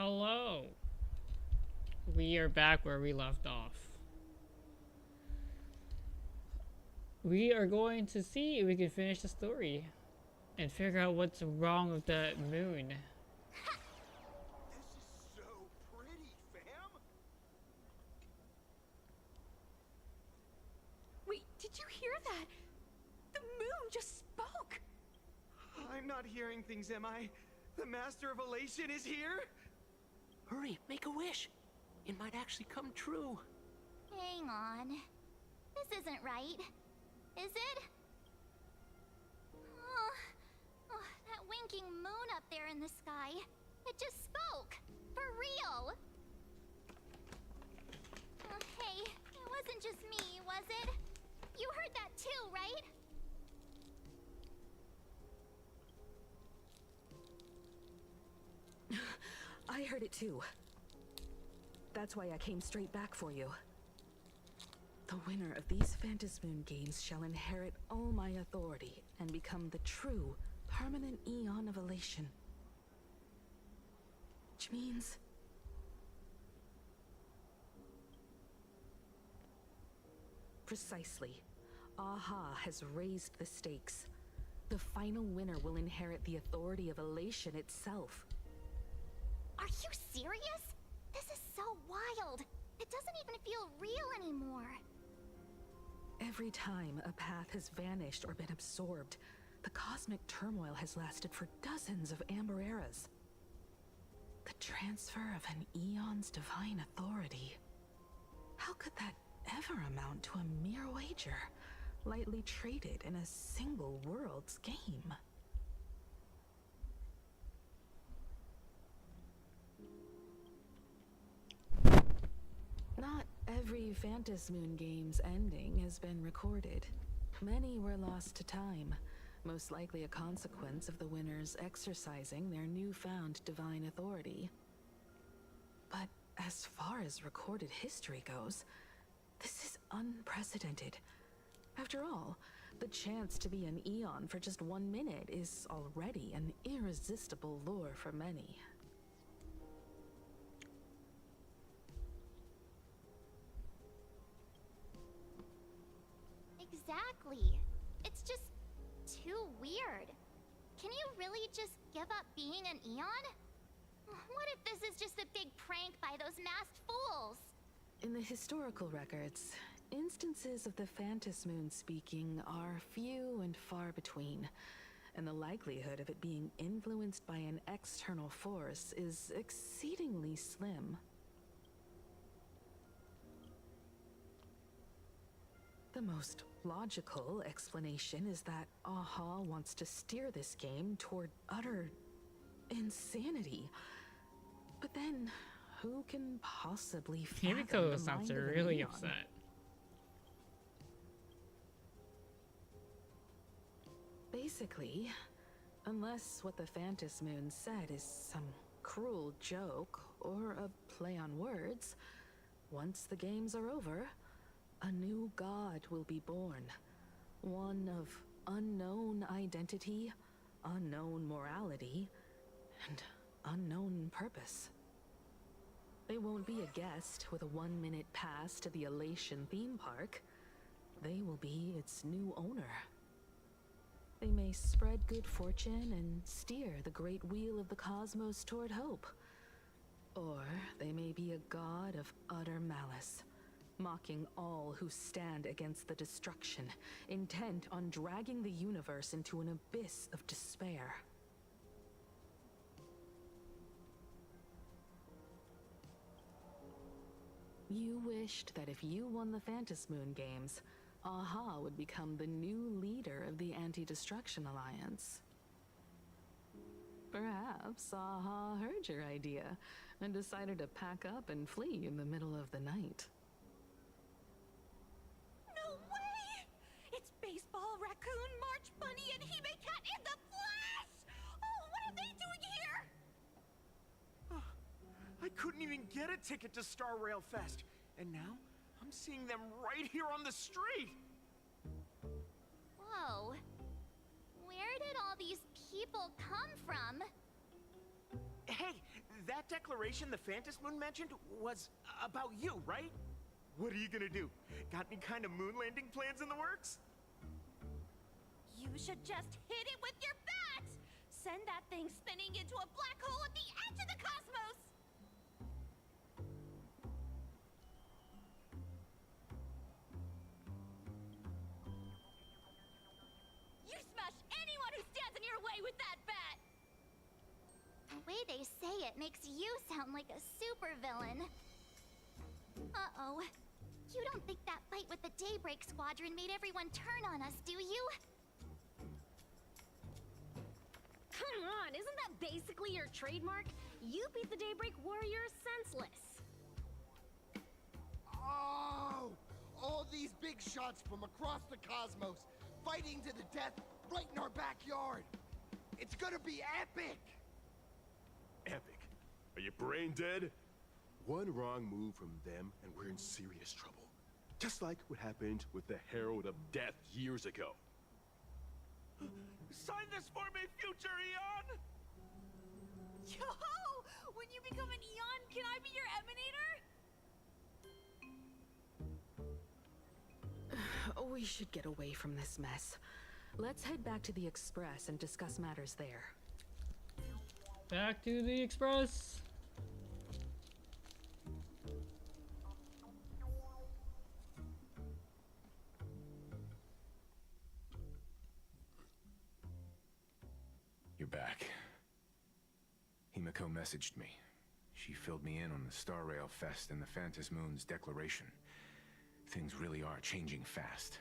Hello. We are back where we left off. We are going to see if we can finish the story and figure out what's wrong with the moon. This is so pretty, fam. Wait, did you hear that? The moon just spoke! I'm not hearing things, am I? The Master of Elation is here? Hurry, make a wish. It might actually come true. Hang on. This isn't right. Is it? Oh, that winking moon up there in the sky. It just spoke. For real. Oh, hey, it wasn't just me, was it? You heard that too, right? I heard it too. That's why I came straight back for you. The winner of these Phantasmoon games shall inherit all my authority and become the true, permanent Eon of Elation. Which means... Precisely. Aha has raised the stakes. The final winner will inherit the authority of Elation itself. Are you serious? This is so wild. It doesn't even feel real anymore. Every time a path has vanished or been absorbed, the cosmic turmoil has lasted for dozens of Amber Eras. The transfer of an Eon's divine authority. How could that ever amount to a mere wager, lightly traded in a single world's game? Not every Phantasmoon game's ending has been recorded. Many were lost to time, most likely a consequence of the winners exercising their newfound divine authority. But as far as recorded history goes, this is unprecedented. After all, the chance to be an Eon for just 1 minute is already an irresistible lure for many. Exactly. It's just too weird. Can you really just give up being an Eon? What if this is just a big prank by those masked fools? In the historical records, instances of the Phantasmoon speaking are few and far between, and the likelihood of it being influenced by an external force is exceedingly slim. The most logical explanation is that Aha wants to steer this game toward utter insanity. But then, who can possibly fathom Himiko the sounds mind of an really Eon? upset. Basically, unless what the Phantasmoon said is some cruel joke or a play on words, once the games are over, a new god will be born. One of unknown identity, unknown morality, and unknown purpose. They won't be a guest with a 1-minute pass to the Elation theme park. They will be its new owner. They may spread good fortune and steer the great wheel of the cosmos toward hope. Or they may be a god of utter malice, mocking all who stand against the destruction, intent on dragging the universe into an abyss of despair. You wished that if you won the Phantasmoon games, Aha would become the new leader of the Anti-Destruction Alliance. Perhaps Aha heard your idea and decided to pack up and flee in the middle of the night. No way! It's Baseball, Raccoon, March Bunny, and Hime Cat in the flesh! Oh, what are they doing here? I couldn't even get a ticket to Star Rail Fest, and now I'm seeing them right here on the street. Whoa. Where did all these people come from? Hey, that declaration the Phantom Moon mentioned was about you, right? What are you gonna do? Got any kind of moon landing plans in the works? You should just hit it with your bat! Send that thing spinning into a black hole at the edge of the cosmos! You smash anyone who stands in your way with that bat! The way they say it makes you sound like a supervillain. Uh-oh. You don't think that fight with the Daybreak Squadron made everyone turn on us, do you? Come on, isn't that basically your trademark? You beat the Daybreak Warriors senseless. Oh! All these big shots from across the cosmos, fighting to the death right in our backyard. It's gonna be epic! Epic? Are you brain dead? One wrong move from them and we're in serious trouble. Just like what happened with the Herald of Death years ago. Sign this for me, future Eon! Yo! When you become an Eon, can I be your Emanator? We should get away from this mess. Let's head back to the Express and discuss matters there. Back to the Express. You're back. Himiko messaged me. She filled me in on the Star Rail Fest and the Phantom Moon's declaration. Things really are changing fast.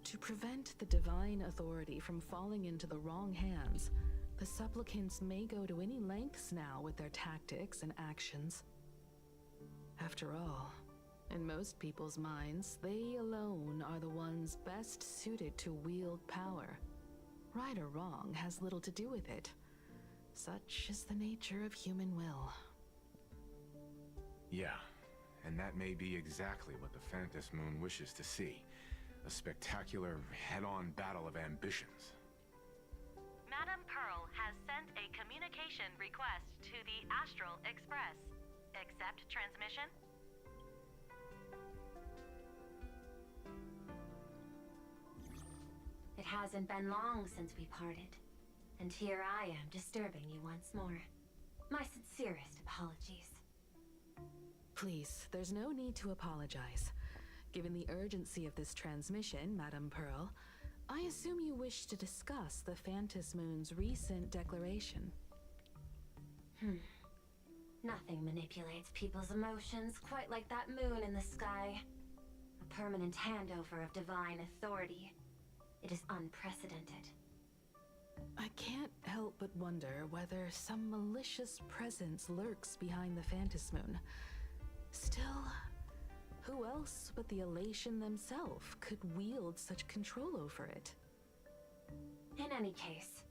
To prevent the divine authority from falling into the wrong hands, the supplicants may go to any lengths now with their tactics and actions. After all, in most people's minds, they alone are the ones best suited to wield power. Right or wrong has little to do with it. Such is the nature of human will. Yeah, and that may be exactly what the Phantom Moon wishes to see. A spectacular, head-on battle of ambitions. Madame Pearl has sent a communication request to the Astral Express. Accept transmission? It hasn't been long since we parted, and here I am disturbing you once more. My sincerest apologies. Please, there's no need to apologize. Given the urgency of this transmission, Madame Pearl, I assume you wish to discuss the Phantom Moon's recent declaration. Nothing manipulates people's emotions quite like that moon in the sky. A permanent handover of divine authority. It is unprecedented. I can't help but wonder whether some malicious presence lurks behind the Phantom Moon. Still, who else but the Elation themselves could wield such control over it? In any case,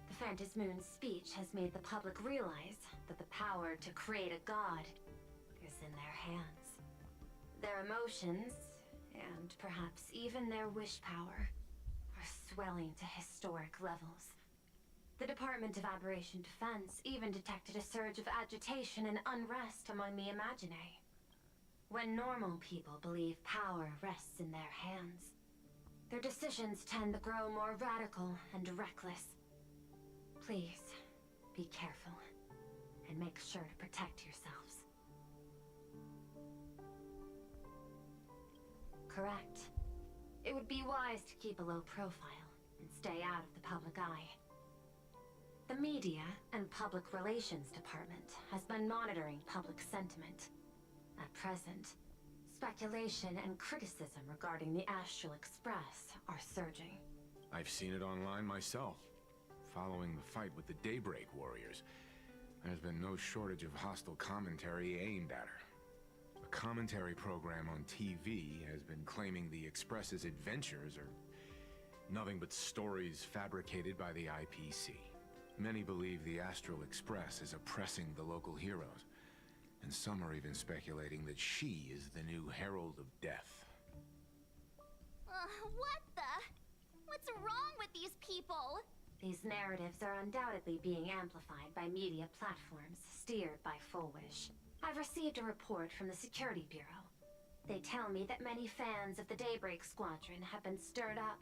the Phantom Moon's speech has made the public realize that the power to create a god is in their hands. Their emotions, and perhaps even their wish power, are swelling to historic levels. The Department of Aberration Defense even detected a surge of agitation and unrest among the Imaginae. When normal people believe power rests in their hands, their decisions tend to grow more radical and reckless. Please, be careful, and make sure to protect yourselves. Correct. It would be wise to keep a low profile and stay out of the public eye. The Media and Public Relations Department has been monitoring public sentiment. At present, speculation and criticism regarding the Astral Express are surging. I've seen it online myself. Following the fight with the Daybreak Warriors, there's been no shortage of hostile commentary aimed at her. A commentary program on TV has been claiming the Express's adventures are nothing but stories fabricated by the IPC. Many believe the Astral Express is oppressing the local heroes, and some are even speculating that she is the new Herald of Death. What the? What's wrong with these people? these narratives are undoubtedly being amplified by media platforms steered by Full Wish. I've received a report from the Security Bureau. They tell me that many fans of the Daybreak Squadron have been stirred up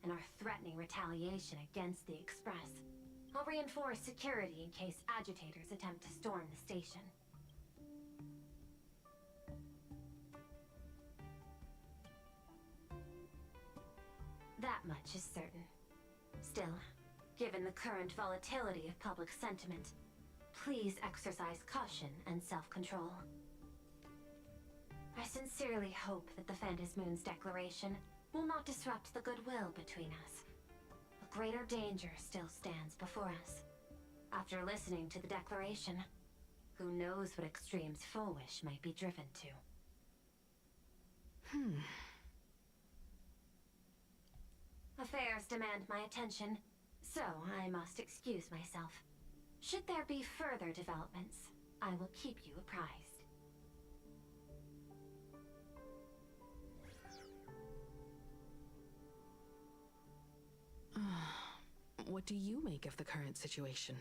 and are threatening retaliation against the Express. I'll reinforce security in case agitators attempt to storm the station. That much is certain. Still, given the current volatility of public sentiment, please exercise caution and self-control. I sincerely hope that the Phantom Moon's declaration will not disrupt the goodwill between us. A greater danger still stands before us. After listening to the declaration, who knows what extremes Full Wish might be driven to. Affairs demand my attention, so I must excuse myself. Should there be further developments, I will keep you apprised. What do you make of the current situation?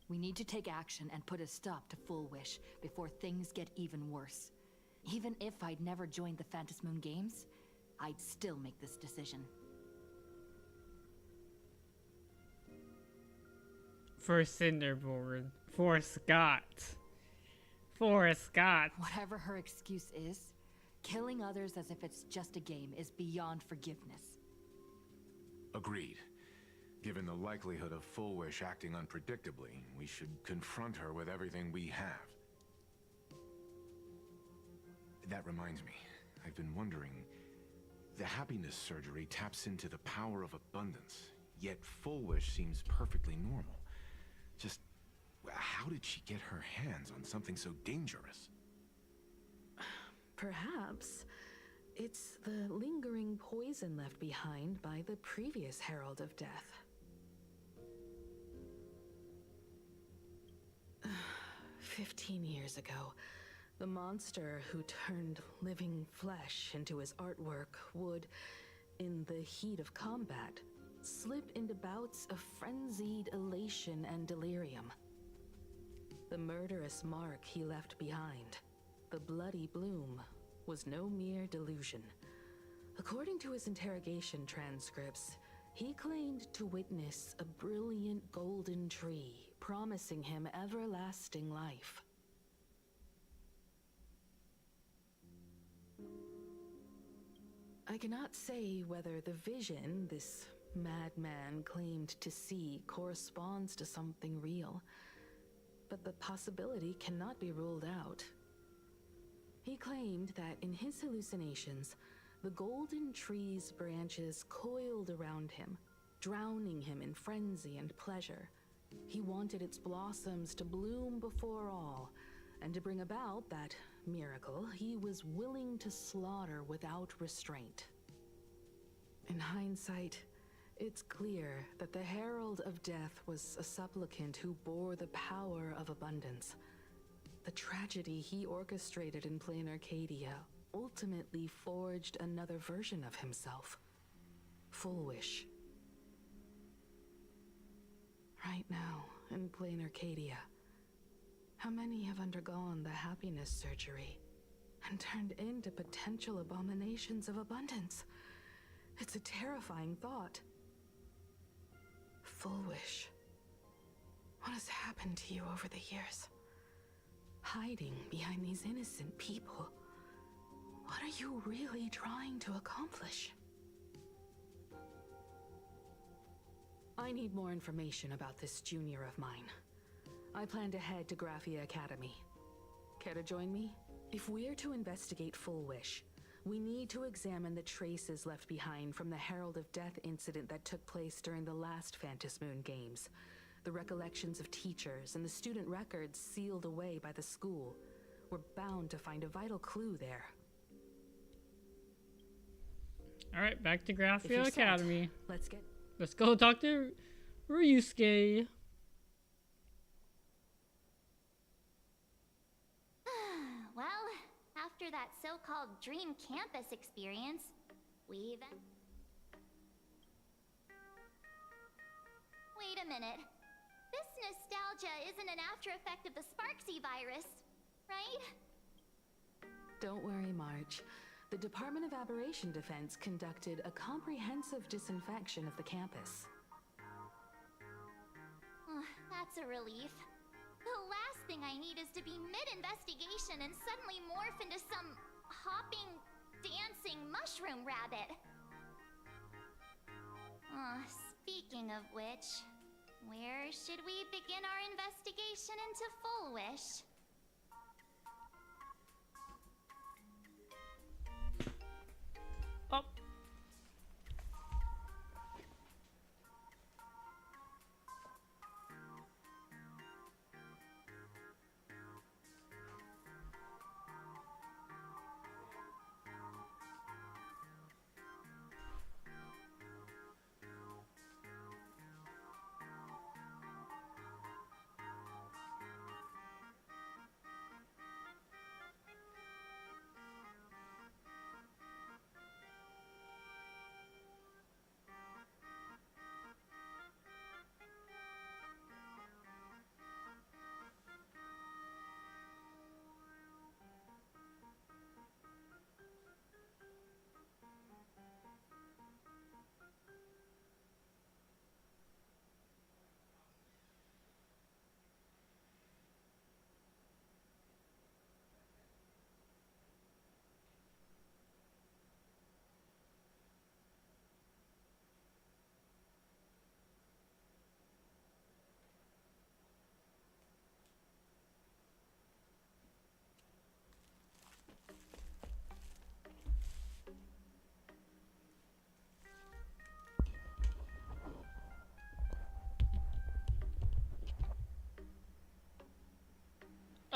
We need to take action and put a stop to Full Wish before things get even worse. Even if I'd never joined the Phantom Moon Games, I'd still make this decision. For Cinderboard. For Scott. For Scott. Whatever her excuse is, killing others as if it's just a game is beyond forgiveness. Agreed. Given the likelihood of Full Wish acting unpredictably, we should confront her with everything we have. That reminds me, I've been wondering, the happiness surgery taps into the power of abundance, yet Full Wish seems perfectly normal. Just, how did she get her hands on something so dangerous? Perhaps it's the lingering poison left behind by the previous Herald of Death. 15 years ago, the monster who turned living flesh into his artwork would, in the heat of combat, slip into bouts of frenzied elation and delirium. The murderous mark he left behind, the bloody bloom, was no mere delusion. According to his interrogation transcripts, he claimed to witness a brilliant golden tree promising him everlasting life. I cannot say whether the vision this madman claimed to see corresponds to something real, but the possibility cannot be ruled out. He claimed that in his hallucinations, the golden tree's branches coiled around him, drowning him in frenzy and pleasure. He wanted its blossoms to bloom before all, and to bring about that miracle, he was willing to slaughter without restraint. In hindsight, it's clear that the Herald of Death was a supplicant who bore the power of abundance. The tragedy he orchestrated in Plain Arcadia ultimately forged another version of himself. Full Wish. Right now, in Plain Arcadia, how many have undergone the happiness surgery and turned into potential abominations of abundance? It's a terrifying thought. Full Wish. What has happened to you over the years? Hiding behind these innocent people. What are you really trying to accomplish? I need more information about this junior of mine. I plan to head to Graphia Academy. Care to join me? If we're to investigate Full Wish, we need to examine the traces left behind from the Herald of Death incident that took place during the last Phantom Moon Games. The recollections of teachers and the student records sealed away by the school. We're bound to find a vital clue there. Alright, back to Graphia Academy. Let's go talk to Ryusuke. Well, after that so-called dream campus experience, we've... Wait a minute. This nostalgia isn't an after effect of the Sparksy virus, right? Don't worry, Marge. The Department of Aberration Defense conducted a comprehensive disinfection of the campus. That's a relief. The last thing I need is to be mid-investigation and suddenly morph into some hopping, dancing mushroom rabbit. Speaking of which, where should we begin our investigation into Full Wish? Oh.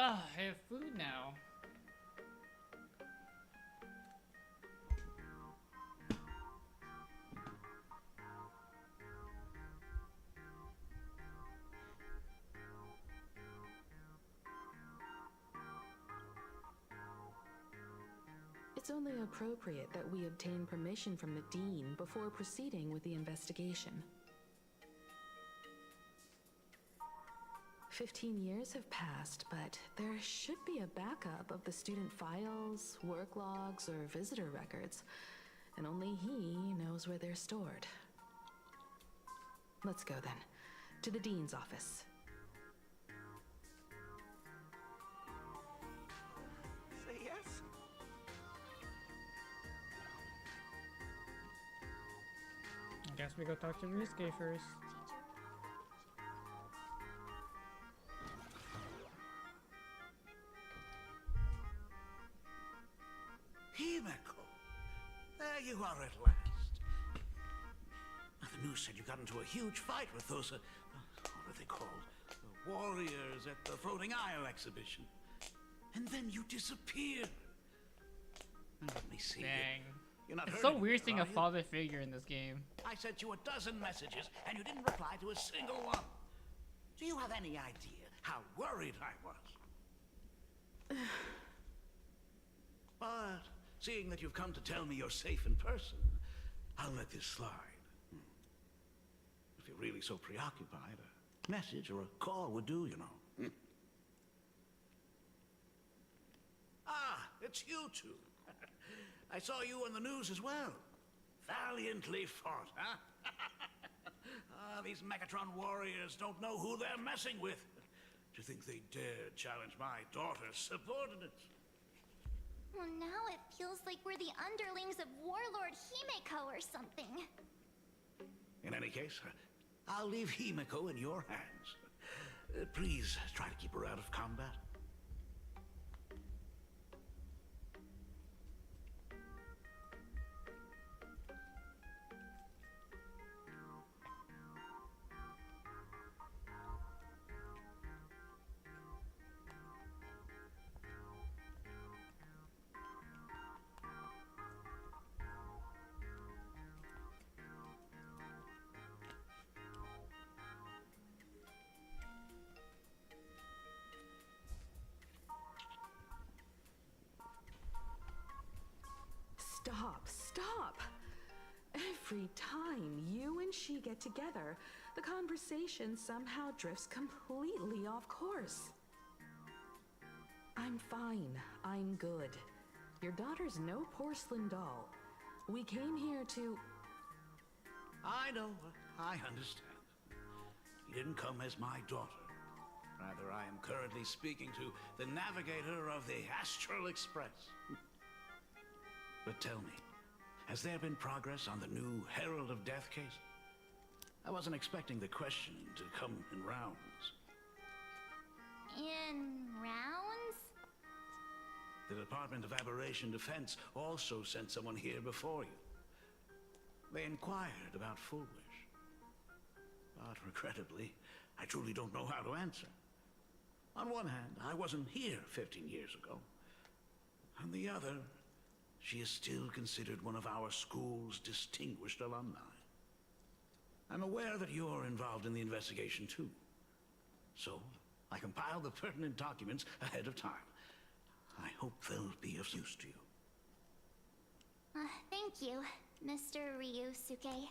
Ah, I have food now. It's only appropriate that we obtain permission from the Dean before proceeding with the investigation. 15 years have passed, but there should be a backup of the student files, work logs, or visitor records, and only he knows where they're stored. Let's go then, to the Dean's office. Say yes? I guess we go talk to Ryusuke first. Himeko! There you are at last. The news said you got into a huge fight with those, what are they called? The warriors at the Floating Isle exhibition. And then you disappeared. Now, let me see. Dang. You're not It's hurt so weird seeing a anymore, are you? father figure in this game. I sent you a dozen messages, and you didn't reply to a single one. Do you have any idea how worried I was? But seeing that you've come to tell me you're safe in person, I'll let this slide. If you're really so preoccupied, a message or a call would do, you know. Ah, it's you two. I saw you on the news as well. Valiantly fought, huh? These Megatron warriors don't know who they're messing with. Do you think they dare challenge my daughter's subordinates? Well, now it feels like we're the underlings of Warlord Himeko or something. In any case, I'll leave Himeko in your hands. Please try to keep her out of combat. Stop, stop! Every time you and Shige get together, the conversation somehow drifts completely off course. I'm fine. I'm good. Your daughter's no porcelain doll. We came here to... I know. I understand. You didn't come as my daughter. Rather, I am currently speaking to the navigator of the Astral Express. But tell me, has there been progress on the new Herald of Death case? I wasn't expecting the questioning to come in rounds. In rounds? The Department of Aberration Defense also sent someone here before you. They inquired about Full Wish. But regrettably, I truly don't know how to answer. On one hand, I wasn't here 15 years ago. On the other, she is still considered one of our school's distinguished alumni. I'm aware that you're involved in the investigation too. So, I compiled the pertinent documents ahead of time. I hope they'll be of use to you. Thank you, Mr. Ryusuke.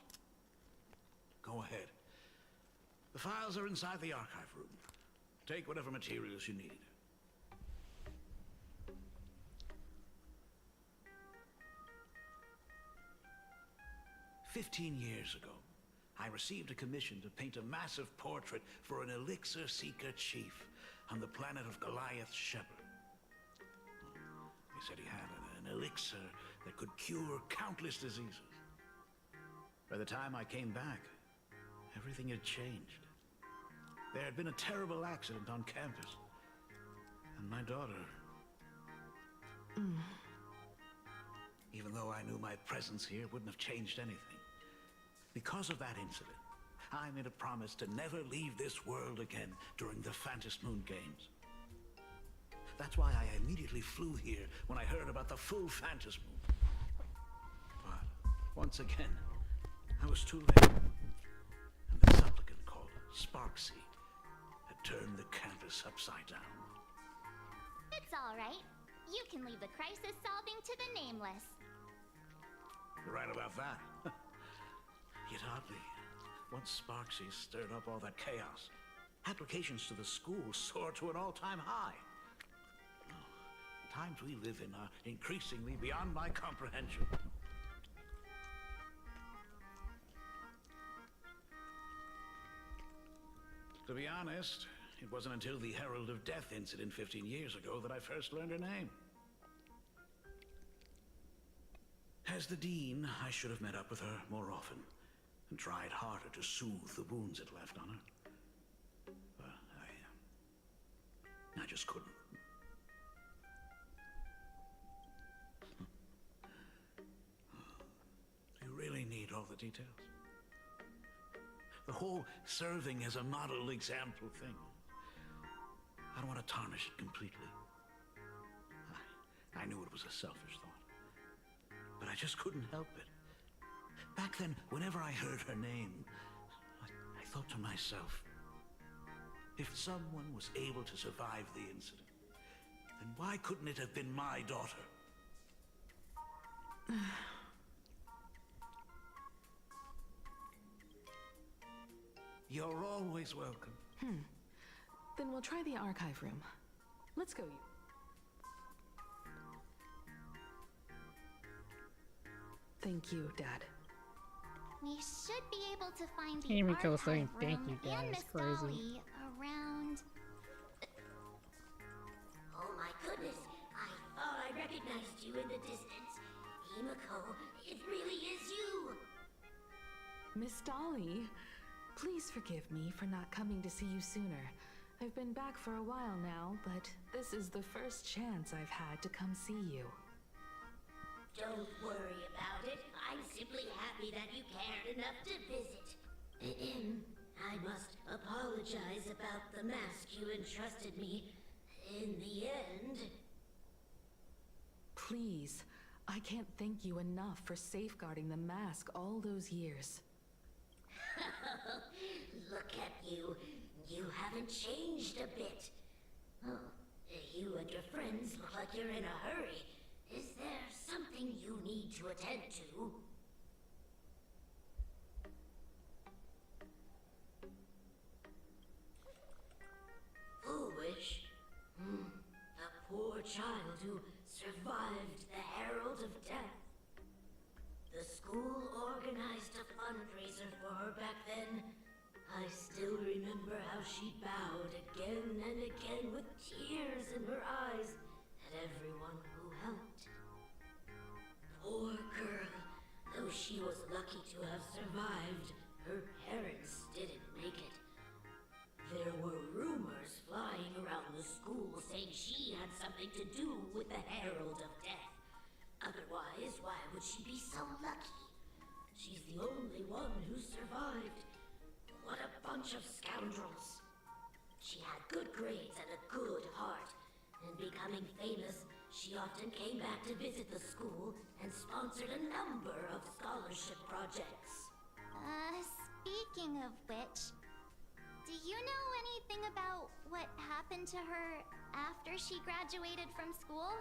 Go ahead. The files are inside the archive room. Take whatever materials you need. "15 years ago, I received a commission to paint a massive portrait for an elixir seeker chief on the planet of Goliath Shepherd. They said he had an elixir that could cure countless diseases. By the time I came back, everything had changed. There had been a terrible accident on campus, and my daughter... Even though I knew my presence here wouldn't have changed anything, because of that incident, I made a promise to never leave this world again during the Phantom Moon Games. That's why I immediately flew here when I heard about the full Phantom Moon. But once again, I was too late. And the supplicant called Sparksy had turned the campus upside down. It's all right. You can leave the crisis solving to the Nameless. You're right about that. Yet oddly, once Sparksy stirred up all that chaos, applications to the school soared to an all-time high. The times we live in are increasingly beyond my comprehension. To be honest, it wasn't until the Herald of Death incident 15 years ago that I first learned her name. As the Dean, I should have met up with her more often and tried harder to soothe the wounds it left on her. But I just couldn't. Do you really need all the details? The whole serving as a model example thing. I don't want to tarnish it completely. I knew it was a selfish thought, but I just couldn't help it. Back then, whenever I heard her name, I thought to myself, if someone was able to survive the incident, then why couldn't it have been my daughter? You're always welcome. Then we'll try the archive room. Let's go, you. Thank you, Dad. We should be able to find the Himiko archive saying room thank you, Dad, and is Miss crazy. Dolly around... Oh my goodness, I thought I recognized you in the distance. Himiko, it really is you! Miss Dolly, please forgive me for not coming to see you sooner. I've been back for a while now, but this is the first chance I've had to come see you. Don't worry about it. I'm simply happy that you cared enough to visit. I must apologize about the mask you entrusted me. In the end... Please, I can't thank you enough for safeguarding the mask all those years. Look at you. You haven't changed a bit. Oh, you and your friends look like you're in a hurry. Is there something you need to attend to? child who survived the Herald of Death. The school organized a fundraiser for her back then. I still remember how she bowed again and again with tears in her eyes at everyone who helped. Poor girl, though she was lucky to have survived, her parents didn't make it. There were rumors flying around the school saying she had something to do with the Herald of Death. Otherwise, why would she be so lucky? She's the only one who survived. What a bunch of scoundrels. She had good grades and a good heart, and becoming famous, she often came back to visit the school and sponsored a number of scholarship projects. Speaking of which, do you know anything about what happened to her after she graduated from school?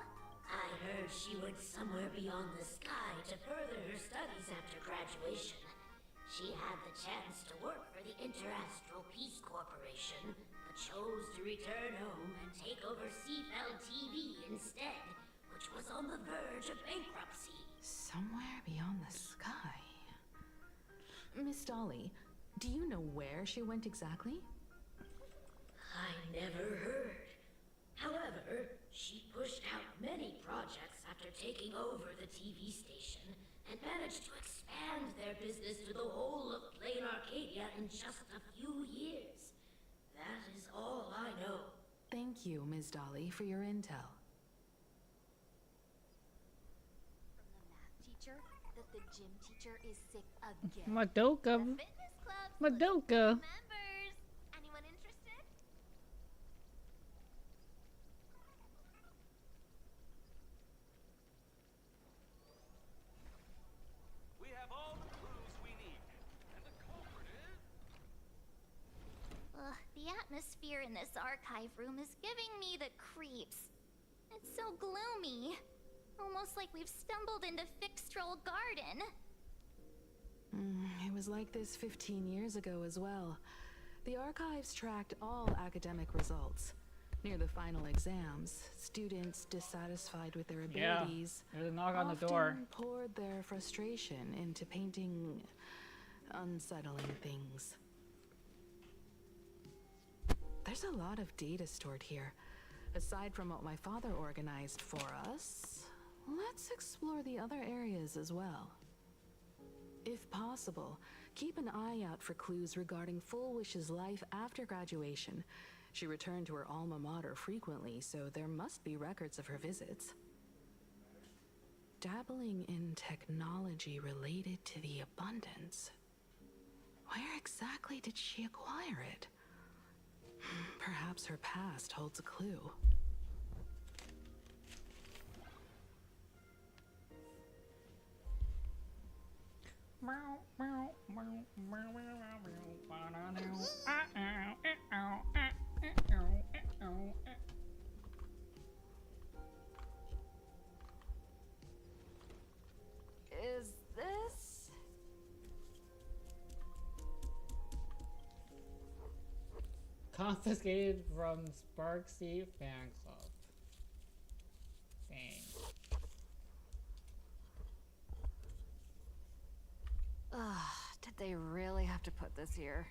I heard she went somewhere beyond the sky to further her studies after graduation. She had the chance to work for the Interastral Peace Corporation, but chose to return home and take over Seafell TV instead, which was on the verge of bankruptcy. Somewhere beyond the sky. Miss Dolly, do you know where she went exactly? I never heard. However, she pushed out many projects after taking over the TV station and managed to expand their business to the whole of Plain Arcadia in just a few years. That is all I know. Thank you, Ms. Dolly, for your intel. From the math teacher that the gym teacher is sick again. Madoka. The fitness club's Madoka. members. Anyone interested? We have all the clues we need, and the culprit is... Ugh, the atmosphere in this archive room is giving me the creeps. It's so gloomy. Almost like we've stumbled into Fixtroll Garden. It was like this 15 years ago as well. The archives tracked all academic results. Near the final exams, students dissatisfied with their abilities there's a knock on the door. often poured their frustration into painting unsettling things. There's a lot of data stored here. Aside from what my father organized for us, let's explore the other areas as well. If possible, keep an eye out for clues regarding Full Wish's life after graduation. She returned to her alma mater frequently, so there must be records of her visits. Dabbling in technology related to the abundance. Where exactly did she acquire it? Perhaps her past holds a clue. Is this? Confiscated from Sparksy Fan Club. Dang. Ugh, did they really have to put this here?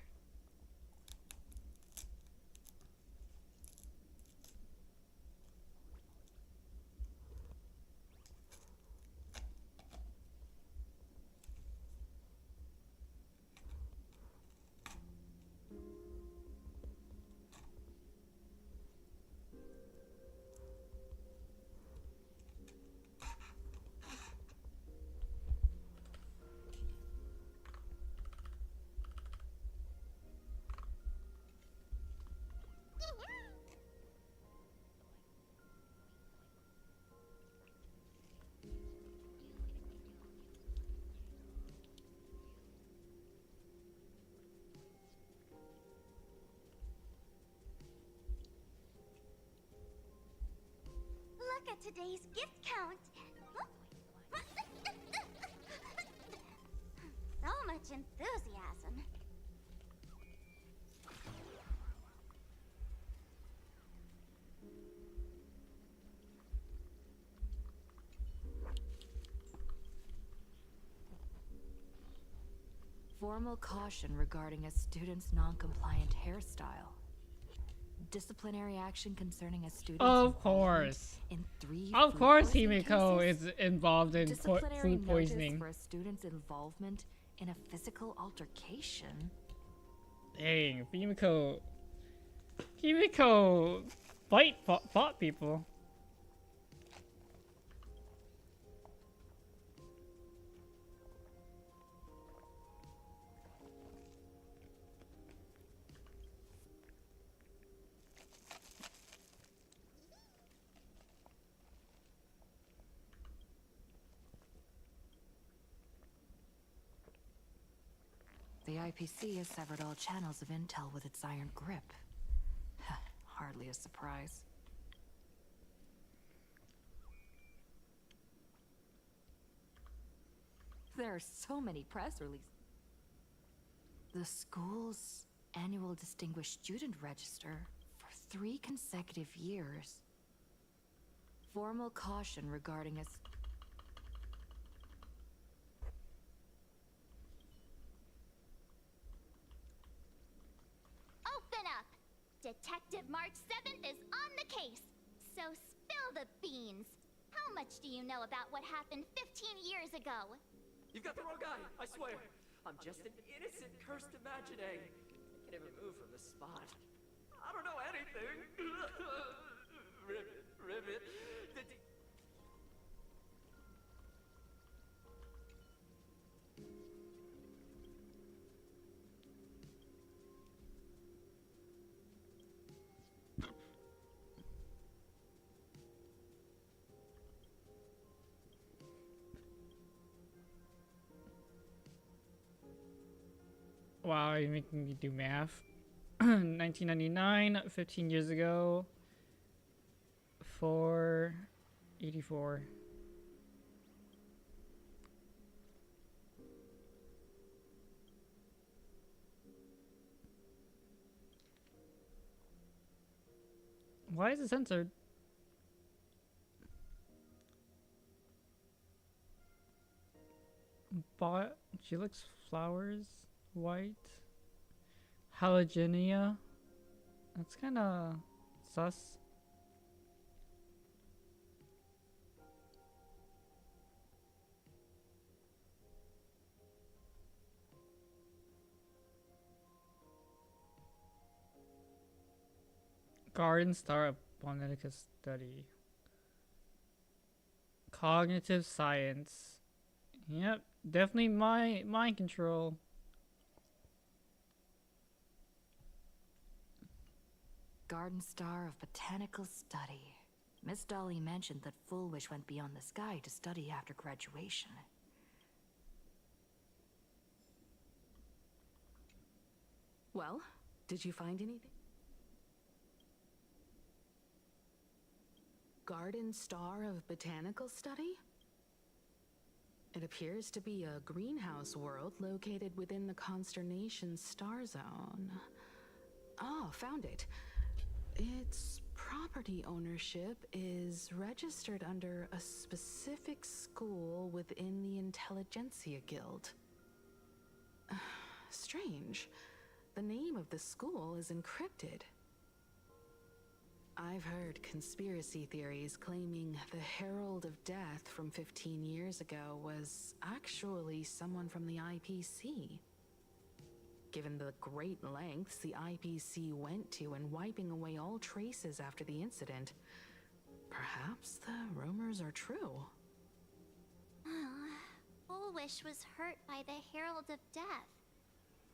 Look at today's gift count. So much enthusiasm. Formal caution regarding a student's non-compliant hairstyle. Disciplinary action concerning a student's Of course. in 3 Of food course poisoning Himiko cases? is involved in Disciplinary food poisoning. notice for a student's involvement in a physical altercation. Dang, Himiko fought people. The IPC has severed all channels of intel with its iron grip. Hardly a surprise. There are so many press releases. The school's annual Distinguished Student Register for 3 consecutive years. Formal caution regarding us. Open up! Detective March 7th is on the case. So spill the beans. How much do you know about what happened 15 years ago? You've got the wrong guy, I swear. I'm just an innocent, cursed imaginary. I can't even move from the spot. I don't know anything. Ribbit. Wow, you're making me do math. 1999, 15 years ago. 484. Why is it censored? Gelix flowers, white, halogenia. That's kind of sus. Garden Star Botanica Study. Cognitive science. Yep, definitely mind control. Garden Star of Botanical Study. Miss Dolly mentioned that Full Wish went beyond the sky to study after graduation. Well, did you find anything? Garden Star of Botanical Study? It appears to be a greenhouse world located within the Consternation Star Zone. Oh, found it. Its property ownership is registered under a specific school within the Intelligentsia Guild. Strange. The name of the school is encrypted. I've heard conspiracy theories claiming the Herald of Death from 15 years ago was actually someone from the IPC. Given the great lengths the IPC went to in wiping away all traces after the incident, perhaps the rumors are true. Full Wish was hurt by the Herald of Death.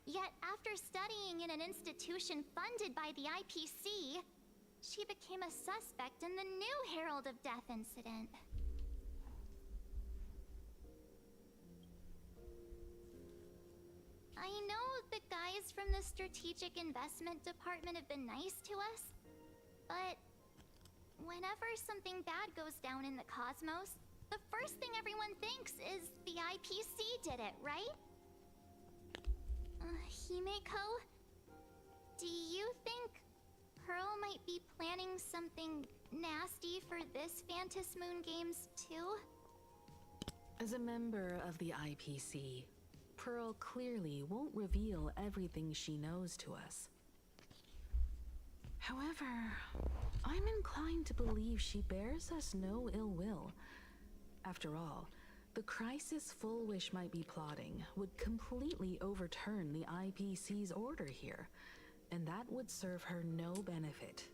Yet after studying in an institution funded by the IPC, she became a suspect in the new Herald of Death incident. I know the guys from the Strategic Investment Department have been nice to us, but whenever something bad goes down in the cosmos, the first thing everyone thinks is the IPC did it, right? Himeko, do you think Pearl might be planning something nasty for this Phantom Moon Games too? As a member of the IPC, Pearl clearly won't reveal everything she knows to us. However, I'm inclined to believe she bears us no ill will. After all, the crisis Full Wish might be plotting would completely overturn the IPC's order here, and that would serve her no benefit.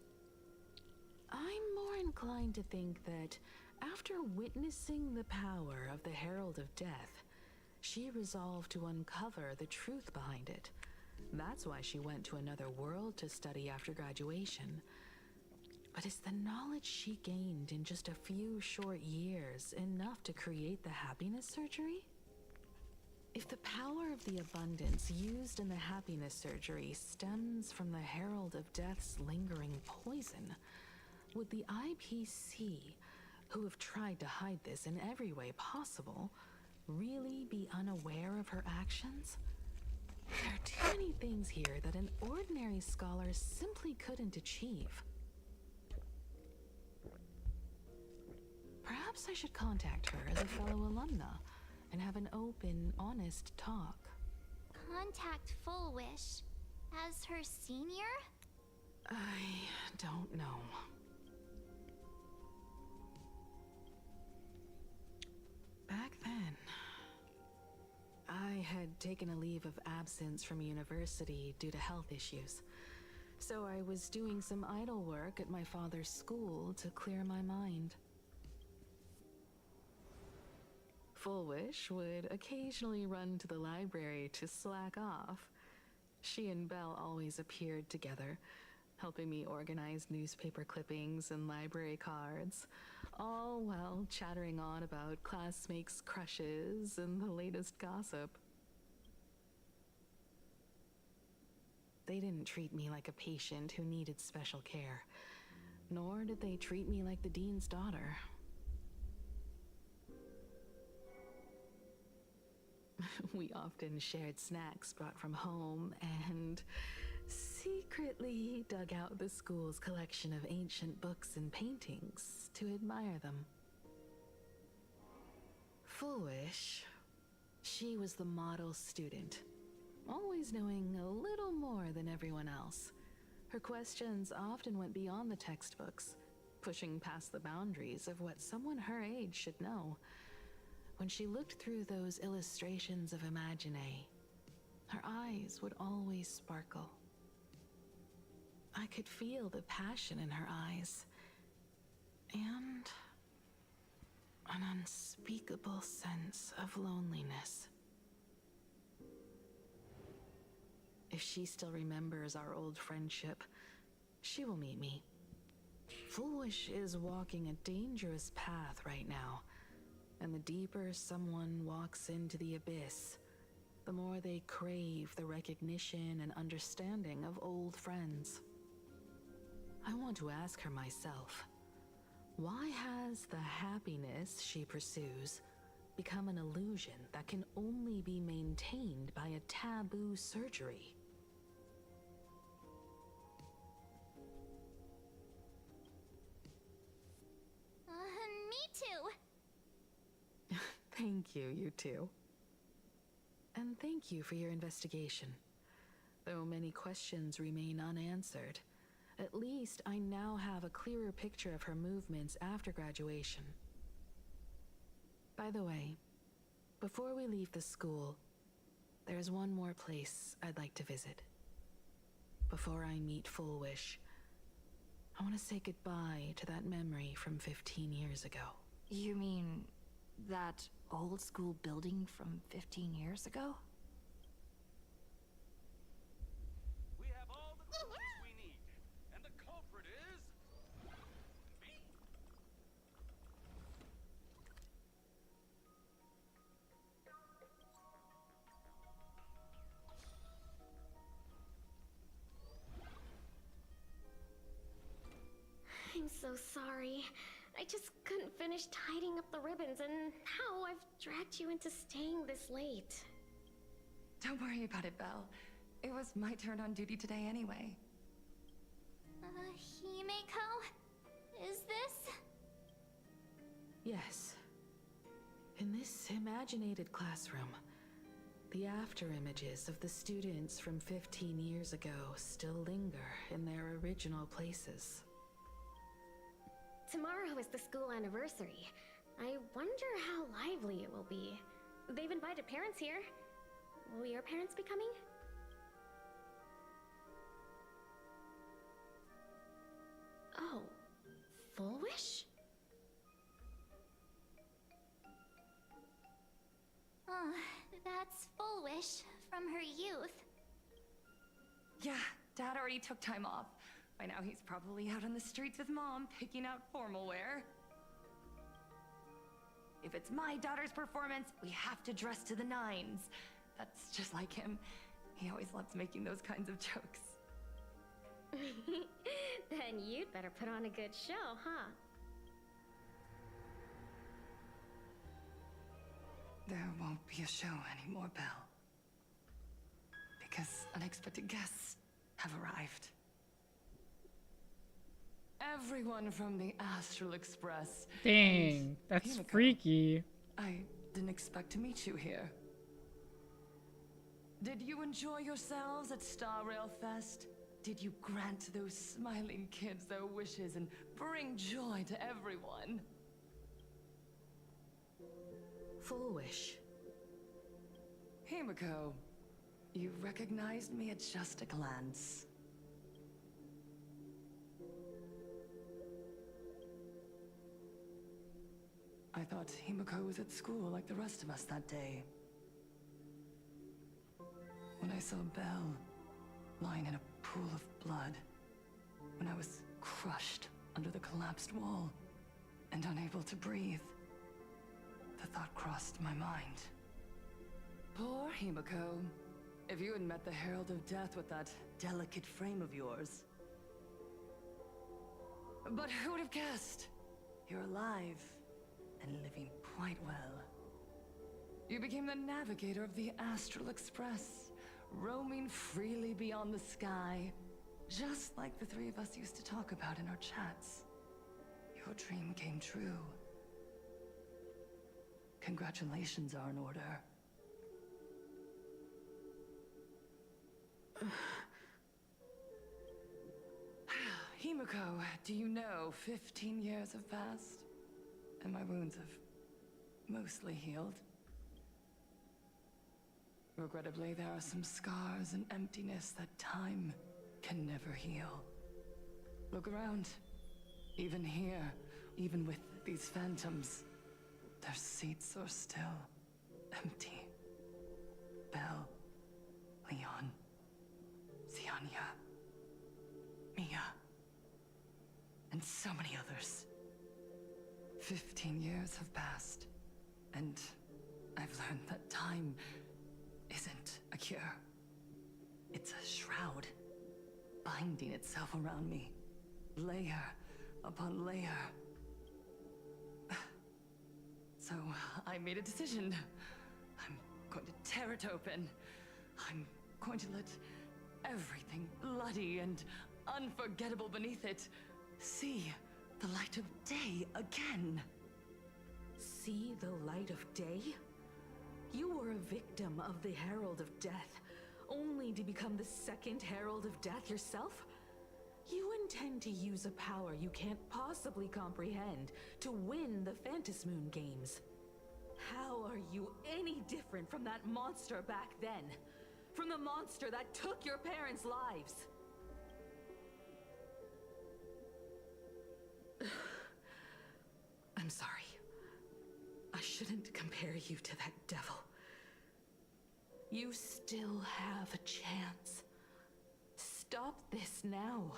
I'm more inclined to think that after witnessing the power of the Herald of Death, she resolved to uncover the truth behind it. That's why she went to another world to study after graduation. But is the knowledge she gained in just a few short years enough to create the happiness surgery? If the power of the abundance used in the happiness surgery stems from the Herald of Death's lingering poison, would the IPC, who have tried to hide this in every way possible, really be unaware of her actions? There are too many things here that an ordinary scholar simply couldn't achieve. Perhaps I should contact her as a fellow alumna and have an open, honest talk. Contact Full Wish as her senior? I don't know. Back then, I had taken a leave of absence from university due to health issues. So I was doing some idle work at my father's school to clear my mind. Full Wish would occasionally run to the library to slack off. She and Belle always appeared together, helping me organize newspaper clippings and library cards, all while chattering on about classmates' crushes and the latest gossip. They didn't treat me like a patient who needed special care, nor did they treat me like the dean's daughter. We often shared snacks brought from home and secretly dug out the school's collection of ancient books and paintings to admire them. Full Wish, she was the model student, always knowing a little more than everyone else. Her questions often went beyond the textbooks, pushing past the boundaries of what someone her age should know. When she looked through those illustrations of Imagine, her eyes would always sparkle. I could feel the passion in her eyes, and an unspeakable sense of loneliness. If she still remembers our old friendship, she will meet me. Full Wish is walking a dangerous path right now. And the deeper someone walks into the abyss, the more they crave the recognition and understanding of old friends. I want to ask her myself, why has the happiness she pursues become an illusion that can only be maintained by a taboo surgery? Me too. Thank you, you two. And thank you for your investigation. Though many questions remain unanswered, at least I now have a clearer picture of her movements after graduation. By the way, before we leave the school, there's one more place I'd like to visit. Before I meet Full Wish, I want to say goodbye to that memory from 15 years ago. You mean that old school building from 15 years ago? We have all the clues we need, and the culprit is me. I'm so sorry. I just couldn't finish tidying up the ribbons, and now I've dragged you into staying this late. Don't worry about it, Belle. It was my turn on duty today anyway. Himeko? Is this? Yes. In this imaginated classroom, The after images of the students from 15 years ago still linger in their original places. Tomorrow is the school anniversary. I wonder how lively it will be. They've invited parents here. Will your parents be coming? Oh, Full Wish? That's Full Wish from her youth. Yeah, Dad already took time off. By now he's probably out on the streets with Mom, picking out formal wear. If it's my daughter's performance, we have to dress to the nines. That's just like him. He always loves making those kinds of jokes. Then you'd better put on a good show, huh? There won't be a show anymore, Belle. Because unexpected guests have arrived. Everyone from the Astral Express. Dang, that's freaky. I didn't expect to meet you here. Did you enjoy yourselves at Star Rail Fest? Did you grant those smiling kids their wishes and bring joy to everyone? Full Wish. Himiko, you recognized me at just a glance. I thought Himiko was at school like the rest of us that day. When I saw Belle lying in a pool of blood, when I was crushed under the collapsed wall and unable to breathe, the thought crossed my mind. Poor Himiko. If you had met the Herald of Death with that delicate frame of yours. But who would have guessed? You're alive and living quite well. You became the navigator of the Astral Express, roaming freely beyond the sky, just like the three of us used to talk about in our chats. Your dream came true. Congratulations are in order. Himiko, do you know 15 years have passed? And my wounds have mostly healed. Regrettably, there are some scars and emptiness that time can never heal. Look around. Even here, even with these phantoms, their seats are still empty. Belle, Leon, Ziania, Mia, and so many others. 15 years have passed, and I've learned that time isn't a cure. It's a shroud, binding itself around me, layer upon layer. So I made a decision. I'm going to tear it open. I'm going to let everything bloody and unforgettable beneath it see the light of day again. See the light of day? You were a victim of the Herald of Death, only to become the second Herald of Death yourself? You intend to use a power you can't possibly comprehend to win the Phantasmoon games. How are you any different from that monster back then? From the monster that took your parents' lives? I'm sorry. I shouldn't compare you to that devil. You still have a chance. Stop this now.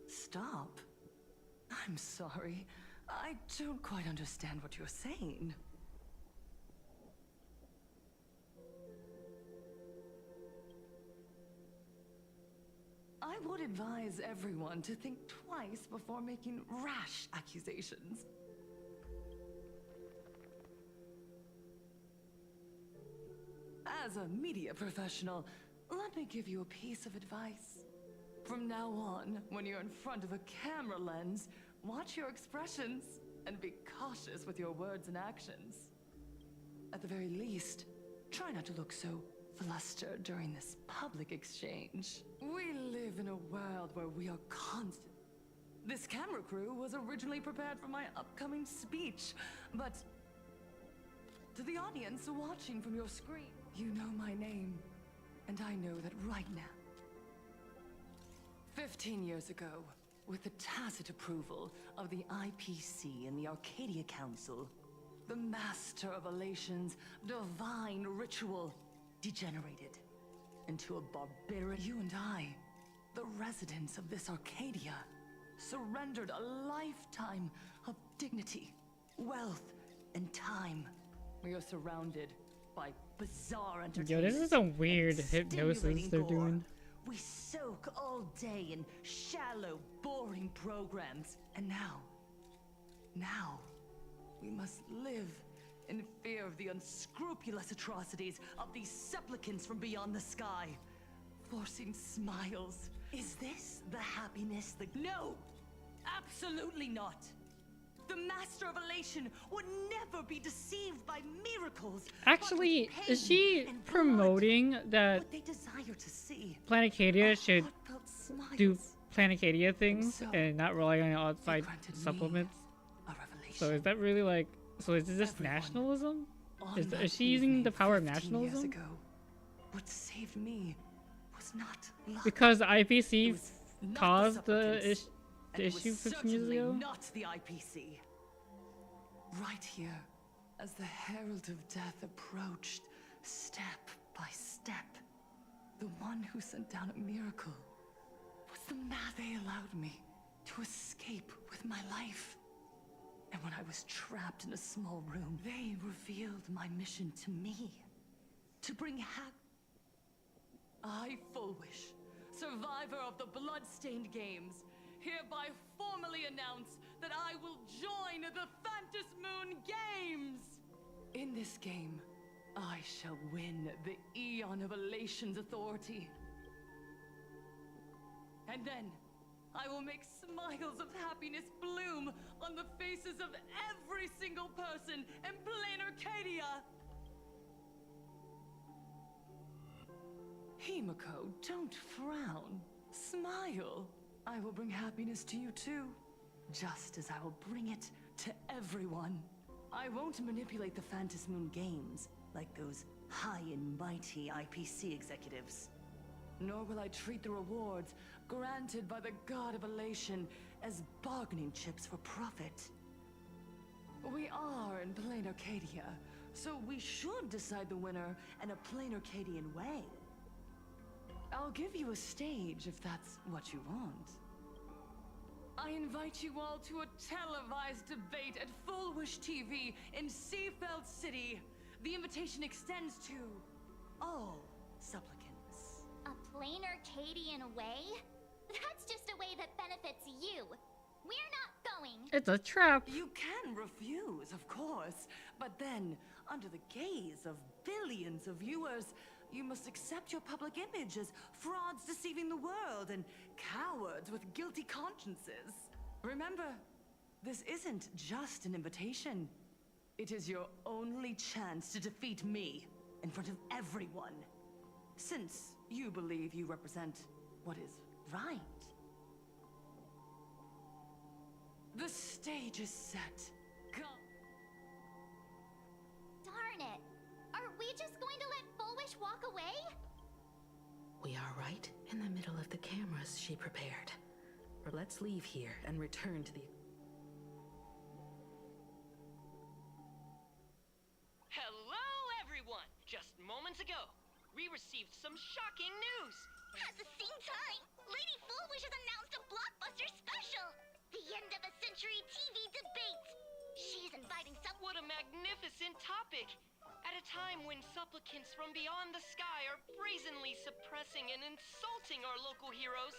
Stop? I'm sorry. I don't quite understand what you're saying. I would advise everyone to think twice before making rash accusations. As a media professional, let me give you a piece of advice. From now on, when you're in front of a camera lens, watch your expressions and be cautious with your words and actions. At the very least, Try not to look so flustered during this public exchange. We live in a world where we are constant. This camera crew was originally prepared for my upcoming speech, but to the audience watching from your screen, you know my name, and I know that right now. 15 years ago, with the tacit approval of the IPC and the Arcadia Council, the Master of Elation's divine ritual degenerated into a barbarian. You and I, the residents of this Arcadia, surrendered a lifetime of dignity, wealth, and time. We are surrounded by bizarre entertainment. Yo, this is some weird hypnosis they're doing. We soak all day in shallow, boring programs. And now, we must live in fear of the unscrupulous atrocities of these supplicants from beyond the sky, forcing smiles. Is this the happiness that— No! Absolutely not! The Master of Elation would never be deceived by miracles. Actually, is she promoting that What they desire to see. Planicadia should Heartfelt smiles. do Planicadia things So, and not rely on outside granted me supplements? a revelation. So is that really like? So is this nationalism? On Is that she using the evening power of 15 years nationalism? ago, what saved me was not luck. Because the IPC not caused the the supplicants, and it was issue 15 years certainly ago? not the IPC. Right here, as the Herald of Death approached, step by step, the one who sent down a miracle was the man. They allowed me to escape with my life. And when I was trapped in a small room, they revealed my mission to me. To bring I, Fullwish, survivor of the Bloodstained Games, hereby formally announce that I will join the Phantas Moon Games! In this game, I shall win the Eon of Elation's authority. And then, I will make smiles of happiness bloom on the faces of every single person in plain Arcadia! Himiko, don't frown. Smile. I will bring happiness to you too, just as I will bring it to everyone. I won't manipulate the Phantas Moon Games like those high and mighty IPC executives. Nor will I treat the rewards granted by the God of Elation as bargaining chips for profit. We are in plain Arcadia, so we should decide the winner in a plain Arcadian way. I'll give you a stage if that's what you want. I invite you all to a televised debate at Fullwish TV in Seafeld City. The invitation extends to all supplicants. A plain Arcadian way? That's just a way that benefits you. We're not going. It's a trap. You can refuse, of course, but then, under the gaze of billions of viewers, you must accept your public image as frauds deceiving the world and cowards with guilty consciences. Remember, this isn't just an invitation. It is your only chance to defeat me in front of everyone. Since you believe you represent what is right. The stage is set. Go. Darn it. Are we just going to let Fullwish walk away? We are right in the middle of the cameras she prepared. Or let's leave here and return to the... Hello, everyone! Just moments ago, we received some shocking news. At the same time, Lady Fullwish has announced a blockbuster special! The end of a century TV debate! She's inviting some— What a magnificent topic! At a time when supplicants from beyond the sky are brazenly suppressing and insulting our local heroes,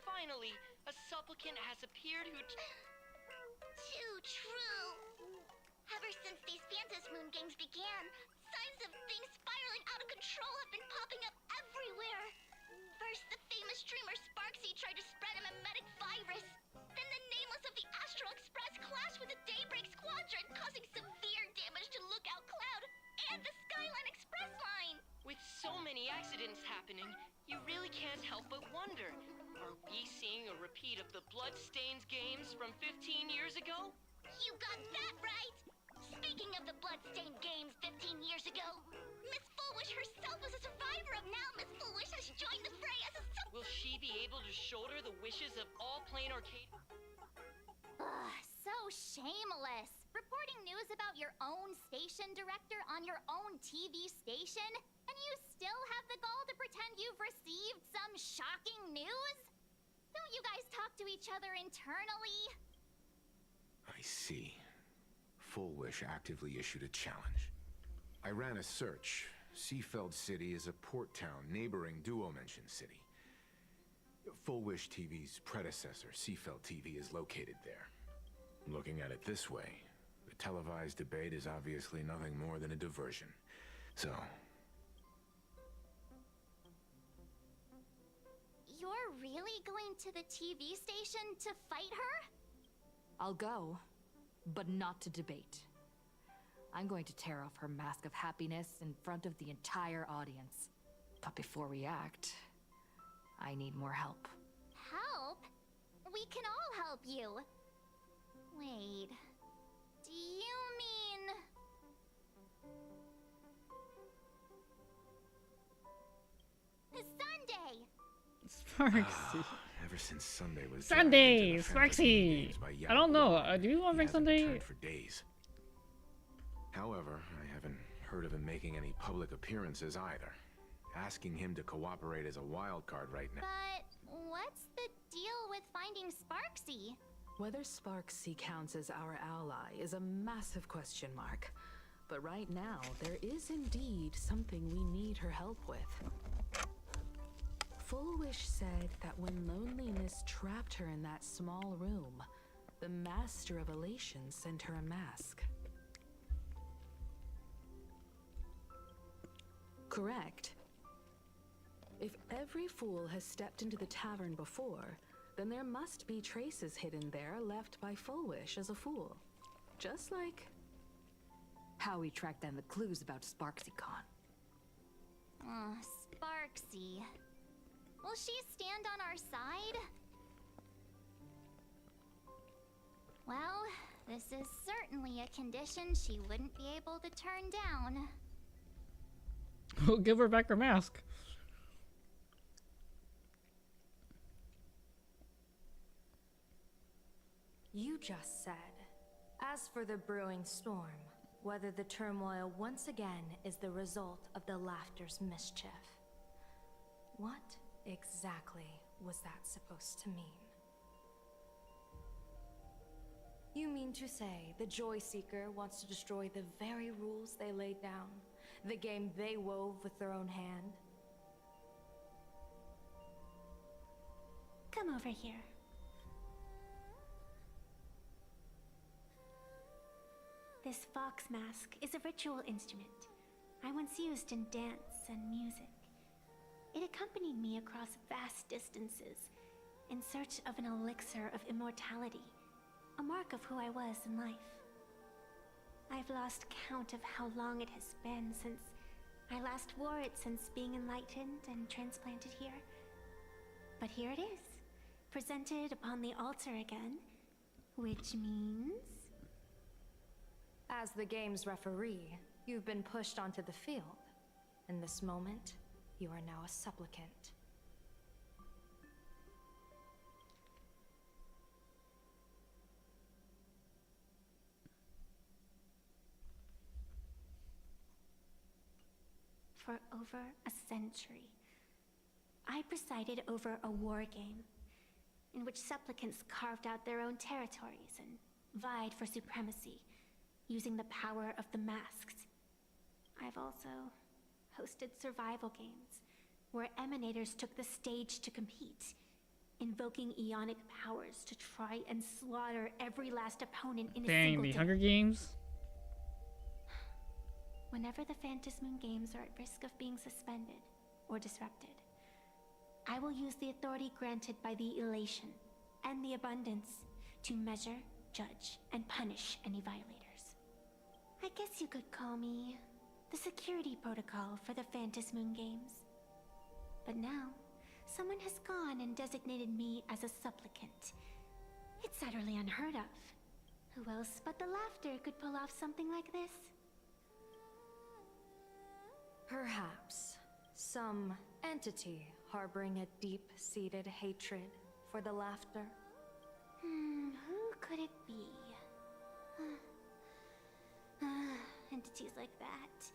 finally, a supplicant has appeared who— Too true! Ever since these Phantas Moon Games began, signs of things spiraling out of control have been popping up everywhere. First, the famous streamer Sparksy tried to spread a mimetic virus. Then the nameless of the Astral Express clashed with the Daybreak Squadron, causing severe damage to Lookout Cloud and the Skyline Express line. so many accidents happening, you really can't help but wonder, are we seeing a repeat of the Bloodstains games from 15 years ago? You got that right! Speaking of the Bloodstained games 15 years ago, Miss Fullwish herself was a survivor of now Miss Fullwish has joined the fray as a Will she be able to shoulder the wishes of all Plain Arcade? Ugh, so shameless! Reporting news about your own station director on your own TV station, and you still have the gall to pretend you've received some shocking news? Don't you guys talk to each other internally? I see. Fullwish actively issued a challenge. I ran a search. Seafeld City is a port town neighboring Duo-Mention City. Fullwish TV's predecessor, Seafeld TV, is located there. Looking at it this way, the televised debate is obviously nothing more than a diversion. So... You're really going to the TV station to fight her? I'll go, but not to debate. I'm going to tear off her mask of happiness in front of the entire audience. But before we act, I need more help. Help? We can all help you. Wait, do you mean... Sunday! Sparksy. Ever since Sunday was Sunday! Sparksy! I don't know. Do you want to bring Sunday? For days. However, I haven't heard of him making any public appearances either. Asking him to cooperate as a wild card right now. But what's the deal with finding Sparksy? Whether Sparksy counts as our ally is a massive question mark. But right now, there is indeed something we need her help with. Fullwish said that when loneliness trapped her in that small room, the Master of Elation sent her a mask. Correct. If every fool has stepped into the tavern before, then there must be traces hidden there left by Fullwish as a fool. Just like how we tracked down the clues about SparksyCon. Sparksy. Will she stand on our side? Well, this is certainly a condition she wouldn't be able to turn down. We'll give her back her mask. You just said, as for the brewing storm, whether the turmoil once again is the result of the Laughter's mischief. What exactly was that supposed to mean? You mean to say the Joy Seeker wants to destroy the very rules they laid down? The game they wove with their own hand? Come over here. This fox mask is a ritual instrument I once used in dance and music. It accompanied me across vast distances in search of an elixir of immortality, a mark of who I was in life. I've lost count of how long it has been since I last wore it since being enlightened and transplanted here. But here it is, presented upon the altar again, which means... As the game's referee, you've been pushed onto the field. In this moment, you are now a supplicant. For over a century, I presided over a war game in which supplicants carved out their own territories and vied for supremacy, using the power of the masks. I've also hosted survival games where emanators took the stage to compete, invoking eonic powers to try and slaughter every last opponent in a Dang, single the day. Hunger Games? Whenever the Phantasmoon games are at risk of being suspended or disrupted, I will use the authority granted by the elation and the abundance to measure, judge, and punish any violators. I guess you could call me the security protocol for the Fantas Moon Games. But now, someone has gone and designated me as a supplicant. It's utterly unheard of. Who else but the Laughter could pull off something like this? Perhaps some entity harboring a deep-seated hatred for the Laughter. Who could it be? Entities like that.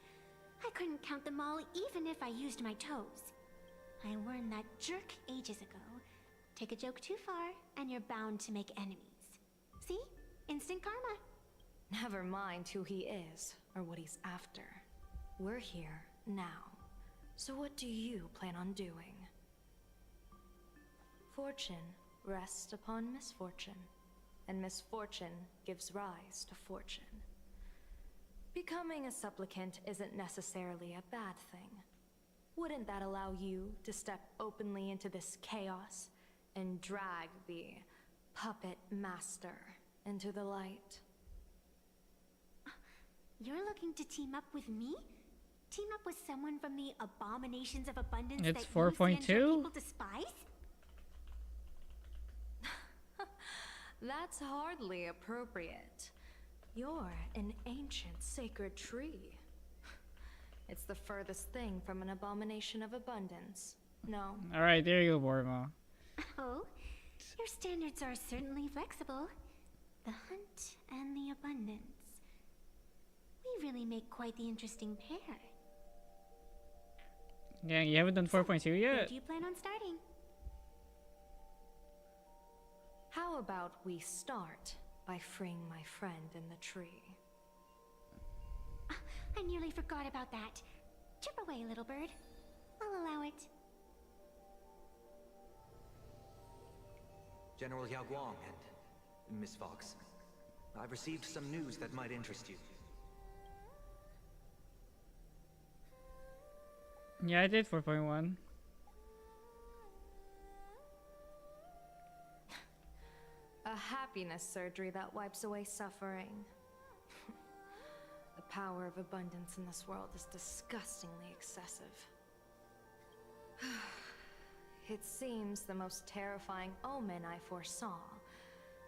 I couldn't count them all even if I used my toes. I learned that jerk ages ago. Take a joke too far, and you're bound to make enemies. See? Instant karma. Never mind who he is, or what he's after. We're here, now. So what do you plan on doing? Fortune rests upon misfortune, and misfortune gives rise to fortune. Becoming a supplicant isn't necessarily a bad thing. Wouldn't that allow you to step openly into this chaos and drag the puppet master into the light? You're looking to team up with me? Team up with someone from the abominations of abundance It's that you 4.2? people despise? That's hardly appropriate. You're an ancient sacred tree. It's the furthest thing from an abomination of abundance. No. Alright, there you go, Borma. Oh, your standards are certainly flexible. The hunt and the abundance. We really make quite the interesting pair. Yeah, you haven't done 4.2 Where yet? do you plan on starting? How about we start by freeing my friend in the tree? I nearly forgot about that. Chip away, little bird. I'll allow it. General Yao Guang and Miss Fox, I've received some news that might interest you. Yeah, I did 4.1. A happiness surgery that wipes away suffering. The power of abundance in this world is disgustingly excessive. It seems the most terrifying omen I foresaw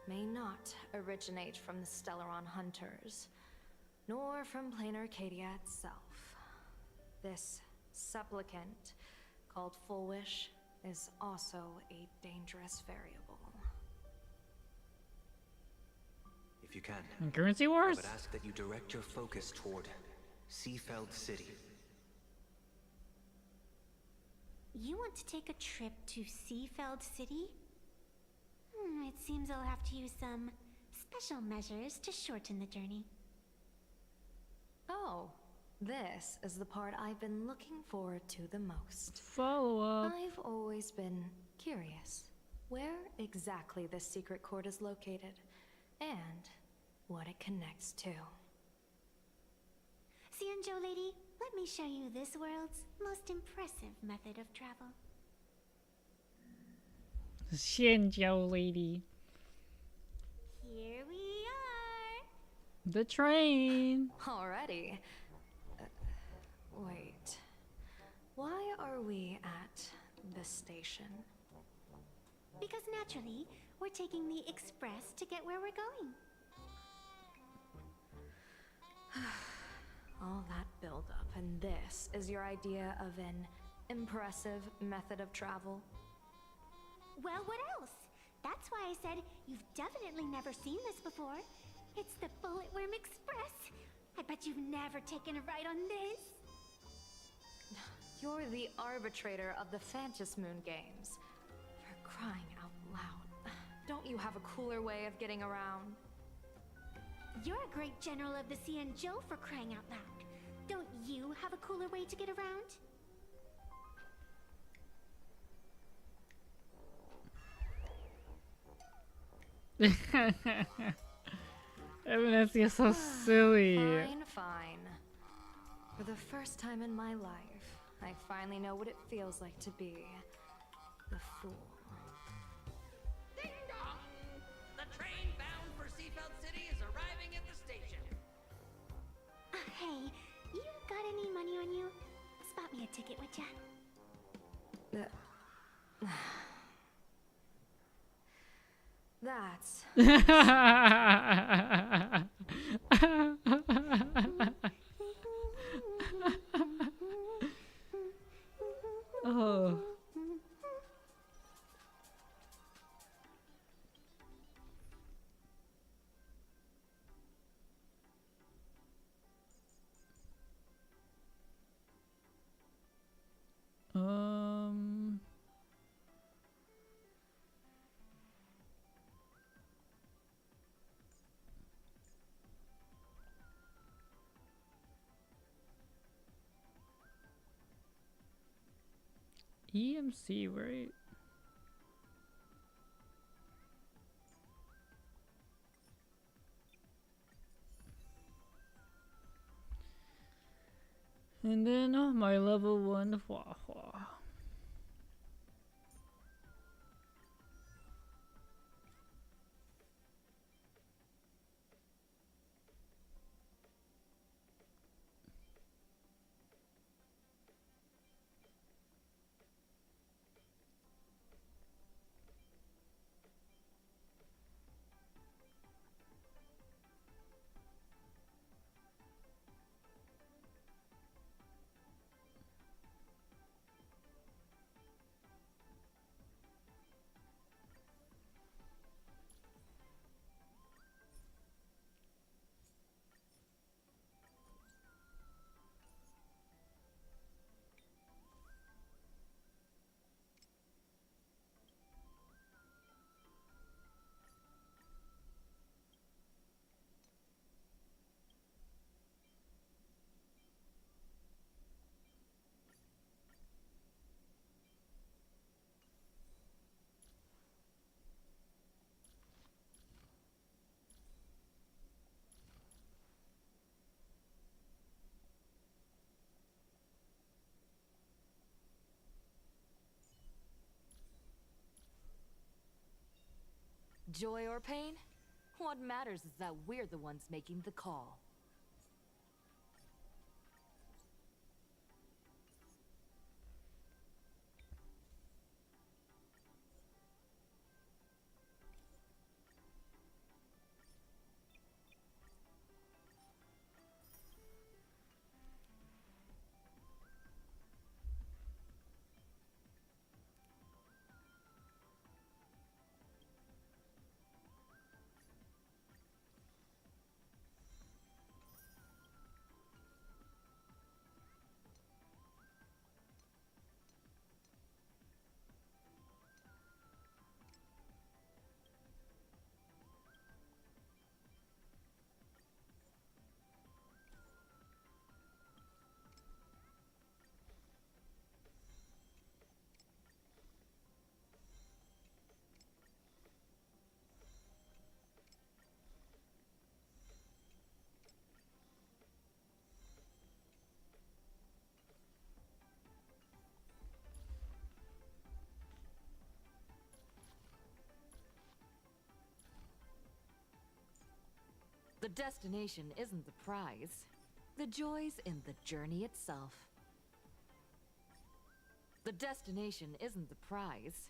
may not originate from the Stellaron hunters, nor from plain Arcadia itself. This supplicant, called Full Wish, is also a dangerous variable. If you can, In Currency Wars? I would ask that you direct your focus toward Seafeld City. You want to take a trip to Seafeld City? It seems I'll have to use some special measures to shorten the journey. Oh, this is the part I've been looking forward to the most. Follow up. I've always been curious where exactly this secret court is located, and what it connects to. Xianzhou lady, let me show you this world's most impressive method of travel. Xianzhou lady. Here we are. The train. Already. Wait. Why are we at this station? Because naturally, we're taking the express to get where we're going. All that build-up, and this is your idea of an impressive method of travel? Well, what else? That's why I said you've definitely never seen this before. It's the Bulletworm Express. I bet you've never taken a ride on this. You're the arbitrator of the Fantas Moon Games. For crying out loud. Don't you have a cooler way of getting around? You're a great general of the Xianzhou for crying out loud. Don't you have a cooler way to get around? Evanescence is so silly. Fine. For the first time in my life, I finally know what it feels like to be the fool. Ding dong! The train bound for Seafeld City is arriving at the station. Hey, you got any on you? Spot me a ticket, would ya? That's... Oh. Um. EMC, right? And then my level 1 Hua Hua. Joy or pain? What matters is that we're the ones making the call. The destination isn't the prize. The joy's in the journey itself. The destination isn't the prize.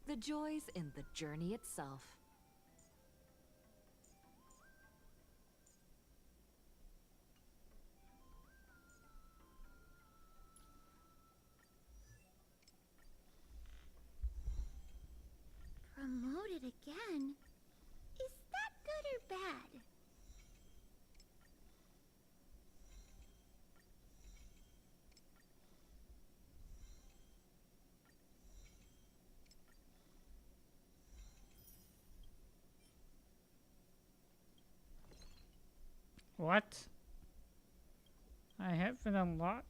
The joy's in the journey itself. Promoted again? Is that good or bad? What? I haven't unlocked.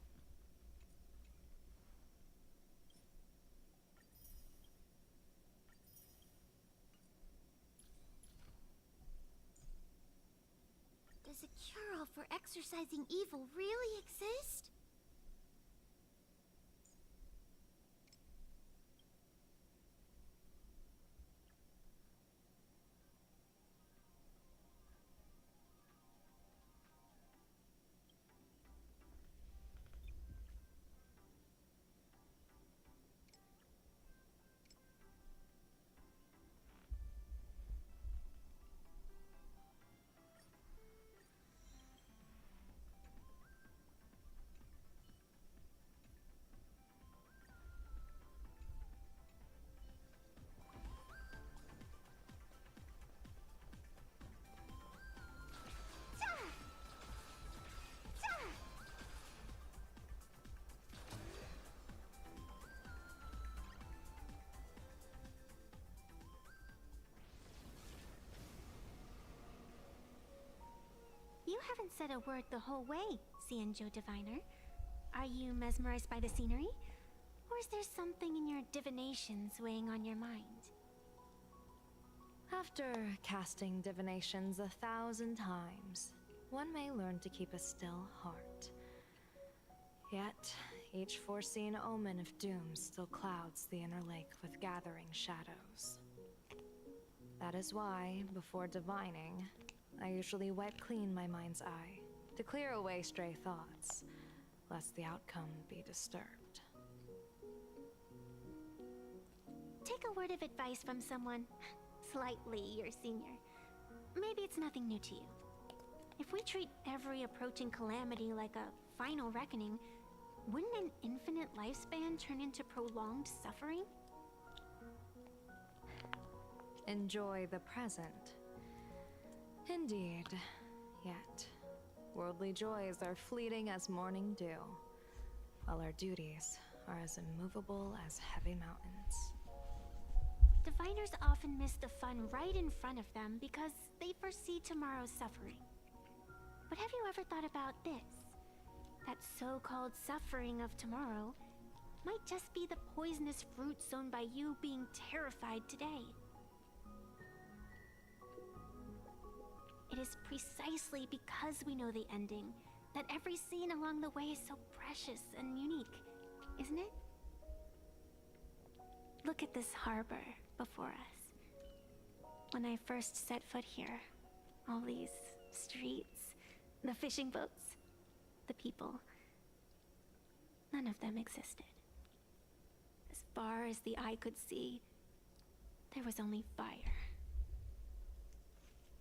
Does a cure-all for exorcising evil really exist? haven't said a word the whole way, Xianzhou Diviner. Are you mesmerized by the scenery? Or is there something in your divinations weighing on your mind? After casting divinations 1,000 times, one may learn to keep a still heart. Yet, each foreseen omen of doom still clouds the inner lake with gathering shadows. That is why, before divining, I usually wipe clean my mind's eye to clear away stray thoughts, lest the outcome be disturbed. Take a word of advice from someone slightly your senior. Maybe it's nothing new to you. If we treat every approaching calamity like a final reckoning, wouldn't an infinite lifespan turn into prolonged suffering? Enjoy the present. Indeed. Yet, worldly joys are fleeting as morning dew, while our duties are as immovable as heavy mountains. Diviners often miss the fun right in front of them because they foresee tomorrow's suffering. But have you ever thought about this? That so-called suffering of tomorrow might just be the poisonous fruit sown by you being terrified today. It is precisely because we know the ending that every scene along the way is so precious and unique, isn't it? Look at this harbor before us. When I first set foot here, all these streets, the fishing boats, the people, none of them existed. As far as the eye could see, there was only fire.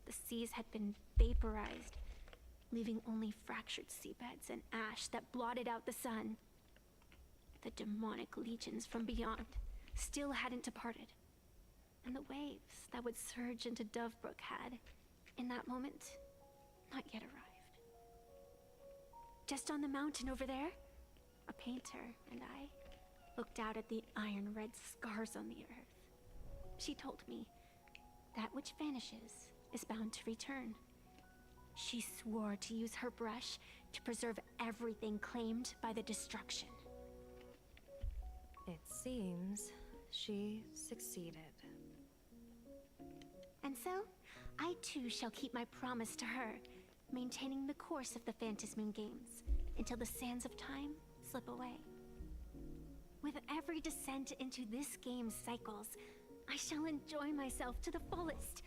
The seas had been vaporized, leaving only fractured seabeds and ash that blotted out the sun. The demonic legions from beyond still hadn't departed, and the waves that would surge into Dovebrook had, in that moment, not yet arrived. Just on the mountain over there, a painter and I looked out at the iron-red scars on the earth. She told me, that which vanishes is bound to return. She swore to use her brush to preserve everything claimed by the destruction. It seems she succeeded. And so, I too shall keep my promise to her, maintaining the course of the Phantasmoon Games until the sands of time slip away. With every descent into this game's cycles, I shall enjoy myself to the fullest.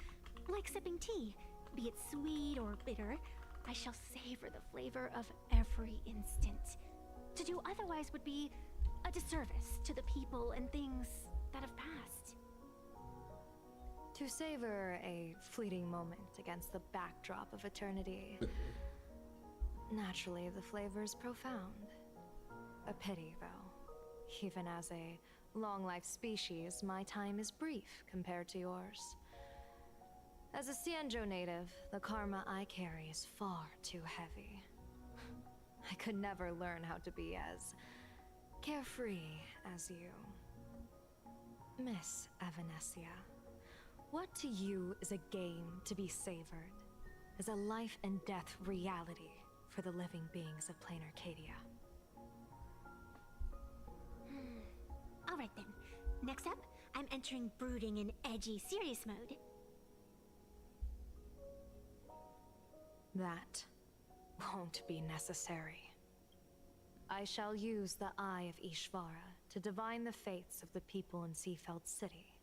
Like sipping tea, be it sweet or bitter, I shall savor the flavor of every instant. To do otherwise would be a disservice to the people and things that have passed. To savor a fleeting moment against the backdrop of eternity. Naturally, the flavor is profound. A pity, though. Even as a long-life species, my time is brief compared to yours. As a Xianzhou native, the karma I carry is far too heavy. I could never learn how to be as carefree as you. Miss Evanescia, what to you is a game to be savored, is a life and death reality for the living beings of plain Arcadia? Alright then. Next up, I'm entering brooding and edgy serious mode. That won't be necessary. I shall use the Eye of Ishvara to divine the fates of the people in Seafeld City.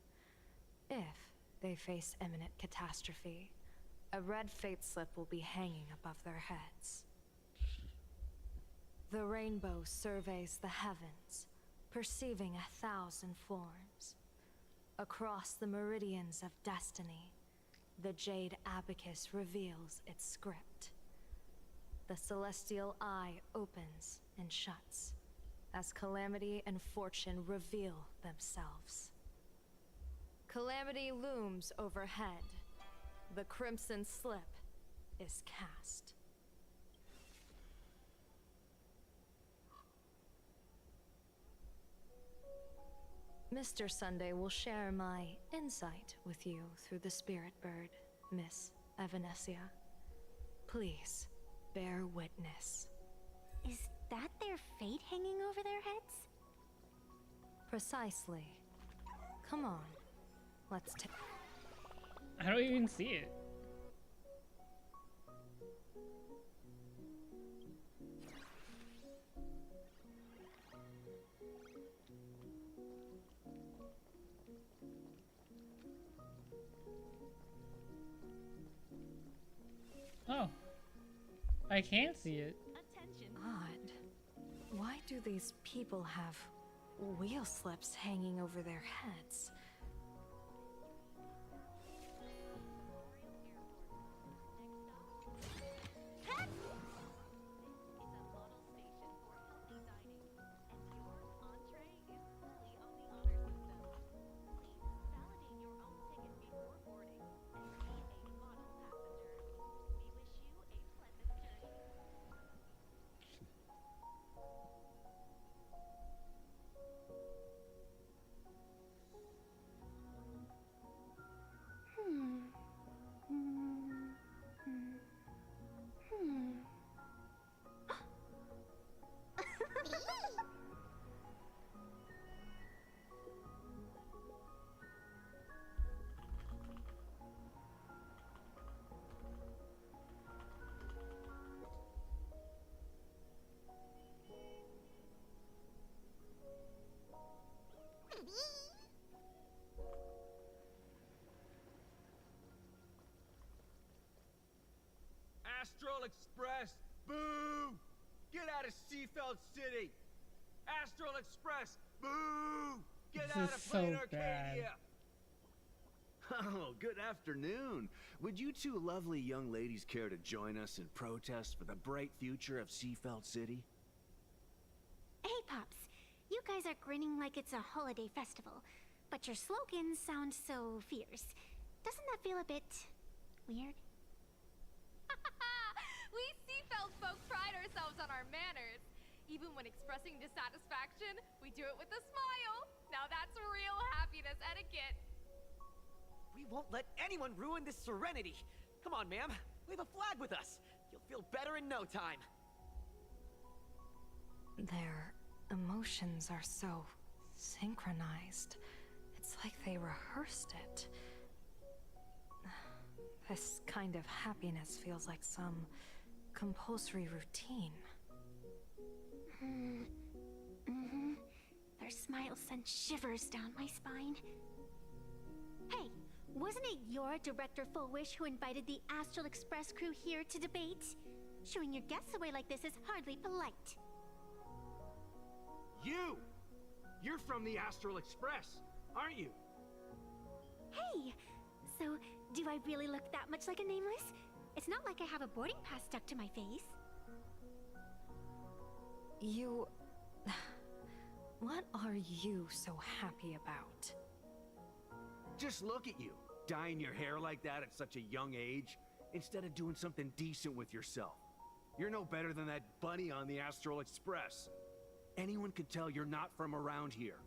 If they face imminent catastrophe, a red fate slip will be hanging above their heads. The rainbow surveys the heavens, perceiving 1,000 forms. Across the meridians of destiny, the jade abacus reveals its script. The celestial eye opens and shuts as calamity and fortune reveal themselves. Calamity looms overhead. The crimson slip is cast. Mr. Sunday will share my insight with you through the spirit bird, Miss Evanescia. Please, bear witness. Is that their fate hanging over their heads? Precisely. Come on. Let's take. I don't even see it. Oh. I can't see it. Odd. Why do these people have wheel slips hanging over their heads? Astral Express, boo! Get out of Seafeld City! Astral Express, boo! Get This out is of so Plain bad. Arcadia! Oh, good afternoon. Would you two lovely young ladies care to join us in protest for the bright future of Seafeld City? Hey, Pops. You guys are grinning like it's a holiday festival, but your slogans sound so fierce. Doesn't that feel a bit weird? We Seafeld folk pride ourselves on our manners. Even when expressing dissatisfaction, we do it with a smile. Now that's real happiness etiquette. We won't let anyone ruin this serenity. Come on, ma'am. Wave a flag with us. You'll feel better in no time. Their emotions are so synchronized. It's like they rehearsed it. This kind of happiness feels like some compulsory routine. Their smiles send shivers down my spine. Hey, wasn't it your Director Fullwish who invited the Astral Express crew here to debate? Shooing your guests away like this is hardly polite. You! You're from the Astral Express, aren't you? Hey, so do I really look that much like a nameless? It's not like I have a boarding pass stuck to my face. You... What are you so happy about? Just look at you, dyeing your hair like that at such a young age, instead of doing something decent with yourself. You're no better than that bunny on the Astral Express. Anyone could tell you're not from around here.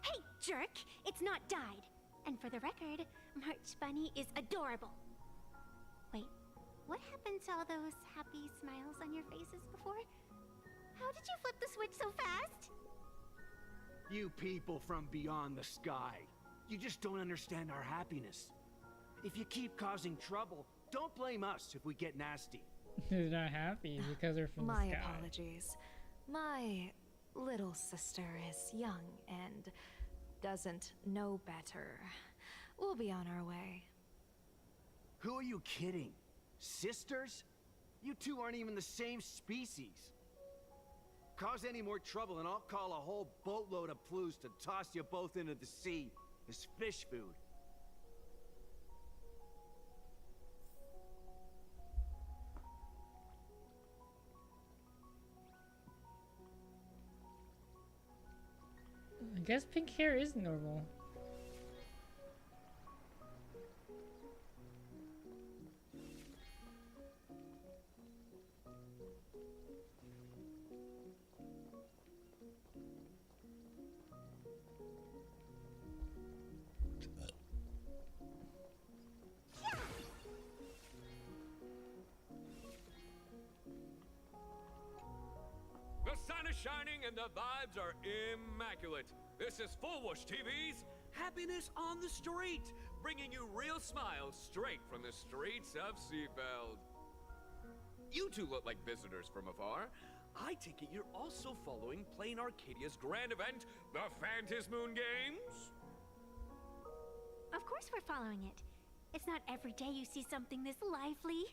Hey, jerk! It's not dyed. And for the record, March Bunny is adorable. Wait, what happened to all those happy smiles on your faces before? How did you flip the switch so fast? You people from beyond the sky. You just don't understand our happiness. If you keep causing trouble, don't blame us if we get nasty. They're not happy because they're from My the sky. apologies. My little sister is young and doesn't know better. We'll be on our way. Who are you kidding? Sisters? You two aren't even the same species. Cause any more trouble and I'll call a whole boatload of Ploos to toss you both into the sea as fish food. I guess pink hair is normal. shining and the vibes are immaculate. This is Fullwush TV's Happiness on the Street, bringing you real smiles straight from the streets of Seafeld. You two look like visitors from afar. I take it you're also following Plain Arcadia's grand event, the Phantasmoon Games? Of course we're following it. It's not every day you see something this lively.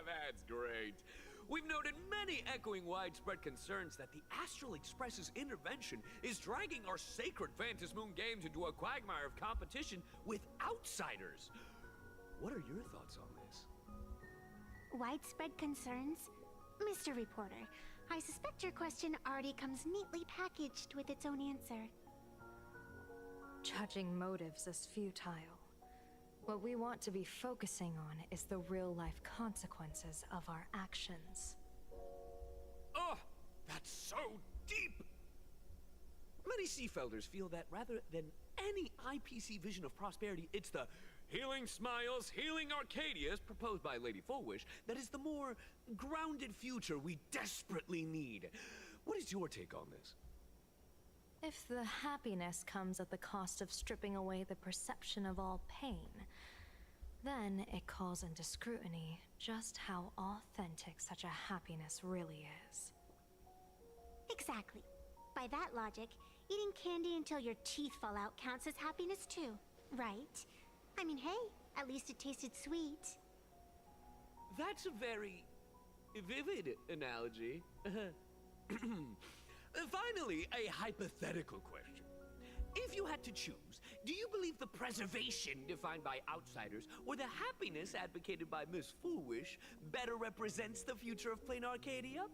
That's great. We've noted many echoing widespread concerns that the Astral Express's intervention is dragging our sacred Phantasmoon Games into a quagmire of competition with outsiders. What are your thoughts on this? Widespread concerns? Mr. Reporter, I suspect your question already comes neatly packaged with its own answer. Judging motives is futile. What we want to be focusing on is the real-life consequences of our actions. Oh, that's so deep! Many Seafelders feel that rather than any IPC vision of prosperity, it's the Healing Smiles, Healing Arcadias proposed by Lady Fullwish that is the more grounded future we desperately need. What is your take on this? If the happiness comes at the cost of stripping away the perception of all pain, then it calls into scrutiny just how authentic such a happiness really is. Exactly. By that logic, eating candy until your teeth fall out counts as happiness too, right? I mean, hey, at least it tasted sweet. That's a very vivid analogy. Finally, a hypothetical question. If you had to choose, do you believe the preservation defined by outsiders or the happiness advocated by Miss Foolwish better represents the future of Plain Arcadia?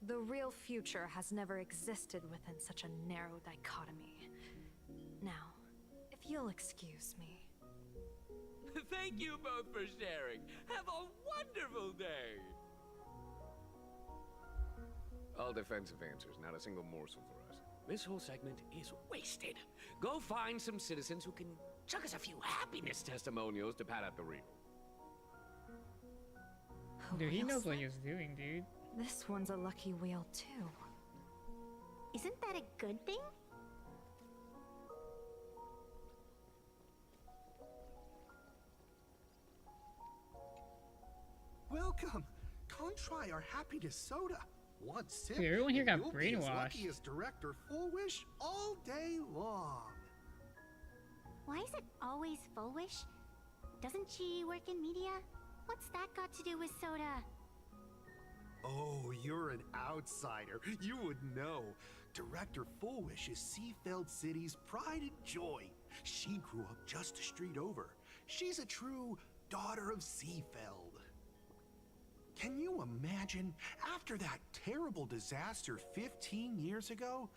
The real future has never existed within such a narrow dichotomy. Now, if you'll excuse me. Thank you both for sharing. Have a wonderful day. All defensive answers, not a single morsel for us. This whole segment is wasted. Go find some citizens who can chuck us a few happiness testimonials to pad out the read. Dude, he knows what he's doing, dude. This one's a lucky wheel, too. Isn't that a good thing? Welcome! Come try our happiness soda. One sip, Dude, everyone here got and you'll be as brainwashed. lucky as Director Fullwish all day long. Why is it always Fullwish? Doesn't she work in media? What's that got to do with soda? Oh, you're an outsider. You would know. Director Fullwish is Seafeld City's pride and joy. She grew up just a street over. She's a true daughter of Seafeld. Can you imagine, after that terrible disaster 15 years ago?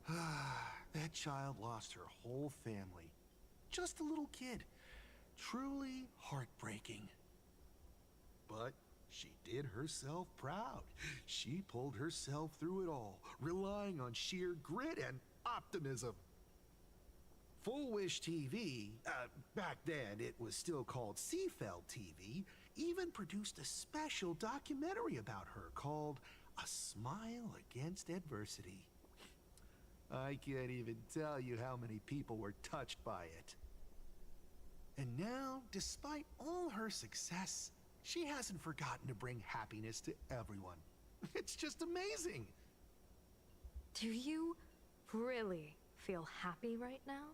That child lost her whole family. Just a little kid. Truly heartbreaking. But she did herself proud. She pulled herself through it all, relying on sheer grit and optimism. Fullwish TV, back then it was still called Seafeld TV, even produced a special documentary about her called A Smile Against Adversity. I can't even tell you how many people were touched by it. And now, despite all her success, she hasn't forgotten to bring happiness to everyone. It's just amazing. Do you really feel happy right now?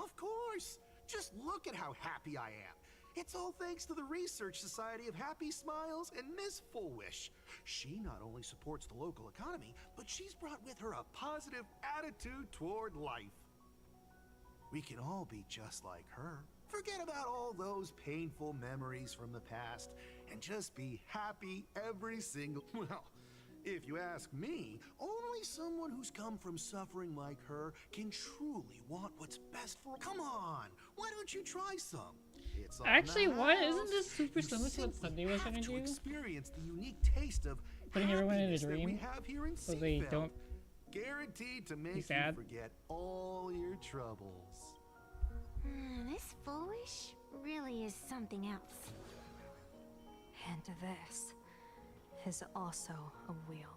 Of course! Just look at how happy I am. It's all thanks to the Research Society of Happy Smiles and Miss Fullwish. She not only supports the local economy, but she's brought with her a positive attitude toward life. We can all be just like her. Forget about all those painful memories from the past and just be happy every single... Well, if you ask me, only someone who's come from suffering like her can truly want what's best for... Come on, why don't you try some? It's on Actually, the what? house. Isn't this super You similar to what simply Sunday was have gonna to do? experience the unique taste of Putting everyone in a happiness that we dream have here in so they Seafeld. don't Guaranteed to be make you sad. forget all your troubles. This Fullwish really is something else. And this is also a wheel.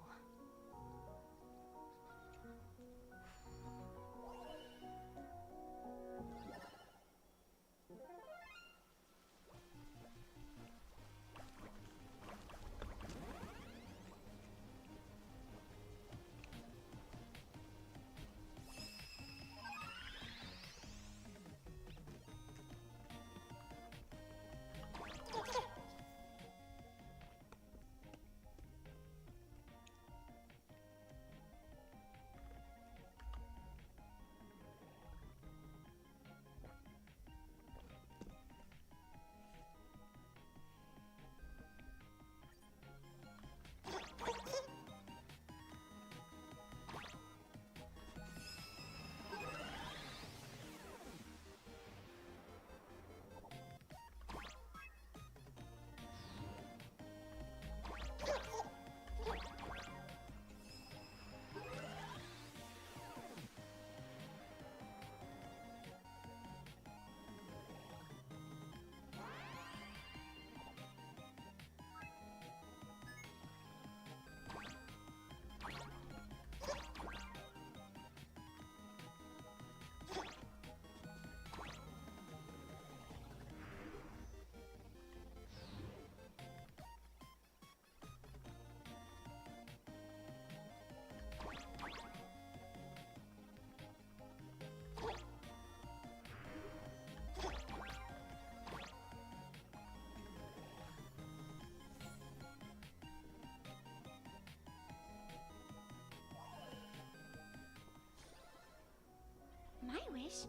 My wish?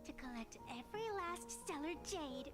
To collect every last stellar jade.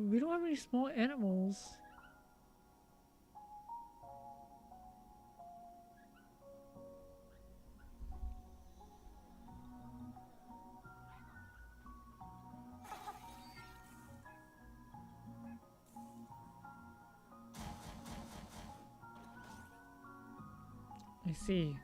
We don't have any small animals. I see.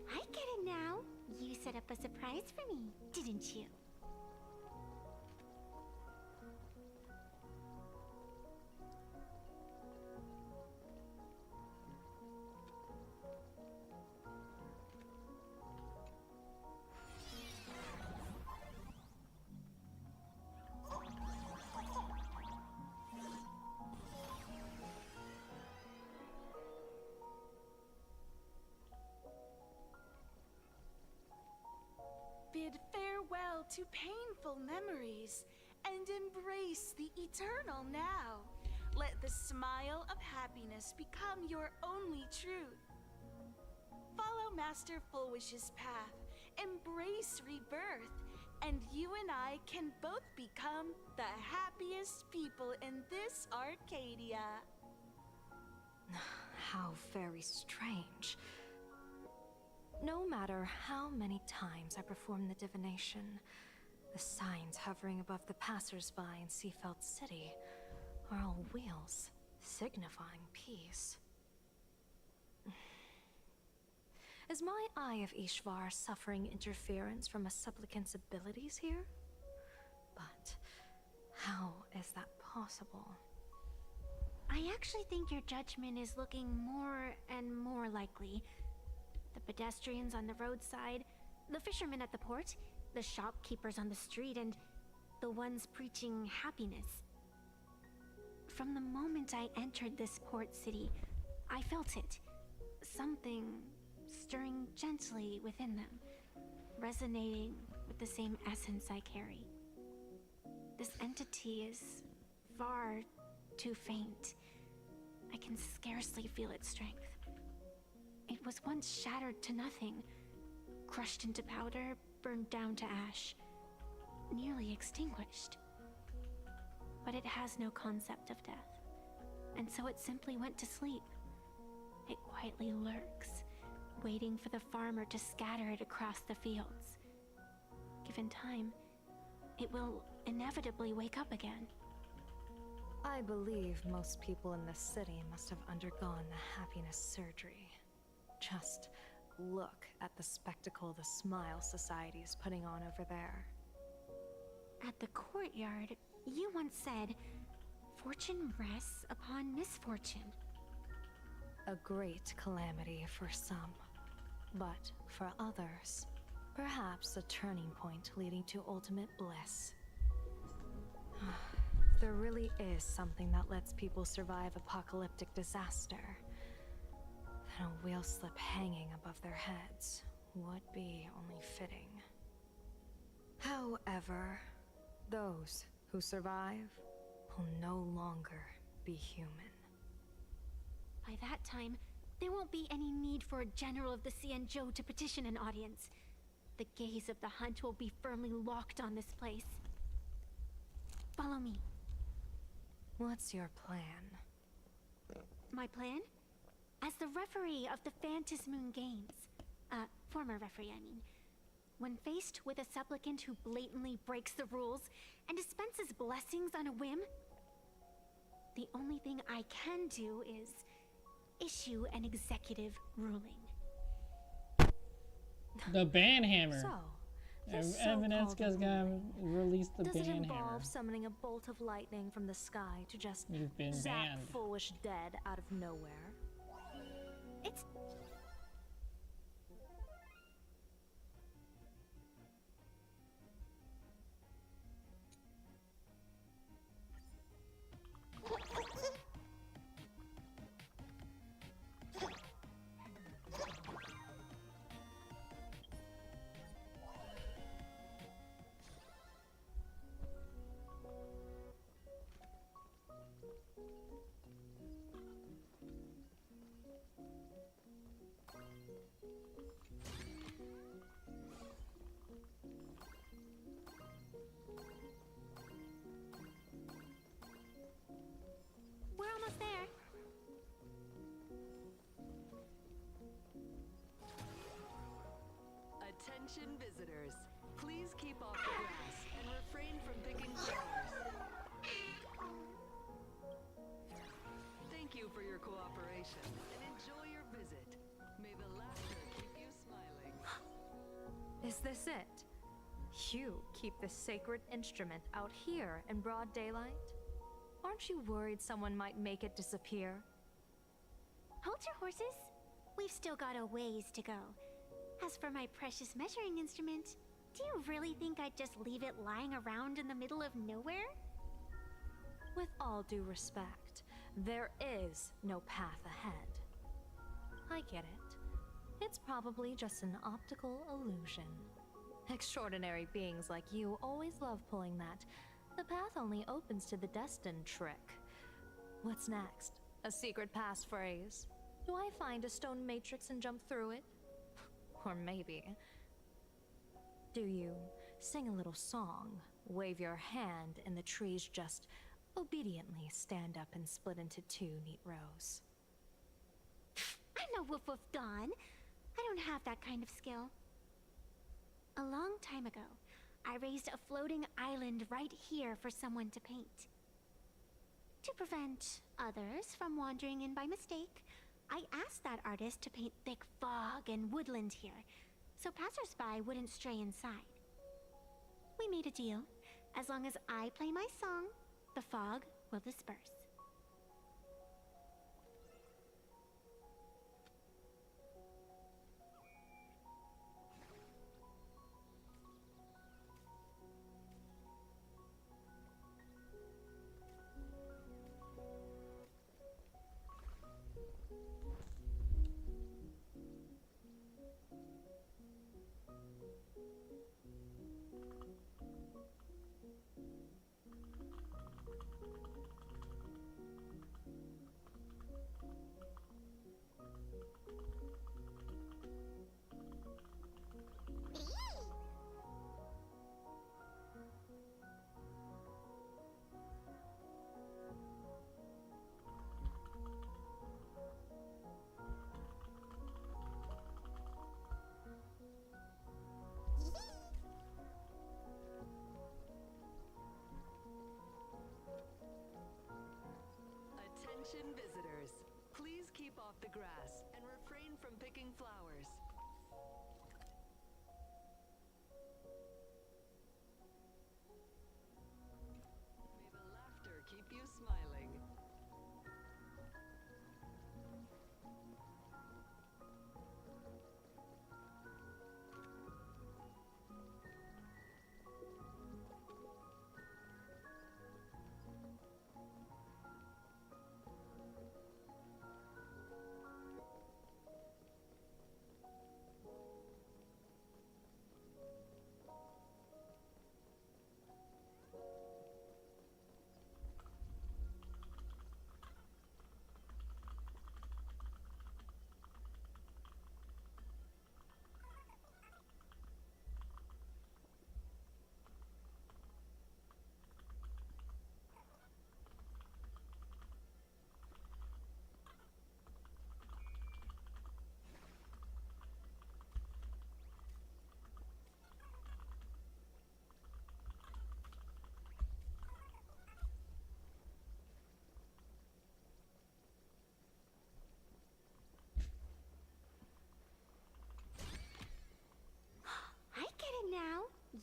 I get it now. You set up a surprise for me, didn't you? Bid farewell to painful memories and embrace the eternal now. Let the smile of happiness become your only truth. Follow Master Fullwish's path, embrace rebirth, and you and I can both become the happiest people in this Arcadia. How very strange. No matter how many times I perform the divination, the signs hovering above the passers-by in Seafeld City are all wheels, signifying peace. Is my Eye of Ishvar suffering interference from a supplicant's abilities here? But how is that possible? I actually think your judgment is looking more and more likely. The pedestrians on the roadside, the fishermen at the port, the shopkeepers on the street, and the ones preaching happiness. From the moment I entered this port city, I felt it. Something stirring gently within them, resonating with the same essence I carry. This entity is far too faint. I can scarcely feel its strength. It was once shattered to nothing, crushed into powder, burned down to ash, nearly extinguished. But it has no concept of death, and so it simply went to sleep. It quietly lurks, waiting for the farmer to scatter it across the fields. Given time, it will inevitably wake up again. I believe most people in this city must have undergone the happiness surgery. Just look at the spectacle the Smile Society is putting on over there. At the courtyard, you once said, "Fortune rests upon misfortune." A great calamity for some, but for others, perhaps a turning point leading to ultimate bliss. There really is something that lets people survive apocalyptic disaster, then a wheel slip hanging above their heads, would be only fitting. However, those who survive will no longer be human. By that time, there won't be any need for a general of the Xianzhou to petition an audience. The gaze of the hunt will be firmly locked on this place. Follow me. What's your plan? My plan? As the referee of the Phantom Moon Games, former referee, I mean, when faced with a supplicant who blatantly breaks the rules and dispenses blessings on a whim, the only thing I can do is issue an executive ruling. The banhammer. So, this Evanesca's gonna release the does it banhammer. involve summoning a bolt of lightning from the sky to just You've been zap banned. foolish dead out of nowhere? It's... We're almost there. Attention visitors. Please keep off the grass and refrain from picking flowers. Thank you for your cooperation and enjoy your visit. May the laughter keep you smiling. Is this it? You keep this sacred instrument out here in broad daylight? Aren't you worried someone might make it disappear? Hold your horses. We've still got a ways to go. As for my precious measuring instrument, do you really think I'd just leave it lying around in the middle of nowhere? With all due respect, there is no path ahead. I get it. It's probably just an optical illusion. Extraordinary beings like you always love pulling that "the path only opens to the destined" trick. What's next? A secret passphrase? Do I find a stone matrix and jump through it? Or maybe... do you sing a little song, wave your hand, and the trees just obediently stand up and split into two neat rows? I'm no Woof Woof Dawn. I don't have that kind of skill. A long time ago, I raised a floating island right here for someone to paint. To prevent others from wandering in by mistake, I asked that artist to paint thick fog and woodland here, so passersby wouldn't stray inside. We made a deal. As long as I play my song, the fog will disperse. Attention visitors. Please keep off the grass and refrain from picking flowers. May the laughter keep you smiling.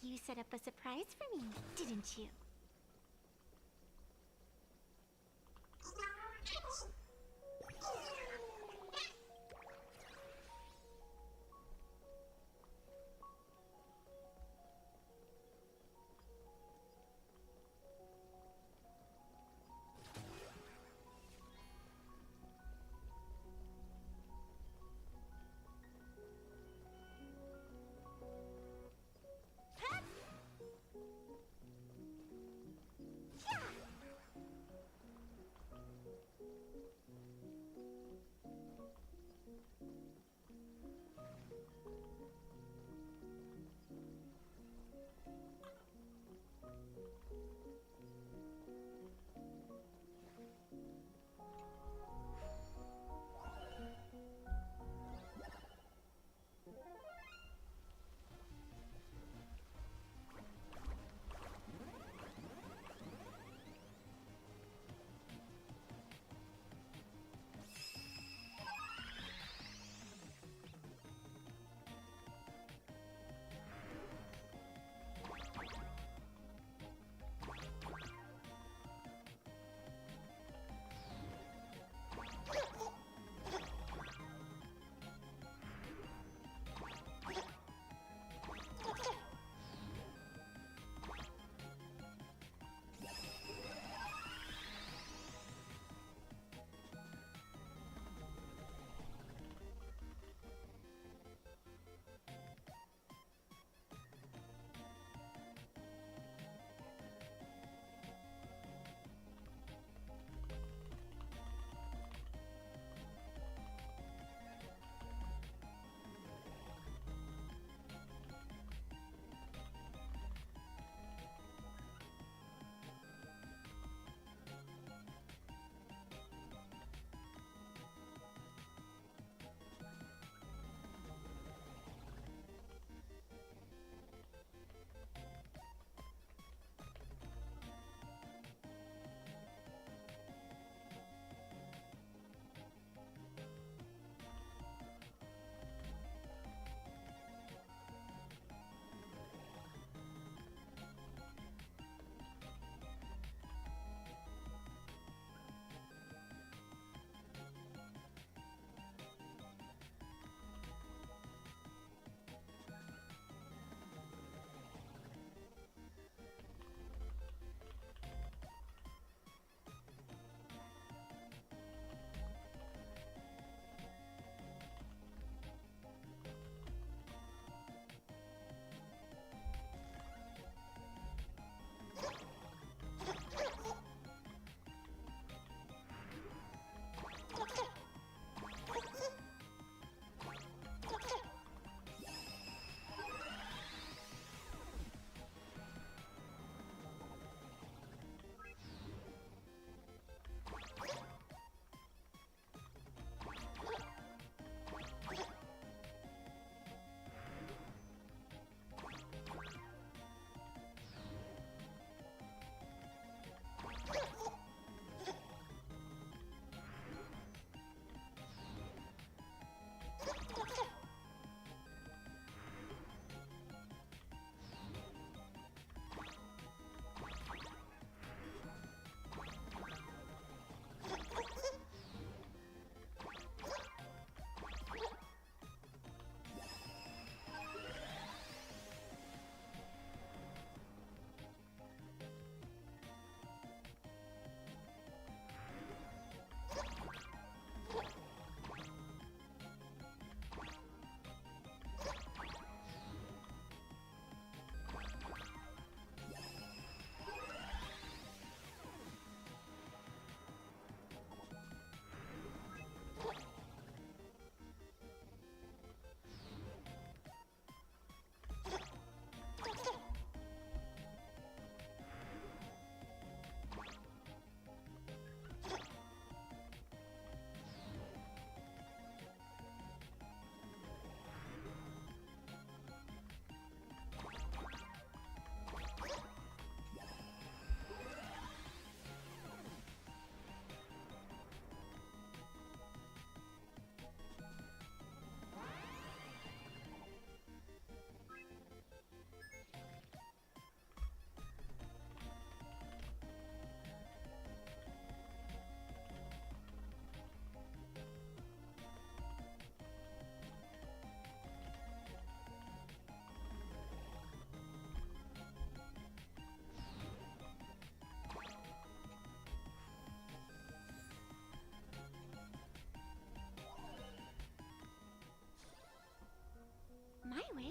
You set up a surprise for me, didn't you?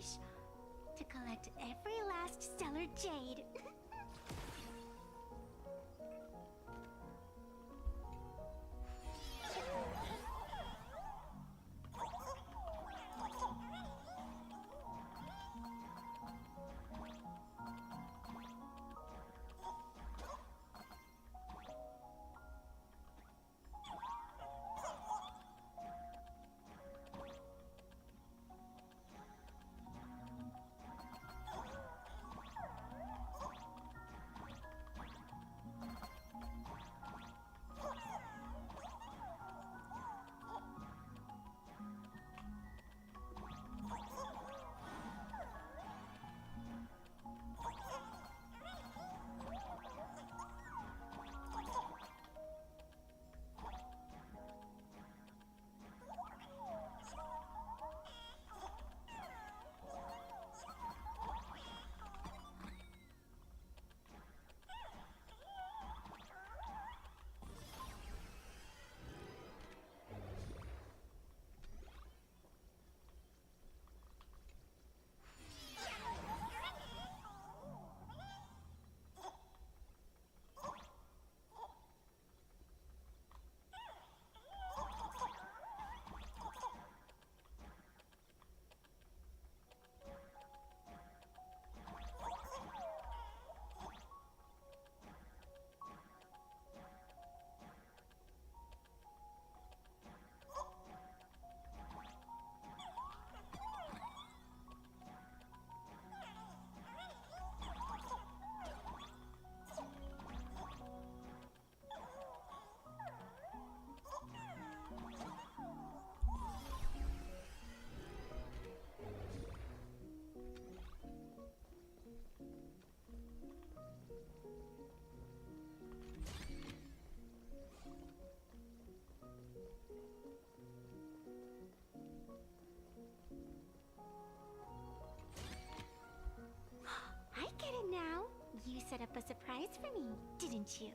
wish? To collect every last stellar jade. I get it now. You set up a surprise for me, didn't you?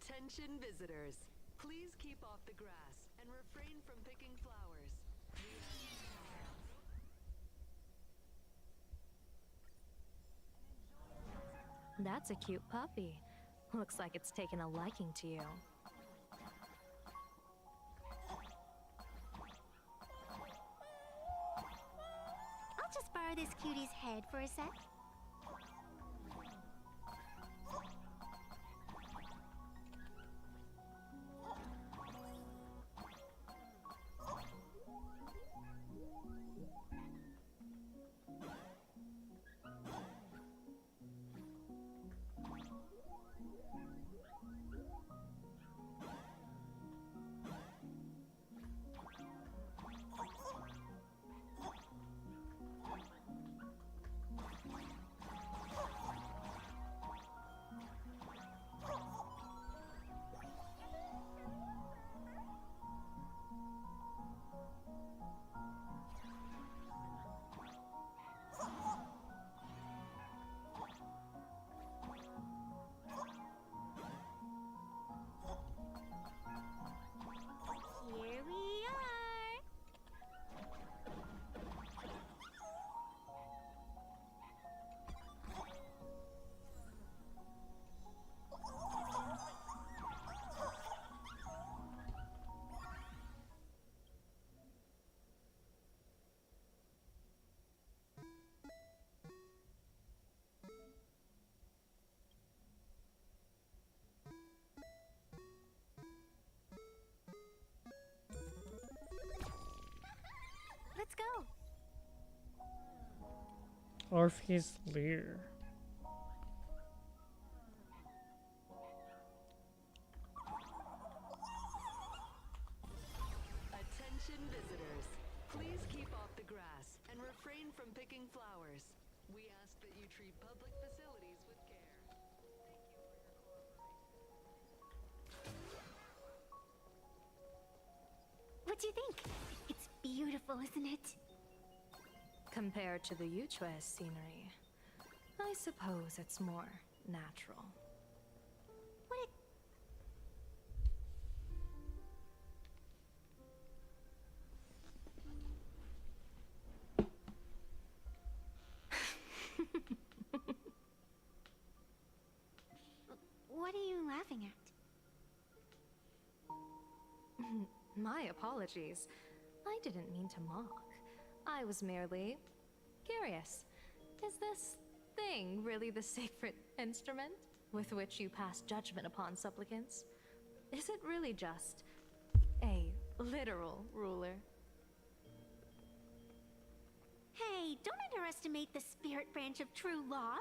Attention visitors. Please keep off the grass and refrain from picking flowers. That's a cute puppy. Looks like it's taken a liking to you. I'll just borrow this cutie's head for a sec. Here we are. Let's go. Orpheus Lear. Attention visitors. Please keep off the grass and refrain from picking flowers. We ask that you treat public facilities with care. What do you think? It's beautiful, isn't it? Compared to the Uchue scenery, I suppose it's more natural. What What are you laughing at? My apologies. I didn't mean to mock. I was merely curious. Is this thing really the sacred instrument with which you pass judgment upon supplicants? Is it really just a literal ruler? Hey, don't underestimate the spirit branch of true law.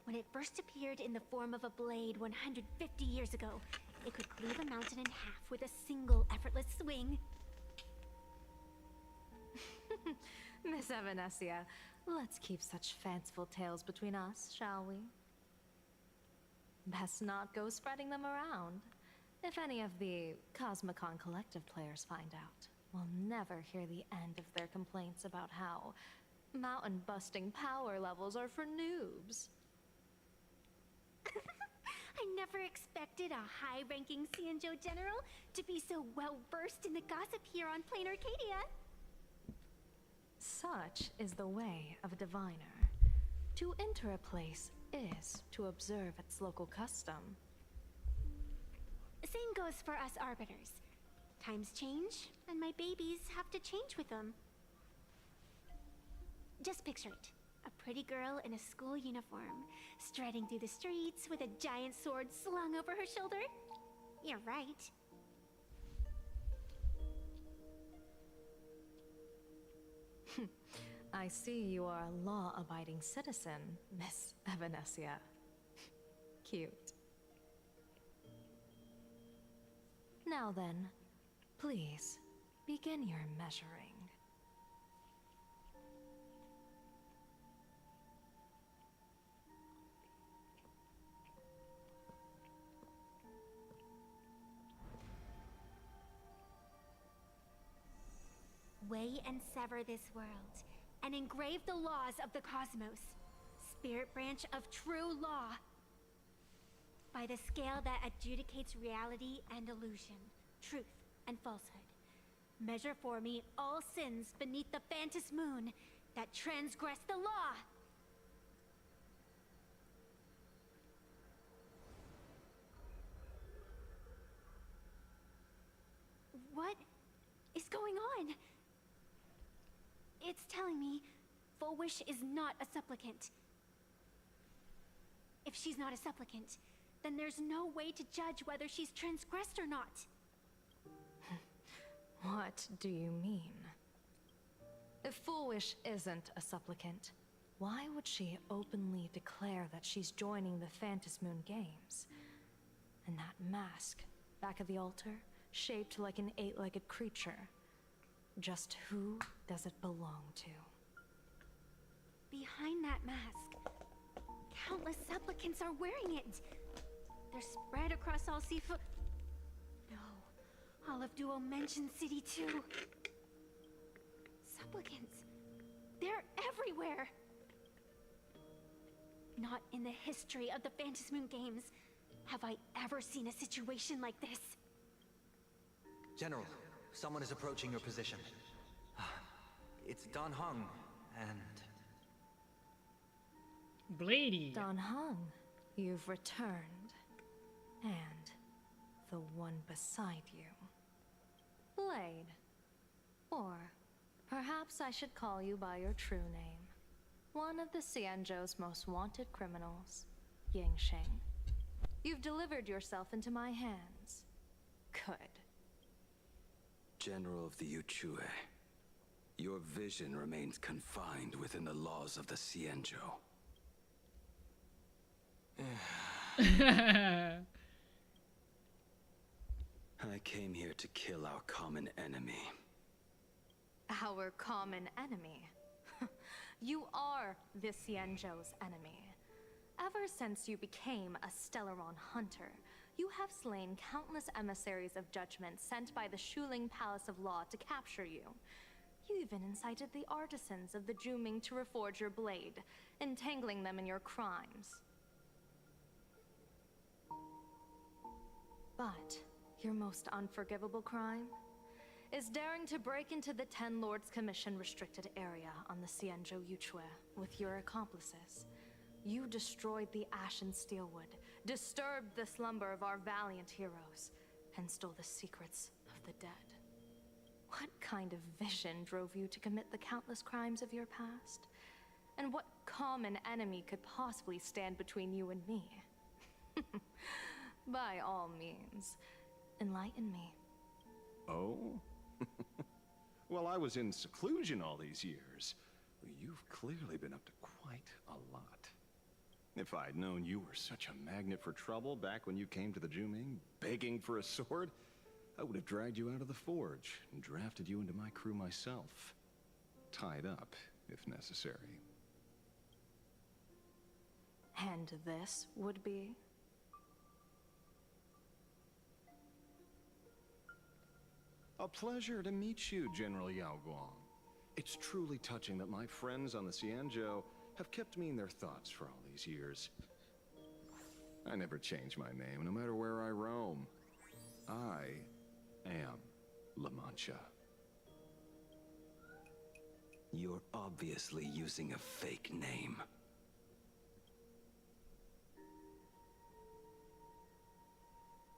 When it first appeared in the form of a blade 150 years ago, it could cleave a mountain in half with a single effortless swing. Miss Evanesia, let's keep such fanciful tales between us, shall we? Best not go spreading them around. If any of the Cosmicon Collective players find out, we'll never hear the end of their complaints about how mountain-busting power levels are for noobs. I never expected a high-ranking Xianzhou general to be so well-versed in the gossip here on Plain Arcadia. Such is the way of a diviner. To enter a place is to observe its local custom. Same goes for us arbiters. Times change, and my babies have to change with them. Just picture it. A pretty girl in a school uniform, striding through the streets with a giant sword slung over her shoulder. You're right. I see you are a law-abiding citizen, Miss Evanesia. Cute. Now then, please, begin your measuring. Weigh and sever this world, and engrave the laws of the cosmos. Spirit branch of true law. by the scale that adjudicates reality and illusion, truth and falsehood. Measure for me all sins beneath the Phantom Moon that transgress the law. What is going on? It's telling me Full Wish is not a supplicant. If she's not a supplicant, then there's no way to judge whether she's transgressed or not. What do you mean? If Full Wish isn't a supplicant, why would she openly declare that she's joining the Phantom Moon Games? And that mask, back of the altar, shaped like an 8-legged creature. Just who does it belong to? Behind that mask, countless supplicants are wearing it. They're spread across all seafood. No, all of Duo Mention City too. Supplicants, they're everywhere. Not in the history of the Phantom Moon Games have I ever seen a situation like this. General, someone is approaching your position. It's Don Hung, and... Blady. Don Hung, you've returned. And the one beside you. Blade. Or perhaps I should call you by your true name. One of the Xianzhou's most wanted criminals, Yingxing. You've delivered yourself into my hands. Good. General of the Yuchue, your vision remains confined within the laws of the Xianzhou. I came here to kill our common enemy. Our common enemy? You are the Xianzhou's enemy. Ever since you became a Stellaron hunter, you have slain countless emissaries of judgment sent by the Shuling Palace of Law to capture you. You even incited the artisans of the Juming to reforge your blade, entangling them in your crimes. But your most unforgivable crime is daring to break into the Ten Lords Commission restricted area on the Xianzhou Yuchue with your accomplices. You destroyed the Ashen Steelwood, disturbed the slumber of our valiant heroes, and stole the secrets of the dead. What kind of vision drove you to commit the countless crimes of your past? And what common enemy could possibly stand between you and me? By all means, enlighten me. Oh? Well, I was in seclusion all these years. You've clearly been up to quite a lot. If I'd known you were such a magnet for trouble back when you came to the Juming, begging for a sword, I would have dragged you out of the forge and drafted you into my crew myself. Tied up, if necessary. And this would be? A pleasure to meet you, General Yao Guang. It's truly touching that my friends on the Xianzhou have kept me in their thoughts for all these years. I never change my name, no matter where I roam. I am La Mancha. You're obviously using a fake name.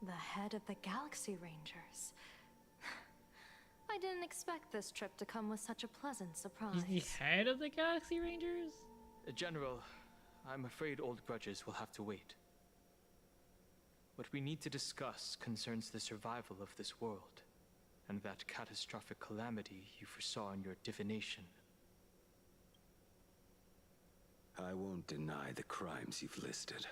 The head of the Galaxy Rangers. I didn't expect this trip to come with such a pleasant surprise. He's the head of the Galaxy Rangers? General, I'm afraid old grudges will have to wait. What we need to discuss concerns the survival of this world, and that catastrophic calamity you foresaw in your divination. I won't deny the crimes you've listed.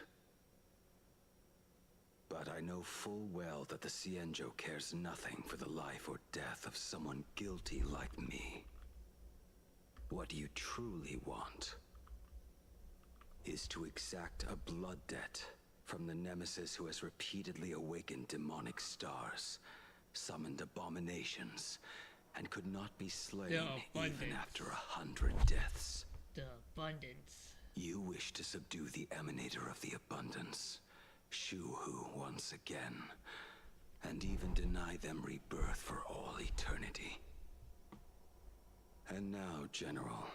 But I know full well that the Xianzhou cares nothing for the life or death of someone guilty like me. What you truly want is to exact a blood debt from the nemesis who has repeatedly awakened demonic stars, summoned abominations, and could not be slain even after 100 deaths. The abundance. You wish to subdue the emanator of the abundance, Shuhu once again, and even deny them rebirth for all eternity. And now, General,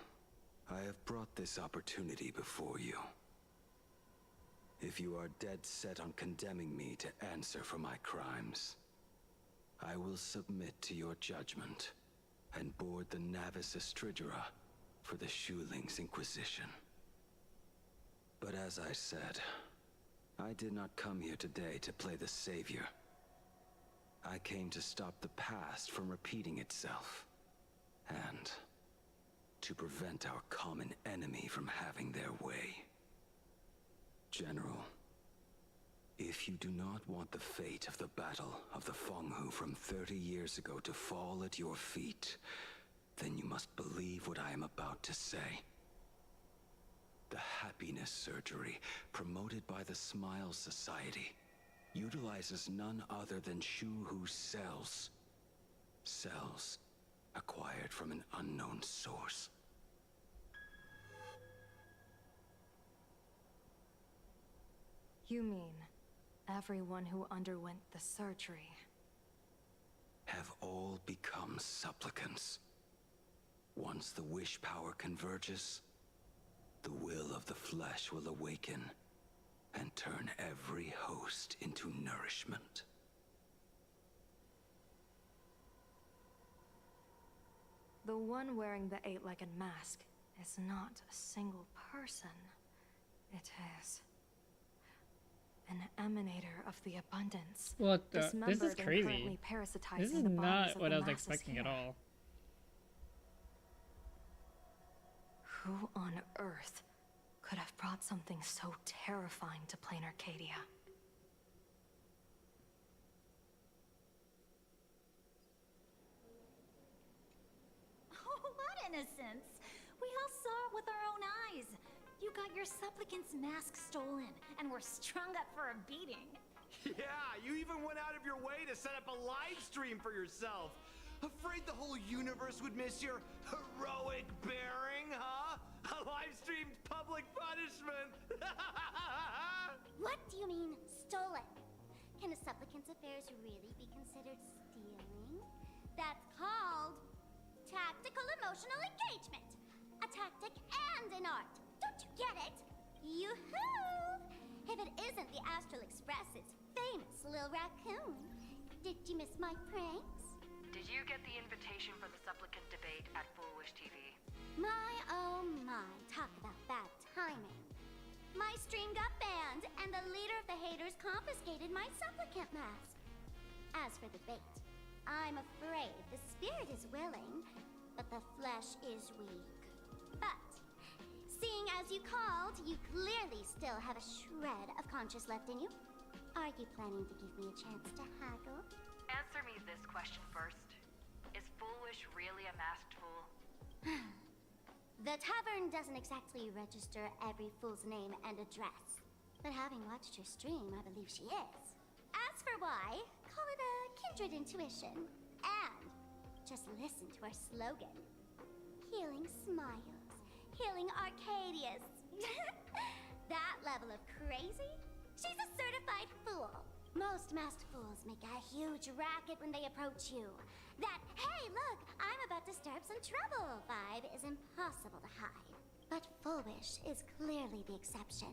I have brought this opportunity before you. If you are dead set on condemning me to answer for my crimes, I will submit to your judgment and board the Navis Astridura for the Shuling's Inquisition. But as I said, I did not come here today to play the savior. I came to stop the past from repeating itself, and to prevent our common enemy from having their way. General, if you do not want the fate of the Battle of the Fenghu from 30 years ago to fall at your feet, then you must believe what I am about to say. The happiness surgery, promoted by the Smile Society, utilizes none other than Shuhu's cells. Cells acquired from an unknown source. You mean everyone who underwent the surgery Have all become supplicants. Once the wish power converges, the will of the flesh will awaken and turn every host into nourishment. The one wearing the eight-legged mask is not a single person. It is an emanator of the abundance. What the? This is Dismembered and crazy. currently parasitizing This is the bodies not of what the I was masses expecting at here. all. Who on earth could have brought something so terrifying to plain Arcadia? Oh, what innocence! We all saw it with our own eyes. You got your supplicant's mask stolen, and were strung up for a beating. Yeah, you even went out of your way to set up a live stream for yourself. Afraid the whole universe would miss your heroic bearing, huh? A live-streamed public punishment! What do you mean, stolen? Can a supplicant's affairs really be considered stealing? That's called tactical emotional engagement. A tactic and an art. Don't you get it? Yoo-hoo! If it isn't the Astral Express's famous Lil Raccoon. Did you miss my pranks? Did you get the invitation for the supplicant debate at Foolish TV? My, oh my, talk about bad timing. My stream got banned, and the leader of the haters confiscated my supplicant mask. As for the bait, I'm afraid the spirit is willing, but the flesh is weak. But, seeing as you called, you clearly still have a shred of conscience left in you. Are you planning to give me a chance to haggle? Answer me this question first. Is Foolish really a masked fool? The tavern doesn't exactly register every fool's name and address. But having watched your stream, I believe she is. As for why, call it a kindred intuition. And just listen to our slogan. Healing smiles. Healing Arcadius. That level of crazy? She's a certified fool. Most masked fools make a huge racket when they approach you. That, hey, look, I'm about to stir up some trouble vibe is impossible to hide. But Foolish is clearly the exception.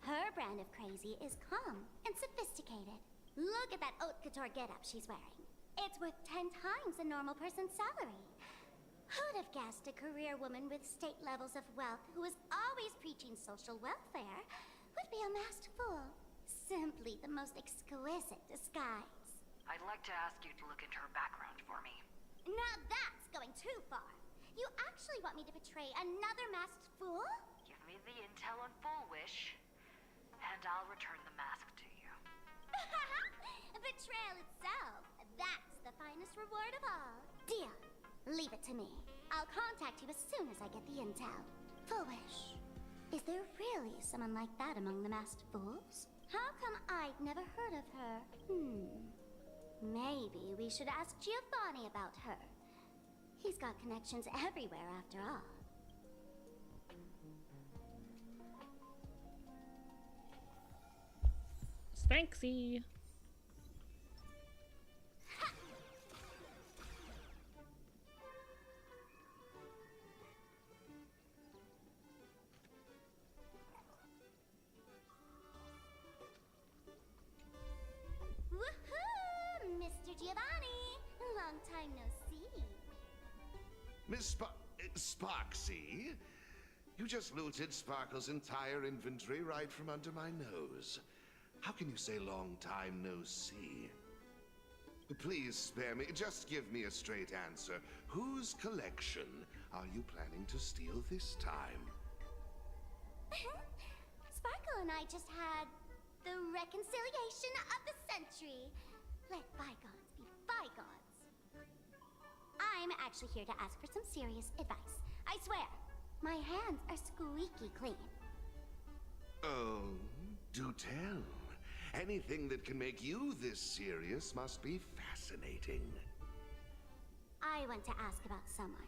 Her brand of crazy is calm and sophisticated. Look at that haute couture getup she's wearing. It's worth 10 times a normal person's salary. Who'd have guessed a career woman with state levels of wealth who is always preaching social welfare would be a masked fool? Simply the most exquisite disguise. I'd like to ask you to look into her background for me. Now that's going too far. You actually want me to betray another masked fool? Give me the intel on Foolish, and I'll return the mask to you. Betrayal itself. That's the finest reward of all. Deal. Leave it to me. I'll contact you as soon as I get the intel. Foolish. Is there really someone like that among the masked fools? How come I'd never heard of her? Maybe we should ask Giovanni about her. He's got connections everywhere after all. Banksy. Woohoo! Mr. Giovanni! Long time no see. Miss Sparksy? You just looted Sparkle's entire inventory right from under my nose. How can you say long time no see? Please spare me. Just give me a straight answer. Whose collection are you planning to steal this time? Sparkle and I just had the reconciliation of the century. Let bygones be bygones. I'm actually here to ask for some serious advice. I swear, my hands are squeaky clean. Oh, do tell. Anything that can make you this serious must be fascinating. I want to ask about someone.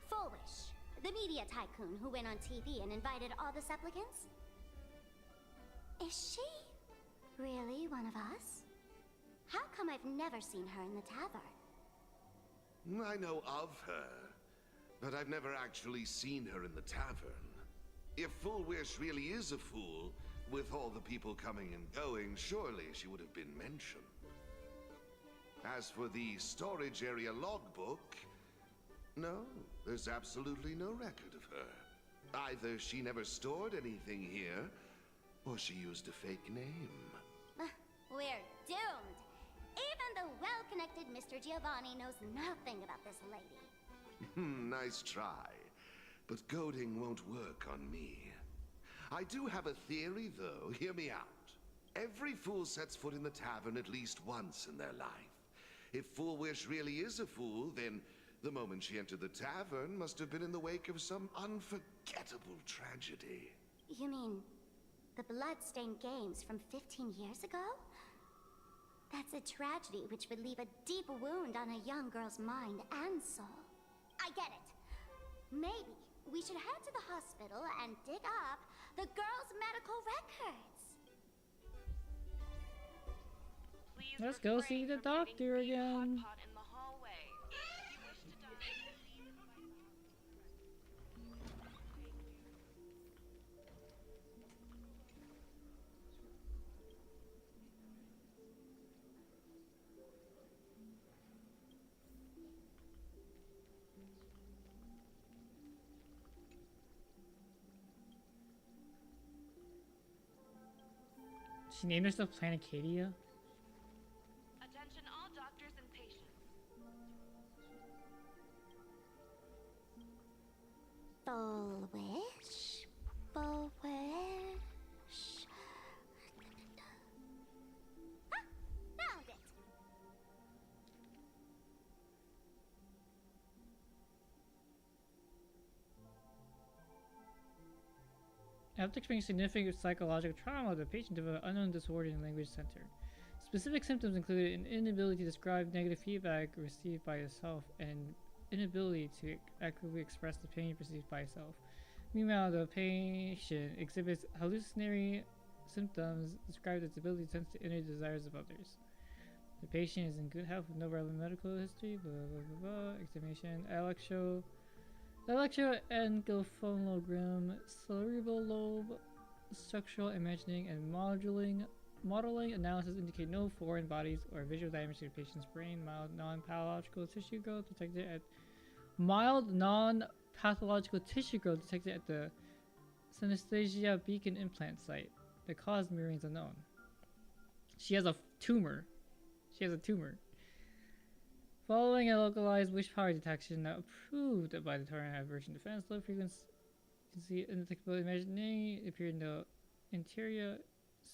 Fullwish, the media tycoon who went on TV and invited all the supplicants. Is she really one of us? How come I've never seen her in the tavern? I know of her, but I've never actually seen her in the tavern. If Fullwish really is a fool, with all the people coming and going, surely she would have been mentioned. As for the storage area logbook, no, there's absolutely no record of her. Either she never stored anything here, or she used a fake name. We're doomed. Even the well-connected Mr. Giovanni knows nothing about this lady. Nice try. But goading won't work on me. I do have a theory, though. Hear me out. Every fool sets foot in the tavern at least once in their life. If Fullwish really is a fool, then the moment she entered the tavern must have been in the wake of some unforgettable tragedy. You mean the blood-stained games from 15 years ago? That's a tragedy which would leave a deep wound on a young girl's mind and soul. I get it. Maybe we should head to the hospital and dig up the girl's medical records. Let's go see the doctor again. She named herself Planicadia? Attention all doctors and patients. Fullwish. Fullwish. Ah, found it. After experiencing significant psychological trauma, the patient developed unknown disorder in the language center. Specific symptoms included an inability to describe negative feedback received by yourself and inability to accurately express the pain perceived by yourself. Meanwhile, the patient exhibits hallucinatory symptoms described as ability to sense the inner desires of others. The patient is in good health with no relevant medical history. Blah blah blah blah. Examination. Electroencephalogram, cerebral lobe, structural imagining, and modeling analysis indicate no foreign bodies or visual damage to the patient's brain. Mild non-pathological tissue growth detected at the synesthesia beacon implant site. The cause remains unknown. She has a tumor. Following a localized wish power detection not approved by the Torrent Aversion Defense, low frequency undetectable imagining appeared in the interior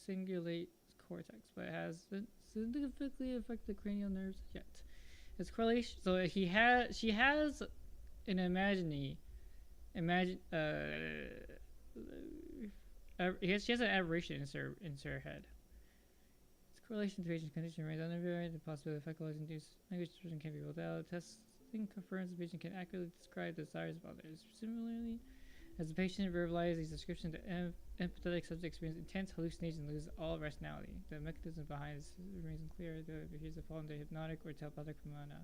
cingulate cortex, but it has significantly affected the cranial nerves yet. Its correlation, so she has an she has an aberration in her head. Correlation to patient's condition remains unverified. The possibility of psychological-induced language distortion can be ruled out. Testing confirms the patient can accurately describe the desires of others. Similarly, as the patient verbalizes these descriptions, the empathetic subject experience intense hallucination and loses all rationality. The mechanism behind this remains unclear. The behaviors have fallen into hypnotic or telepathic phenomena.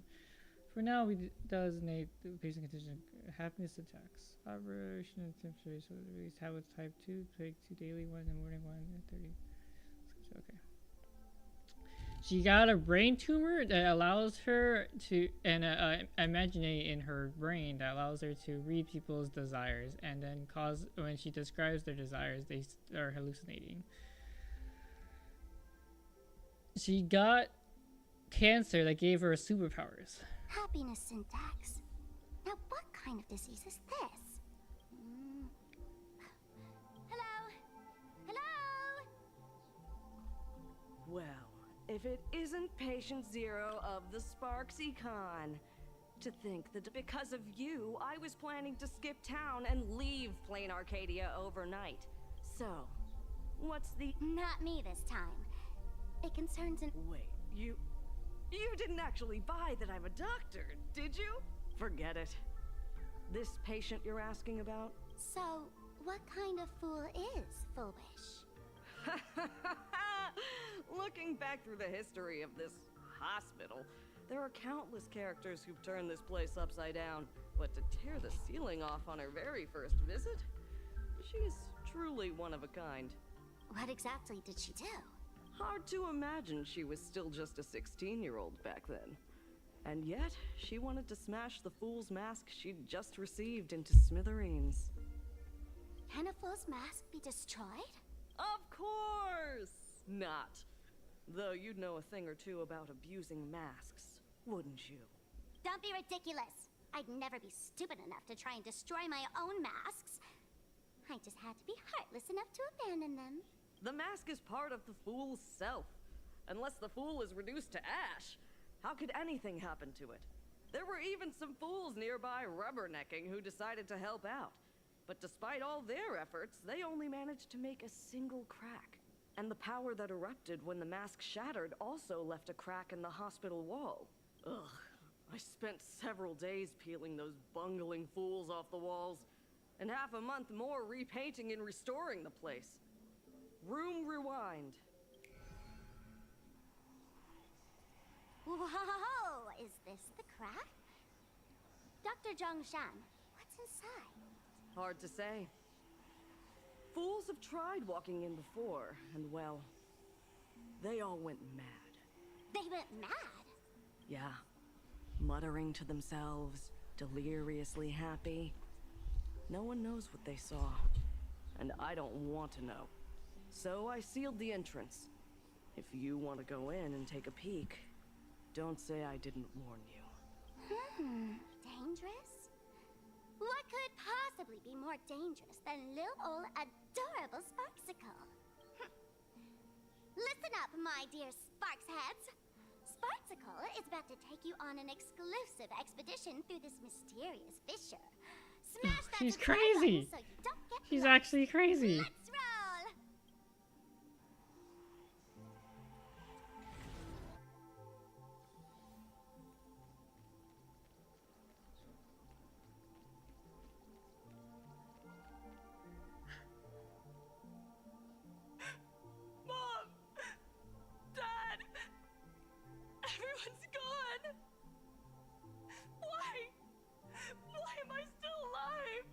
For now, we designate the patient condition happiness attacks. Operation and temperature, so release tablets type 2, take 2 daily, 1 in the morning, 1 at 30. Okay. She got a brain tumor that allows her to, and imaginate in her brain that allows her to read people's desires, and then when she describes their desires, they start hallucinating. She got cancer that gave her superpowers. Happiness syntax. Now, what kind of disease is this? Hello? Hello? Well, if it isn't patient zero of the Sparks Econ. To think that because of you, I was planning to skip town and leave Plain Arcadia overnight. So, what's the... Not me this time. It concerns an... Wait, you didn't actually buy that I'm a doctor, did you? Forget it. This patient you're asking about? So, what kind of fool is foolish? Looking back through the history of this hospital, there are countless characters who've turned this place upside down. But to tear the ceiling off on her very first visit? She's truly one of a kind. What exactly did she do? Hard to imagine she was still just a 16-year-old back then. And yet, she wanted to smash the fool's mask she'd just received into smithereens. Can a fool's mask be destroyed? Of course not. Though you'd know a thing or two about abusing masks, wouldn't you? Don't be ridiculous. I'd never be stupid enough to try and destroy my own masks. I just had to be heartless enough to abandon them. The mask is part of the fool's self. Unless the fool is reduced to ash, how could anything happen to it? There were even some fools nearby rubbernecking who decided to help out. But despite all their efforts, they only managed to make a single crack. And the power that erupted when the mask shattered also left a crack in the hospital wall. Ugh, I spent several days peeling those bungling fools off the walls, and half a month more repainting and restoring the place. Room rewind. Whoa! Is this the crack? Dr. Zhongshan, what's inside? Hard to say. Fools have tried walking in before, and well, they all went mad. They went mad? Yeah. Muttering to themselves, deliriously happy. No one knows what they saw, and I don't want to know. So I sealed the entrance. If you want to go in and take a peek, don't say I didn't warn you. Dangerous? What could possibly be more dangerous than little old adorable Sparksicle? Listen up, my dear Sparksheads. Sparksicle is about to take you on an exclusive expedition through this mysterious fissure. Smash that She's subscribe crazy. button so you don't get She's lost. actually crazy. Let's roll! Mom! Dad! Everyone's gone! Why? Why am I still alive?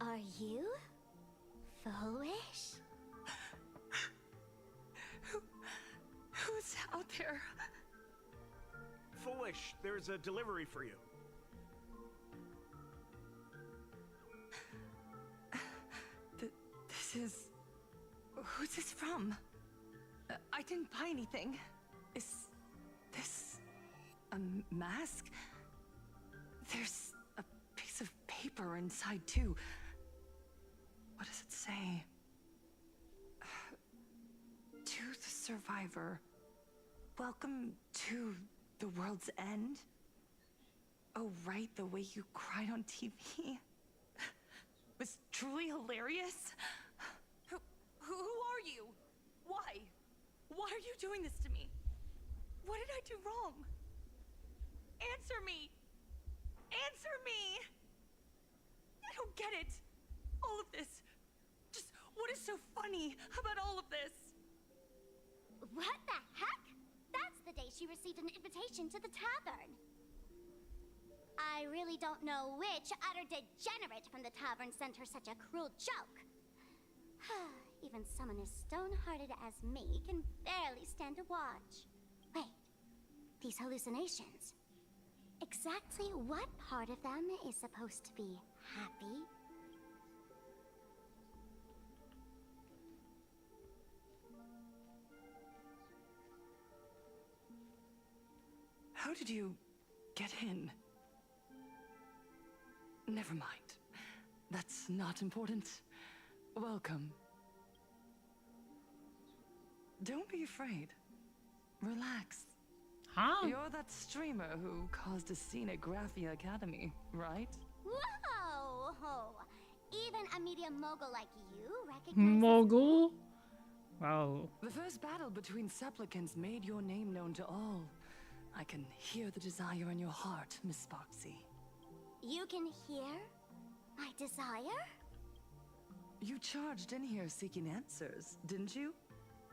Are you foolish? Who's out there? Foolish, there's a delivery for you. This is... Who's this from? I didn't buy anything. Is this a mask? There's a piece of paper inside too. What does it say? To the survivor, welcome to the world's end. Oh, right, the way you cried on TV was truly hilarious. Who are you? Why? Why are you doing this to me? What did I do wrong? Answer me! Answer me! I don't get it. All of this. What is so funny about all of this? What the heck? That's the day she received an invitation to the tavern. I really don't know which utter degenerate from the tavern sent her such a cruel joke. Even someone as stone-hearted as me can barely stand to watch. Wait, these hallucinations. Exactly what part of them is supposed to be happy? How did you get in? Never mind. That's not important. Welcome. Don't be afraid. Relax. Huh? You're that streamer who caused a scene at Graphia Academy, right? Whoa! Even a media mogul like you recognizes... Mogul? Wow. The first battle between supplicants made your name known to all. I can hear the desire in your heart, Miss Sparksy. You can hear my desire? You charged in here seeking answers, didn't you?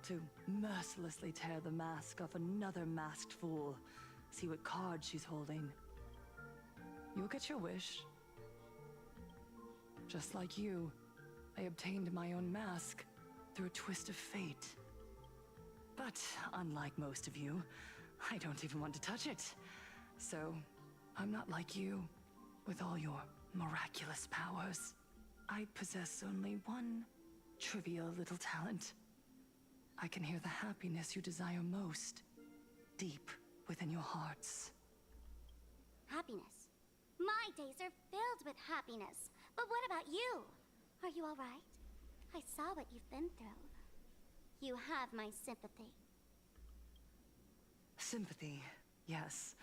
To mercilessly tear the mask off another masked fool. See what card she's holding. You'll get your wish. Just like you, I obtained my own mask through a twist of fate. But unlike most of you, I don't even want to touch it. So, I'm not like you, with all your miraculous powers. I possess only one trivial little talent. I can hear the happiness you desire most, deep within your hearts. Happiness. My days are filled with happiness. But what about you? Are you all right? I saw what you've been through. You have my sympathy. Sympathy, yes.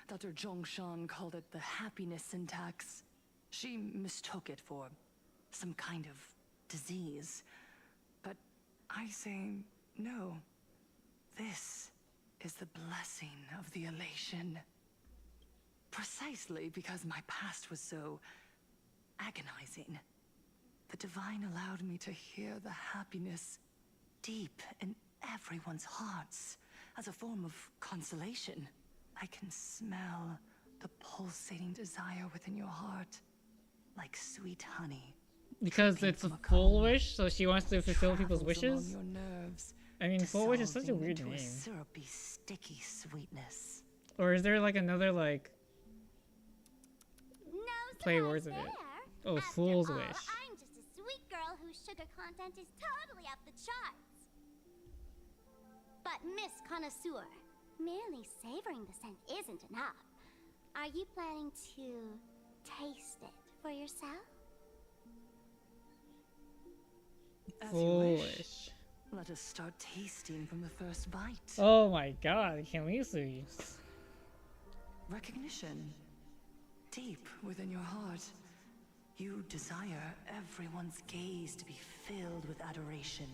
Dr. Zhongshan called it the happiness syntax. She mistook it for some kind of disease. But I say no. This is the blessing of the elation. Precisely because my past was so agonizing. The Divine allowed me to hear the happiness deep in everyone's hearts as a form of consolation. I can smell the pulsating desire within your heart, like sweet honey. Because it's a full wish, so she wants to fulfill people's wishes? Your nerves, I mean, full wish is such a weird into name. a syrupy, sticky sweetness. Or is there like another like No play words of it? there. Oh, After fool's all, wish. I'm just a sweet girl whose sugar content is totally off the charts. But Miss Connoisseur, merely savoring the scent isn't enough. Are you planning to taste it for yourself? As you wish. Foolish. Let us start tasting from the first bite. Oh my god, Kamisi. Recognition. Deep within your heart, you desire everyone's gaze to be filled with adoration.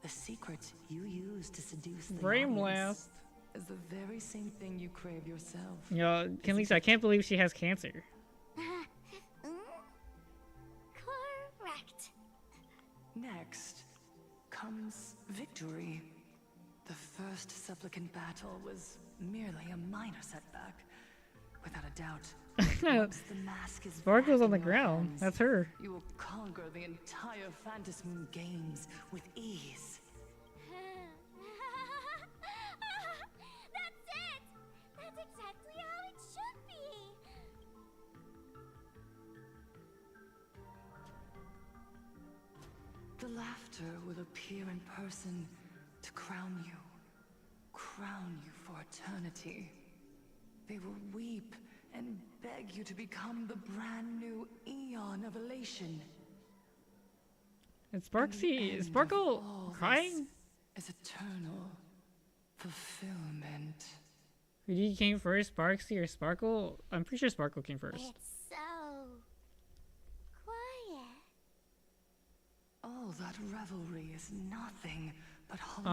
The secret you use to seduce the Brain audience blast. is the very same thing you crave yourself. Yo, Kamisi, I can't believe she has cancer. Correct. Next comes victory. The first supplicant battle was merely a minor setback. Without a doubt, once the mask is Sparkle's back on the in your ground. hands, That's her. You will conquer the entire Phantasm Moon games with ease. That's it! That's exactly how it should be! The laughter will appear in person to crown you for eternity. They will weep and beg you to become the brand new Eon of Elation. And Sparksy, is Sparkle crying? Is eternal fulfillment. Who do you came first, Sparksy or Sparkle? I'm pretty sure Sparkle came first. It's so quiet. All that revelry is nothing but hollow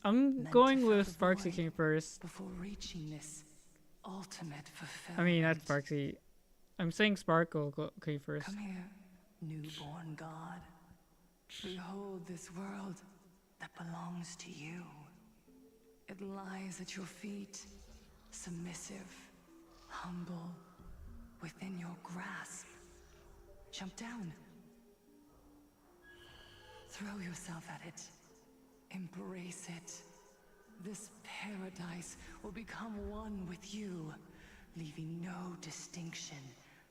I'm going with Sparksy came first. before reaching this ultimate fulfillment. I mean, that's Sparksy. I'm saying Sparkle came first. Come here. Newborn god, behold this world that belongs to you. It lies at your feet, submissive, humble, within your grasp. Jump down. Throw yourself at it. Embrace it. This paradise will become one with you, leaving no distinction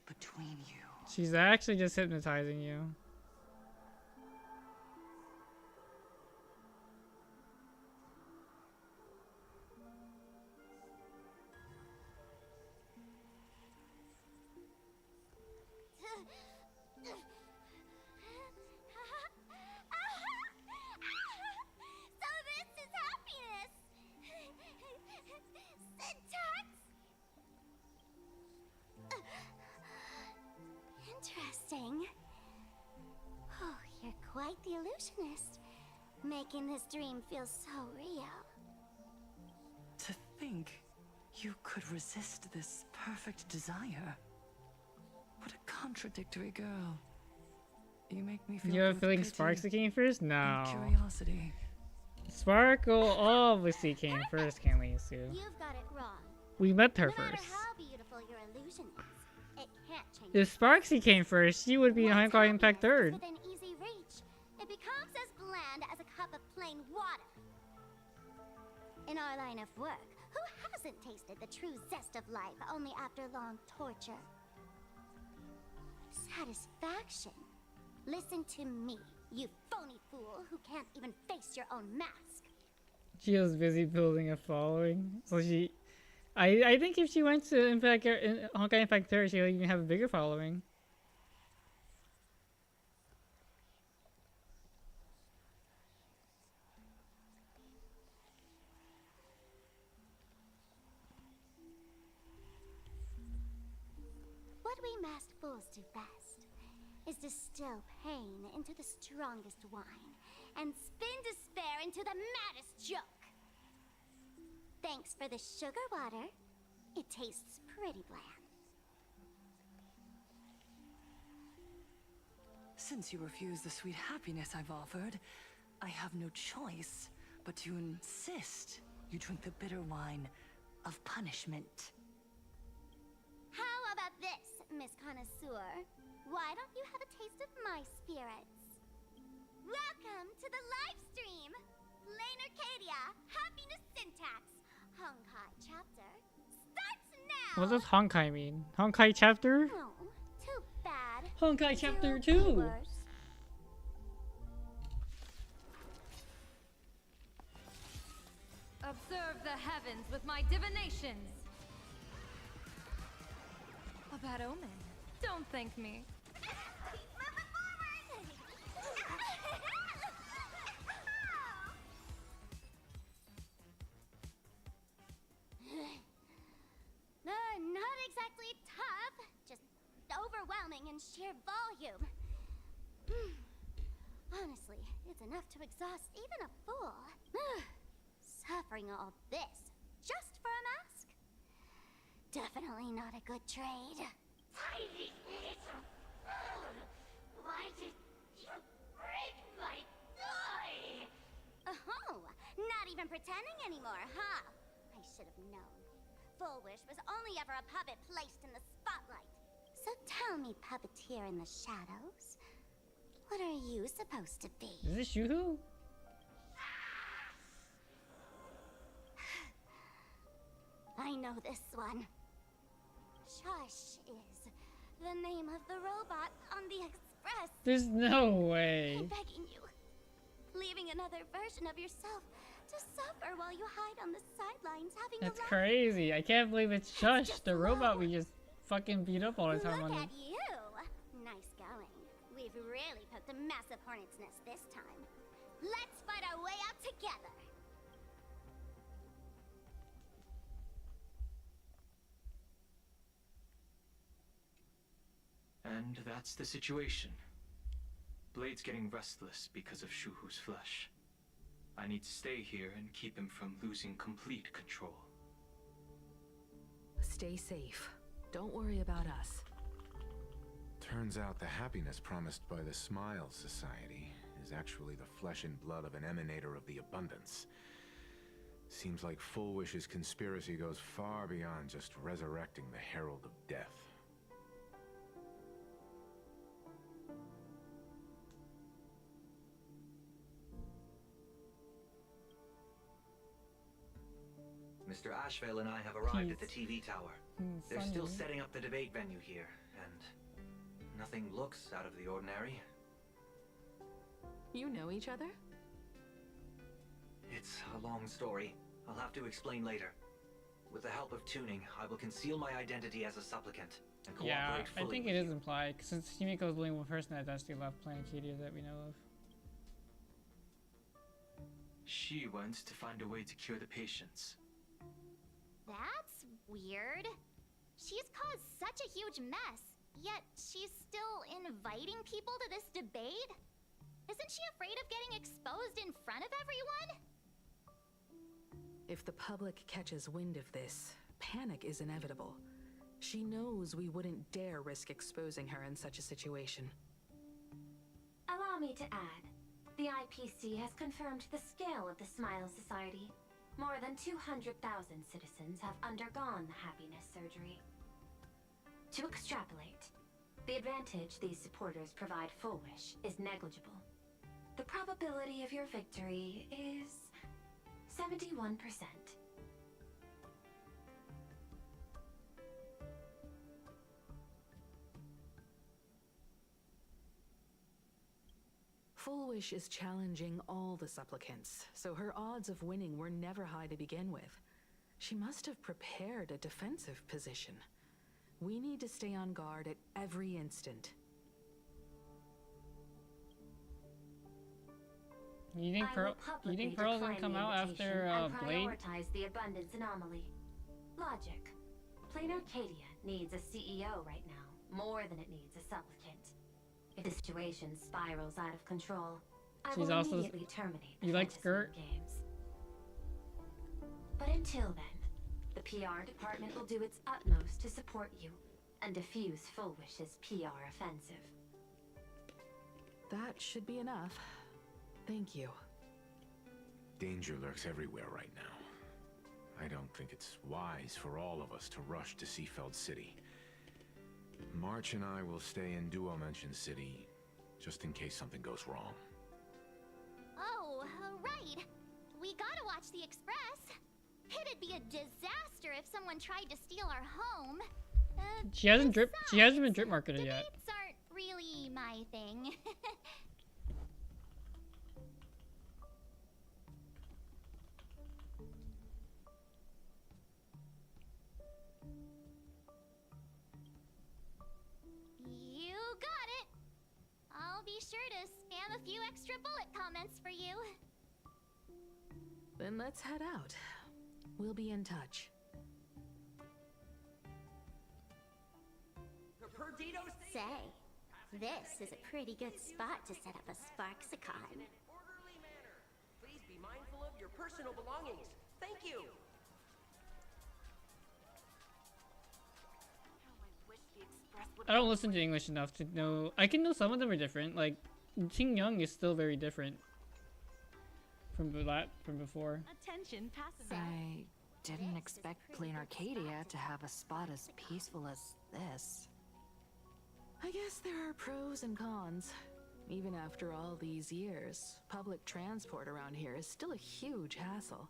between you. She's actually just hypnotizing you. So this is happiness! Syntax? Interesting. Oh, you're quite the illusionist, making this dream feel so real. To think you could resist this perfect desire. What a contradictory girl. You make me feel You have a both feeling pity Sparksy came first? and No. curiosity. Sparkle obviously came first, can't we assume? You've got it wrong. We met her No matter first. how beautiful your illusion is, it can't change. If Sparksy came first, she would be Honky Impact third. Within easy reach, it becomes as bland as a cup of plain water. In our line of work, who hasn't tasted the true zest of life only after long torture? Satisfaction. Listen to me, you phony fool who can't even face your own mask. She was busy building a following, so I think if she went to Honkai Impact 3, she would even have a bigger following. What we masked fools do best is distill pain into the strongest wine and spin despair into the maddest joke. Thanks for the sugar water. It tastes pretty bland. Since you refuse the sweet happiness I've offered, I have no choice but to insist you drink the bitter wine of punishment. How about this, Miss Connoisseur? Why don't you have a taste of my spirits? Welcome to the live stream! Lane Arcadia, Happiness Syntax, Honkai Chapter, starts now! What does Honkai mean? Honkai Chapter? Oh, too bad. Honkai Chapter 2! Observe the heavens with my divinations. A bad omen. Don't thank me. Not exactly tough, just overwhelming in sheer volume. Honestly, it's enough to exhaust even a fool. Suffering all this just for a mask? Definitely not a good trade. Tiny little fool! Why did you break my toy? Oh, not even pretending anymore, huh? I should have known. Full Wish was only ever a puppet placed in the spotlight. So tell me, puppeteer in the shadows, what are you supposed to be? Is this Yoo-hoo? I know this one. Shush is the name of the robot on the express. There's no way. I'm begging you, leaving another version of yourself to suffer while you hide on the sidelines having That's a laugh. crazy. I can't believe it's Shush, the robot we just fucking beat up all the time on Look the... at you! Nice going. We've really poked a massive hornet's nest this time. Let's fight our way out together. And that's the situation. Blade's getting restless because of Shuhu's flesh. I need to stay here and keep him from losing complete control. Stay safe. Don't worry about us. Turns out the happiness promised by the Smile Society is actually the flesh and blood of an emanator of the abundance. Seems like Full Wish's conspiracy goes far beyond just resurrecting the Herald of Death. Mr. Ashvale and I have arrived at the TV tower. They're still setting up the debate venue here, and nothing looks out of the ordinary. You know each other? It's a long story. I'll have to explain later. With the help of tuning, I will conceal my identity as a supplicant and cooperate Yeah, fully I think with it is you. implied, since Himiko's the only one person that's actually left Planet Cadia that we know of. She wants to find a way to cure the patients. That's weird. She's caused such a huge mess, yet she's still inviting people to this debate? Isn't she afraid of getting exposed in front of everyone? If the public catches wind of this, panic is inevitable. She knows we wouldn't dare risk exposing her in such a situation. Allow me to add, the IPC has confirmed the scale of the Smile Society. More than 200,000 citizens have undergone the happiness surgery. To extrapolate, the advantage these supporters provide Full Wish is negligible. The probability of your victory is 71%. Full Wish is challenging all the supplicants, so her odds of winning were never high to begin with. She must have prepared a defensive position. We need to stay on guard at every instant. You think Pearl's gonna come out after Blade? Prioritize the abundance anomaly. Logic. Plain Arcadia needs a CEO right now, more than it needs a supplicant. If the situation spirals out of control, I will immediately terminate the You like Fantasy Skirt? Games. But until then, the PR department will do its utmost to support you and defuse Full Wish's PR offensive. That should be enough. Thank you. Danger lurks everywhere right now. I don't think it's wise for all of us to rush to Seafeld City. March and I will stay in Duo Mansion City, just in case something goes wrong. Oh, right. We gotta watch the Express. It'd be a disaster if someone tried to steal our home. She hasn't been drip marketed yet. Debates aren't really my thing. You got it. I'll be sure to spam a few extra bullet comments for you. Then let's head out. We'll be in touch. Say, this is a pretty good spot to set up a Sparksicon. Please be mindful of your personal belongings. Thank you. I don't listen to English enough to know. I can know some of them are different. Like, Ting Young is still very different from before. Attention, passengers. I didn't expect Plain Arcadia to have a spot as peaceful as this. I guess there are pros and cons. Even after all these years, public transport around here is still a huge hassle.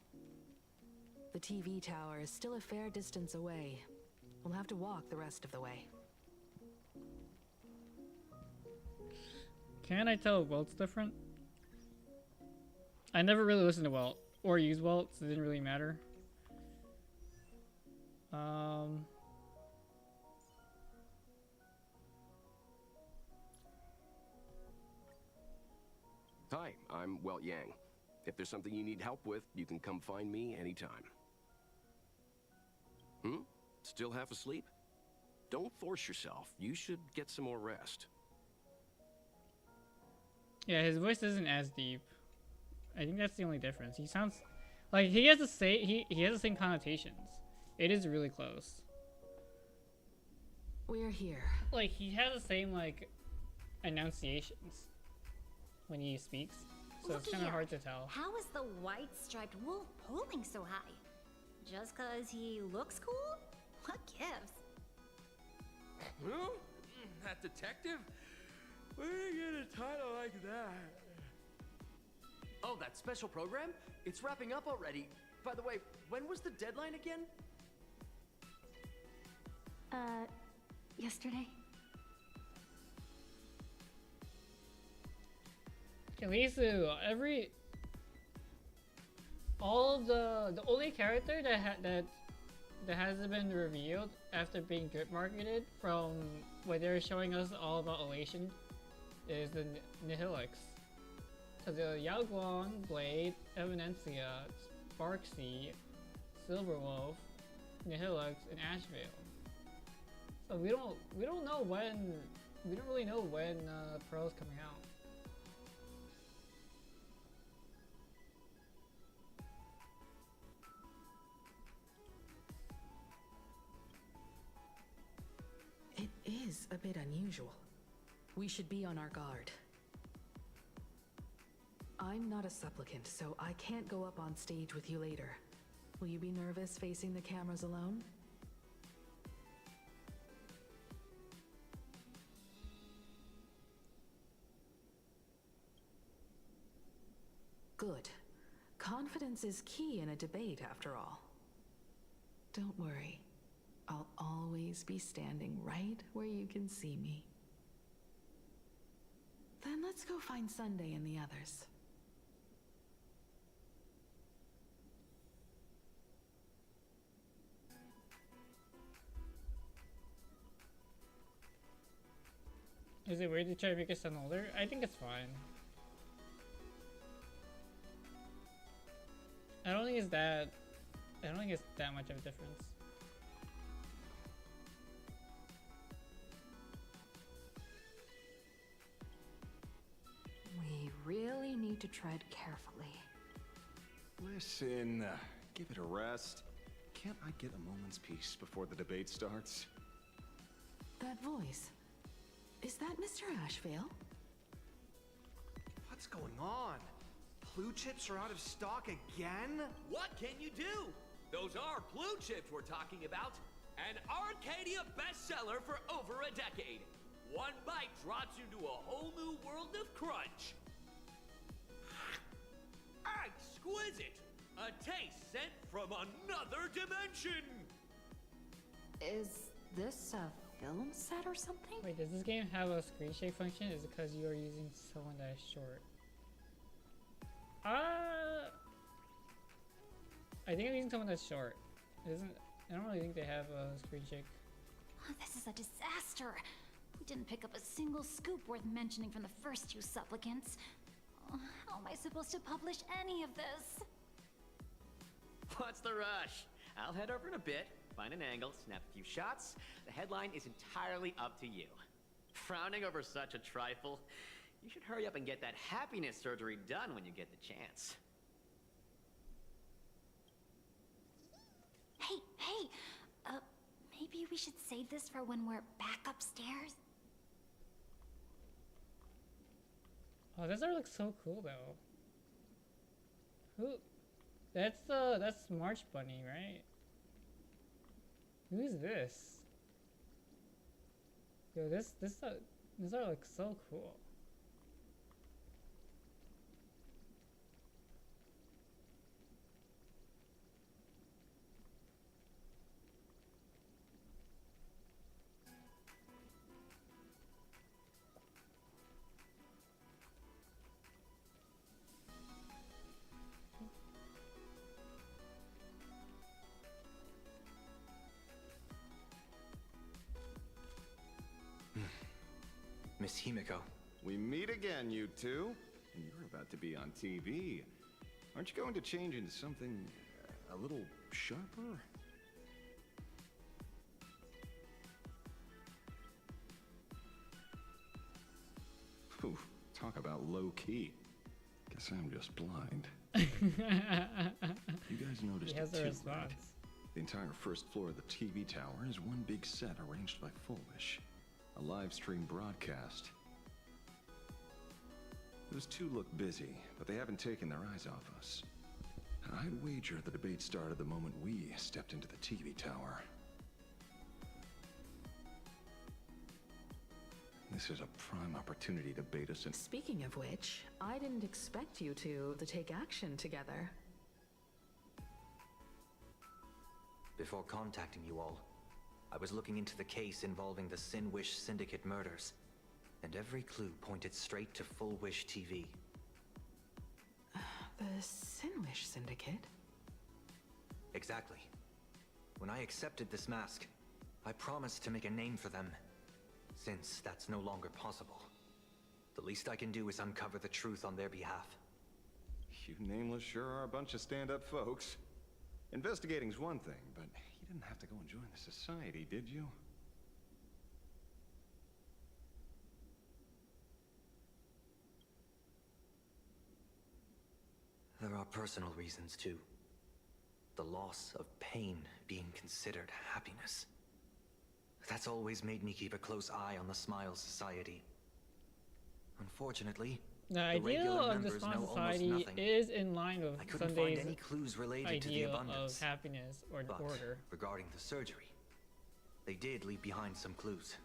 The TV tower is still a fair distance away. We'll have to walk the rest of the way. Can I tell if Welt's different? I never really listened to Welt or use Welt, so it didn't really matter. Hi, I'm Welt Yang. If there's something you need help with, you can come find me anytime. Still half asleep? Don't force yourself. You should get some more rest. Yeah, his voice isn't as deep. I think that's the only difference. He sounds like he has the same he has the same connotations. It is really close. We're here. Like, he has the same, like, enunciations when he speaks, so it's kind of hard to tell. How is the white striped wolf polling so high? Just cause he looks cool? What gives? Who? That detective? Where did you get a title like that? Oh, that special program? It's wrapping up already. By the way, when was the deadline again? Yesterday. Kalisu, all of the only character that hasn't been revealed after being drip marketed from what they're showing us all about Elation is the Nihilix. So the Yao Guang, Blade, Evanencia, Sparksy, Silverwolf, Nihilix, and Ashvale. So we don't really know when Pearl's coming out. It is a bit unusual. We should be on our guard. I'm not a supplicant, so I can't go up on stage with you later. Will you be nervous facing the cameras alone? Good. Confidence is key in a debate, after all. Don't worry. I'll always be standing right where you can see me. Then let's go find Sunday and the others. Is it weird to try to make it sound older? I think it's fine. I don't think it's that much of a difference. We really need to tread carefully. Listen, give it a rest. Can't I get a moment's peace before the debate starts? That voice. Is that Mr. Ashvale? What's going on? Blue chips are out of stock again? What can you do? Those are blue chips we're talking about. An Arcadia bestseller for over a decade. One bite drops you into a whole new world of crunch. Exquisite! A taste sent from another dimension! Is this a film set or something? Wait, does this game have a screen shake function? Is it because you are using someone that is short? I think I'm using someone that's short. I don't really think they have a screen shake. Oh, this is a disaster. We didn't pick up a single scoop worth mentioning from the first two supplicants. Oh, how am I supposed to publish any of this? What's the rush? I'll head over in a bit, find an angle, snap a few shots. The headline is entirely up to you. Frowning over such a trifle? You should hurry up and get that happiness surgery done when you get the chance. Hey, maybe we should save this for when we're back upstairs? Oh, this art looks so cool though. Who? That's March Bunny, right? Who's this? Yo, this art looks so cool. Miss Himiko. We meet again, you two. And you're about to be on TV. Aren't you going to change into something a little sharper? Ooh, talk about low-key. Guess I'm just blind. You guys noticed He has it a too, response. right? The entire first floor of the TV tower is one big set arranged by Fullwish. A live stream broadcast. Those two look busy, but they haven't taken their eyes off us. I'd wager the debate started the moment we stepped into the TV tower. This is a prime opportunity to bait us in. Speaking of which, I didn't expect you two to take action together. Before contacting you all, I was looking into the case involving the Sinwish Syndicate murders, and every clue pointed straight to Fullwish TV. The Sinwish Syndicate? Exactly. When I accepted this mask, I promised to make a name for them. Since that's no longer possible, the least I can do is uncover the truth on their behalf. You nameless sure are a bunch of stand-up folks. Investigating's one thing, but you didn't have to go and join the society, did you? There are personal reasons too. The loss of pain being considered happiness. That's always made me keep a close eye on the Smile Society. Unfortunately, the ideal of the Smile Society is in line with I couldn't Sunday's find any clues related to the ideal abundance of happiness or but order. regarding the surgery, they did leave behind some clues.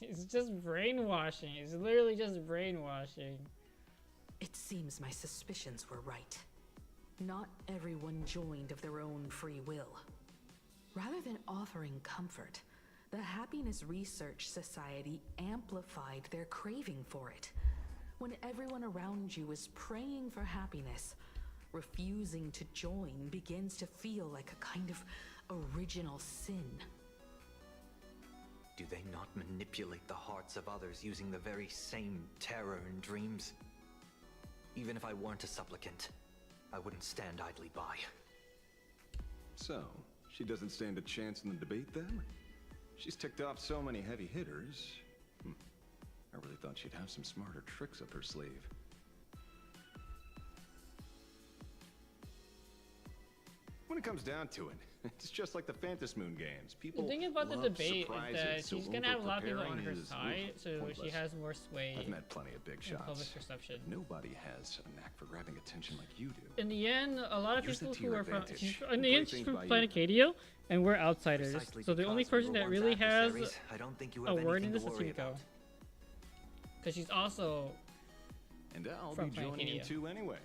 It's just brainwashing. It's literally just brainwashing. It seems my suspicions were right. Not everyone joined of their own free will. Rather than offering comfort, the Happiness Research Society amplified their craving for it. When everyone around you is praying for happiness, refusing to join begins to feel like a kind of original sin. Do they not manipulate the hearts of others using the very same terror and dreams? Even if I weren't a supplicant, I wouldn't stand idly by. So, she doesn't stand a chance in the debate then? She's ticked off so many heavy hitters. I really thought she'd have some smarter tricks up her sleeve. When it comes down to it, it's just like the Phantom Moon games. People The thing about the love debate is surprises, that so she's gonna have a lot of people on her over-preparing is, side, so pointless. she has more sway I've met plenty of big in shots. public perception. Nobody has a knack for grabbing attention like you do. In the end, a lot of Use people it to who your are from advantage. in the Play end, she's things from by ear. Planet Cadio, and we're outsiders. Precisely So the only because we person were that once really has adversaries, I don't think you a have word in anything this to is worry Himiko, about. because she's also And I'll from be Planet joining you Cadia. too anyway.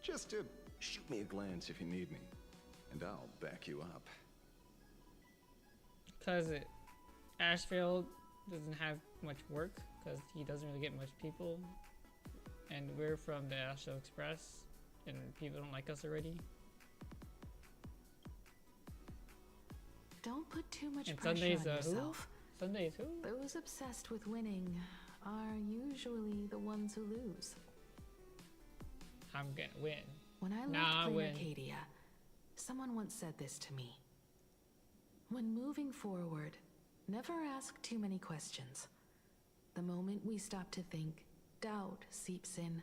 Just to shoot me a glance if you need me. And I'll back you up. Because Ashfield doesn't have much work, because he doesn't really get much people, and we're from the Astro Express, and people don't like us already. Don't put too much And pressure Sunday's on yourself. who? Sunday's who? Those obsessed with winning are usually the ones who lose. I'm gonna win. When I left Nah, Planet win. Acadia, someone once said this to me. When moving forward, never ask too many questions. The moment we stop to think, doubt seeps in.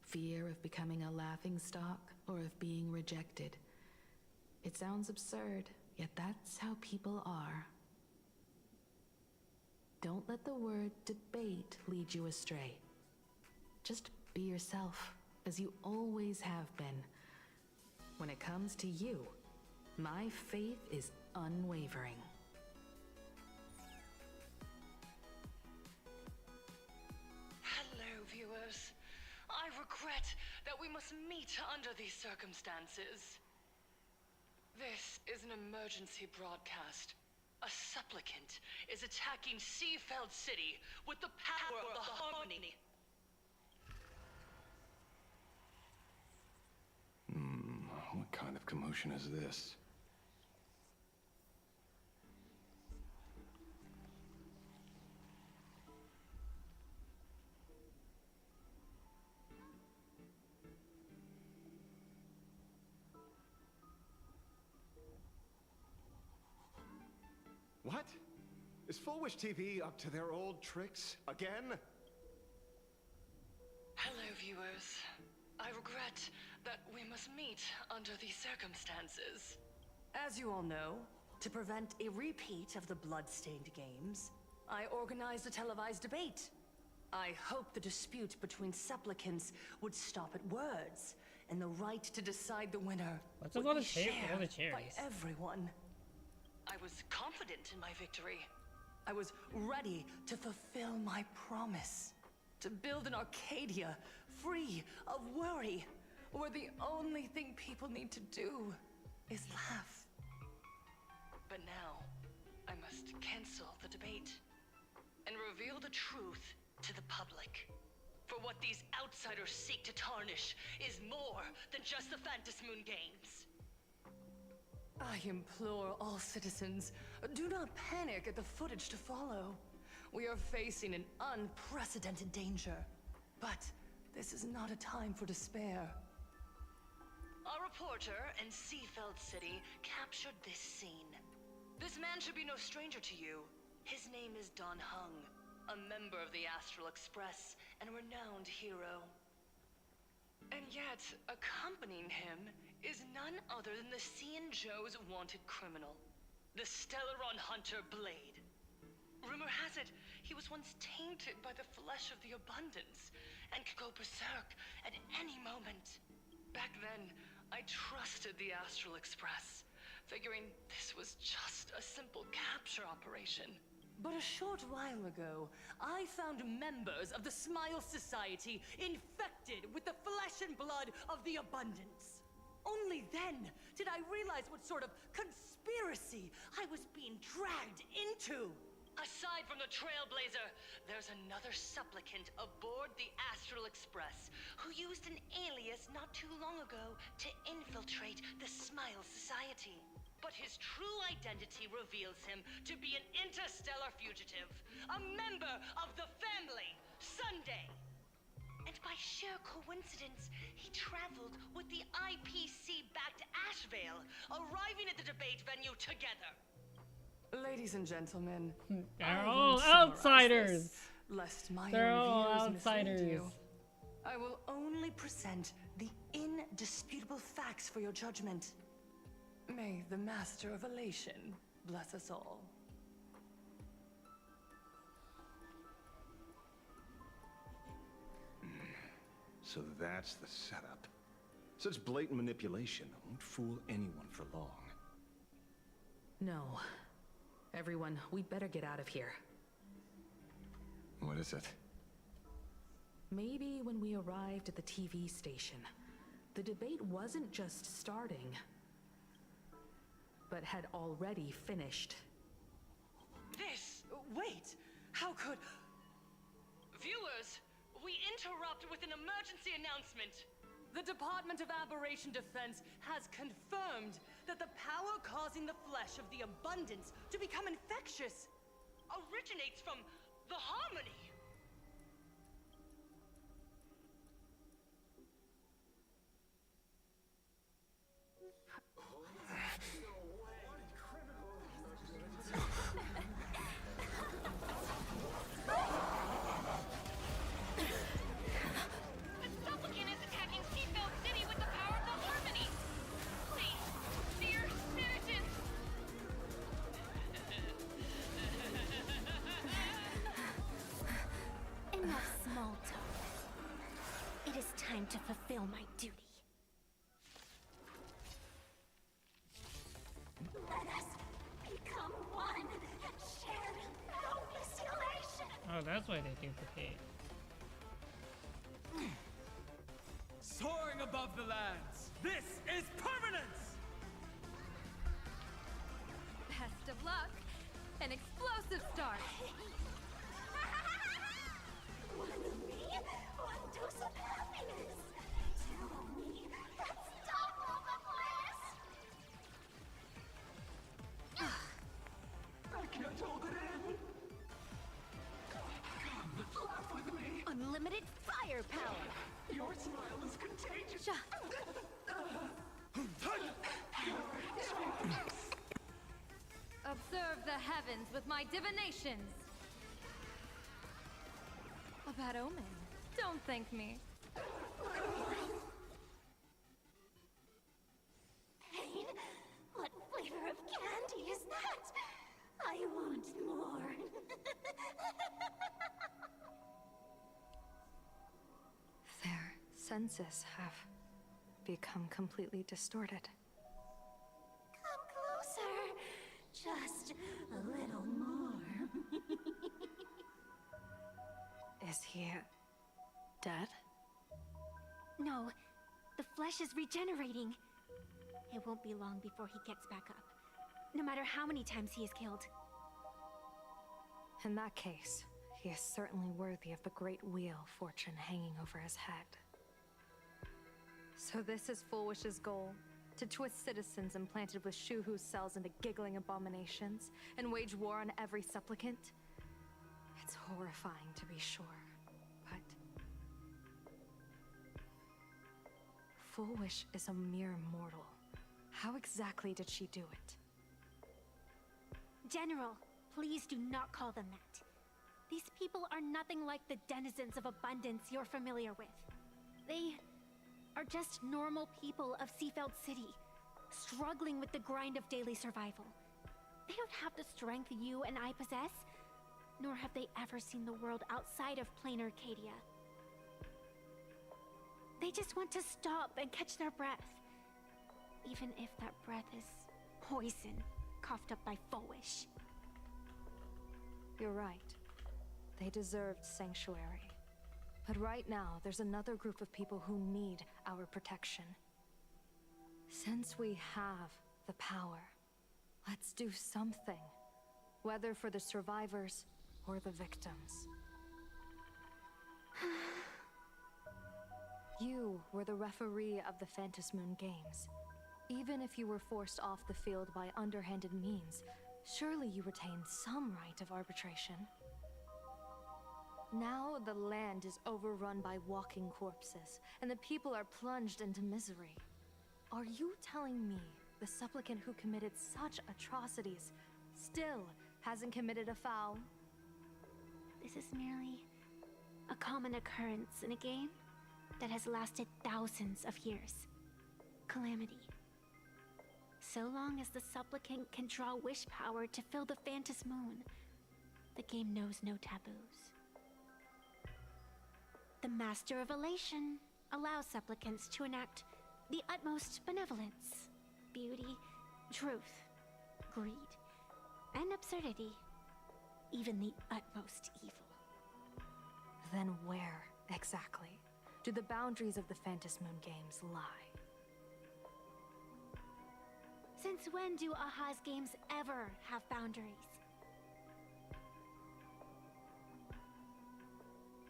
Fear of becoming a laughingstock or of being rejected. It sounds absurd, Yet that's how people are. Don't let the word debate lead you astray. Just be yourself, as you always have been. When it comes to you, my faith is unwavering. Hello, viewers. I regret that we must meet under these circumstances. This is an emergency broadcast. A supplicant is attacking Seafeld City with the power of the Harmony. What kind of commotion is this? What? Is Full Wish TV up to their old tricks again? Hello, viewers. I regret that we must meet under these circumstances. As you all know, to prevent a repeat of the blood-stained games, I organized a televised debate. I hoped the dispute between supplicants would stop at words, and the right to decide the winner What's a would lot be of shared cherries? by everyone. I was confident in my victory. I was ready to fulfill my promise. To build an Arcadia free of worry, where the only thing people need to do is laugh. But now, I must cancel the debate and reveal the truth to the public. For what these outsiders seek to tarnish is more than just the Phantom Moon games. I implore all citizens, do not panic at the footage to follow. We are facing an unprecedented danger. But this is not a time for despair. A reporter in Seafeld City captured this scene. This man should be no stranger to you. His name is Don Hung, a member of the Astral Express and a renowned hero. And yet, accompanying him is none other than the Cian Joe's wanted criminal, the Stellaron hunter Blade. Rumor has it, he was once tainted by the flesh of the Abundance and could go berserk at any moment. Back then, I trusted the Astral Express, figuring this was just a simple capture operation. But a short while ago, I found members of the Smile Society infected with the flesh and blood of the Abundance. Only then did I realize what sort of conspiracy I was being dragged into. Aside from the Trailblazer, there's another supplicant aboard the Astral Express who used an alias not too long ago to infiltrate the Smile Society. But his true identity reveals him to be an interstellar fugitive, a member of the family, Sunday. And by sheer coincidence, he traveled with the IPC back to Ashvale, arriving at the debate venue together. Ladies and gentlemen, they're all outsiders. Lest my They're all own views mislead outsiders. you. I will only present the indisputable facts for your judgment. May the Master of Elation bless us all. So that's the setup. Such blatant manipulation won't fool anyone for long. No. Everyone, we'd better get out of here. What is it? Maybe when we arrived at the TV station, the debate wasn't just starting, but had already finished. Wait! How could... Viewers, we interrupt with an emergency announcement. The Department of Aberration Defense has confirmed that the power causing the flesh of the Abundance to become infectious originates from the Harmony. Oh, that's why they duplicate. Soaring above the lands, this is permanence! Best of luck. An explosive start. One of me, one dose of happiness. Two of me, let's double the bliss! I can't hold it in. Come, laugh with me. Unlimited firepower. Your smile is contagious. Observe the heavens with my divinations. A bad omen. Don't thank me. Pain? What flavor of candy is that? I want more. Their senses have become completely distorted. Come closer. Just a little more. Is he dead? No, the flesh is regenerating. It won't be long before he gets back up, no matter how many times he is killed. In that case, he is certainly worthy of the great wheel fortune hanging over his head. So this is Fullwish's goal? To twist citizens implanted with Shuhu cells into giggling abominations, and wage war on every supplicant? It's horrifying to be sure, but... Fullwish is a mere mortal. How exactly did she do it? General, please do not call them that. These people are nothing like the denizens of abundance you're familiar with. They are just normal people of Seafeld City, struggling with the grind of daily survival. They don't have the strength you and I possess, nor have they ever seen the world outside of plain Arcadia. They just want to stop and catch their breath, even if that breath is poison coughed up by Fullwish. You're right. They deserved sanctuary. But right now, there's another group of people who need our protection. Since we have the power, let's do something. Whether for the survivors or the victims. You were the referee of the Phantom Moon Games. Even if you were forced off the field by underhanded means, surely you retained some right of arbitration. Now the land is overrun by walking corpses, and the people are plunged into misery. Are you telling me the supplicant who committed such atrocities still hasn't committed a foul? This is merely a common occurrence in a game that has lasted thousands of years. Calamity. So long as the supplicant can draw wish power to fill the Phantom Moon, the game knows no taboos. The Master of Elation allows supplicants to enact the utmost benevolence, beauty, truth, greed, and absurdity, even the utmost evil. Then where, exactly, do the boundaries of the Phantom Moon Games lie? Since when do Aha's games ever have boundaries?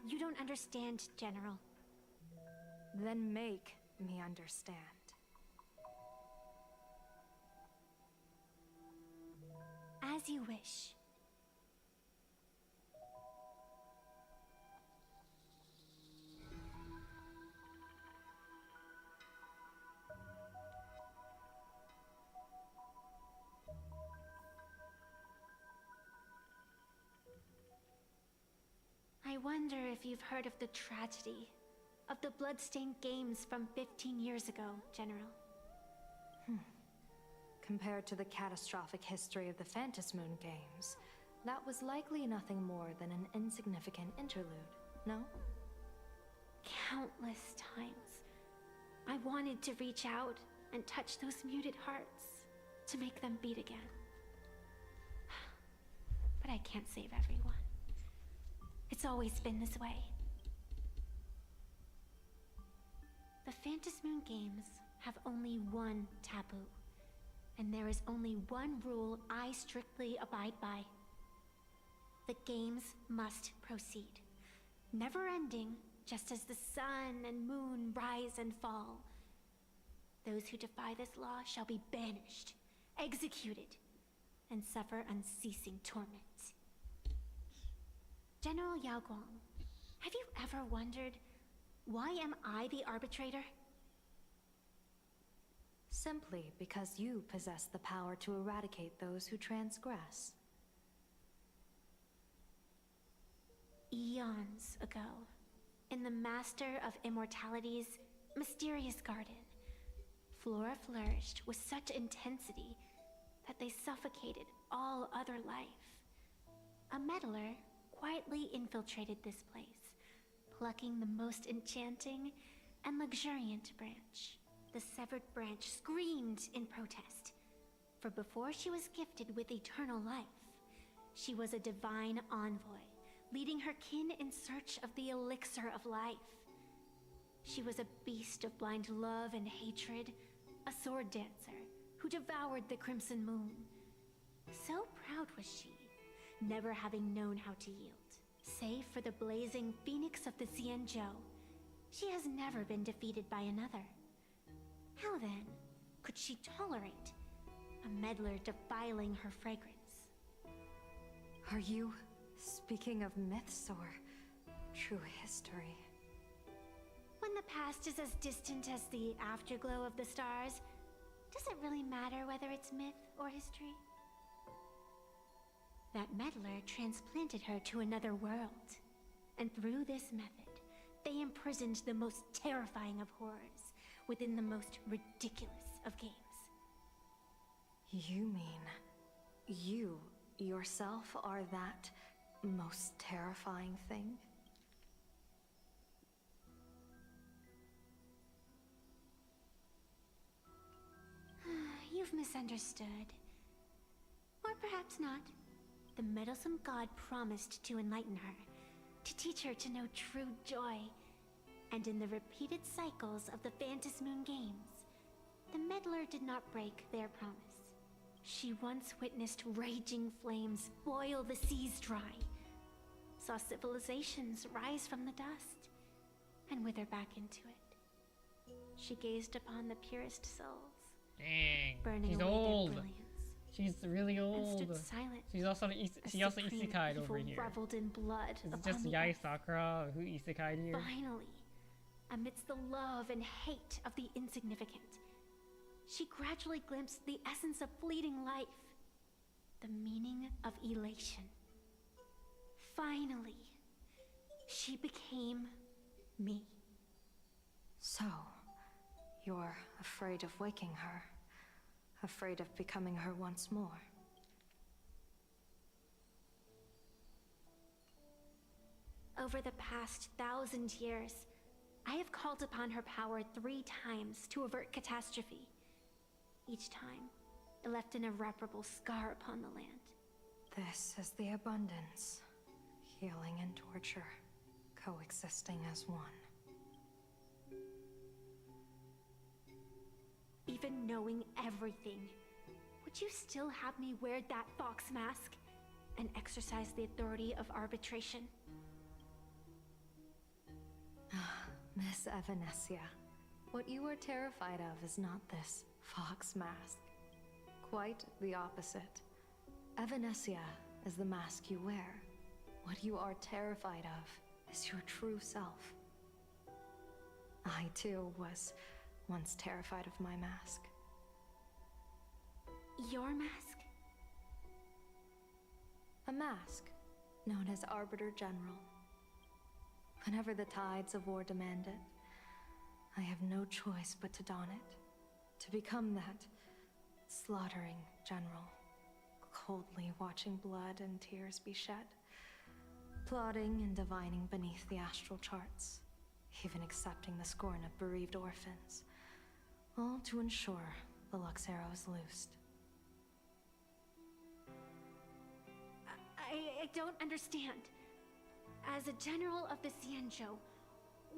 You don't understand, General. Then make me understand. As you wish. I wonder if you've heard of the tragedy of the bloodstained games from 15 years ago, General. Compared to the catastrophic history of the Phantom Moon Games, that was likely nothing more than an insignificant interlude, no? Countless times, I wanted to reach out and touch those muted hearts to make them beat again. But I can't save everyone. It's always been this way. The Phantasmoon Games have only one taboo, and there is only one rule I strictly abide by. The games must proceed, never ending, just as the sun and moon rise and fall. Those who defy this law shall be banished, executed, and suffer unceasing torment. General Yao Guang, have you ever wondered, why am I the arbitrator? Simply because you possess the power to eradicate those who transgress. Eons ago, in the Master of Immortality's mysterious garden, flora flourished with such intensity that they suffocated all other life. A meddler quietly infiltrated this place, plucking the most enchanting and luxuriant branch. The severed branch screamed in protest, for before she was gifted with eternal life, she was a divine envoy, leading her kin in search of the elixir of life. She was a beast of blind love and hatred, a sword dancer who devoured the crimson moon. So proud was she, never having known how to yield. Save for the blazing phoenix of the Xianzhou, she has never been defeated by another. How then could she tolerate a meddler defiling her fragrance? Are you speaking of myths or true history? When the past is as distant as the afterglow of the stars, does it really matter whether it's myth or history? That meddler transplanted her to another world, and through this method, they imprisoned the most terrifying of horrors within the most ridiculous of games. You mean you yourself are that most terrifying thing? You've misunderstood. Or perhaps not. The meddlesome god promised to enlighten her, to teach her to know true joy. And in the repeated cycles of the Phantasmoon Games, the meddler did not break their promise. She once witnessed raging flames boil the seas dry, saw civilizations rise from the dust, and wither back into it. She gazed upon the purest souls, Dang, burning she's away old. their brilliance. She's really old. And stood silent. She's also she also supreme isekai'd over evil here. reveled in blood Is it upon just the Yai earth. Sakura who isekai'd here? Finally, amidst the love and hate of the insignificant, she gradually glimpsed the essence of fleeting life, the meaning of elation. Finally, she became me. So, you're afraid of waking her, afraid of becoming her once more. Over the past 1,000 years, I have called upon her power 3 times to avert catastrophe. Each time, it left an irreparable scar upon the land. This is the abundance, healing and torture, coexisting as one. Even knowing everything, would you still have me wear that fox mask and exercise the authority of arbitration? Miss Evanesia, what you are terrified of is not this fox mask. Quite the opposite. Evanesia is the mask you wear. What you are terrified of is your true self. I too was once terrified of my mask. Your mask? A mask known as Arbiter General. Whenever the tides of war demand it, I have no choice but to don it. To become that slaughtering general, coldly watching blood and tears be shed, plotting and divining beneath the astral charts, even accepting the scorn of bereaved orphans, all to ensure the Luxero is loosed. I don't understand. As a general of the Xianzhou,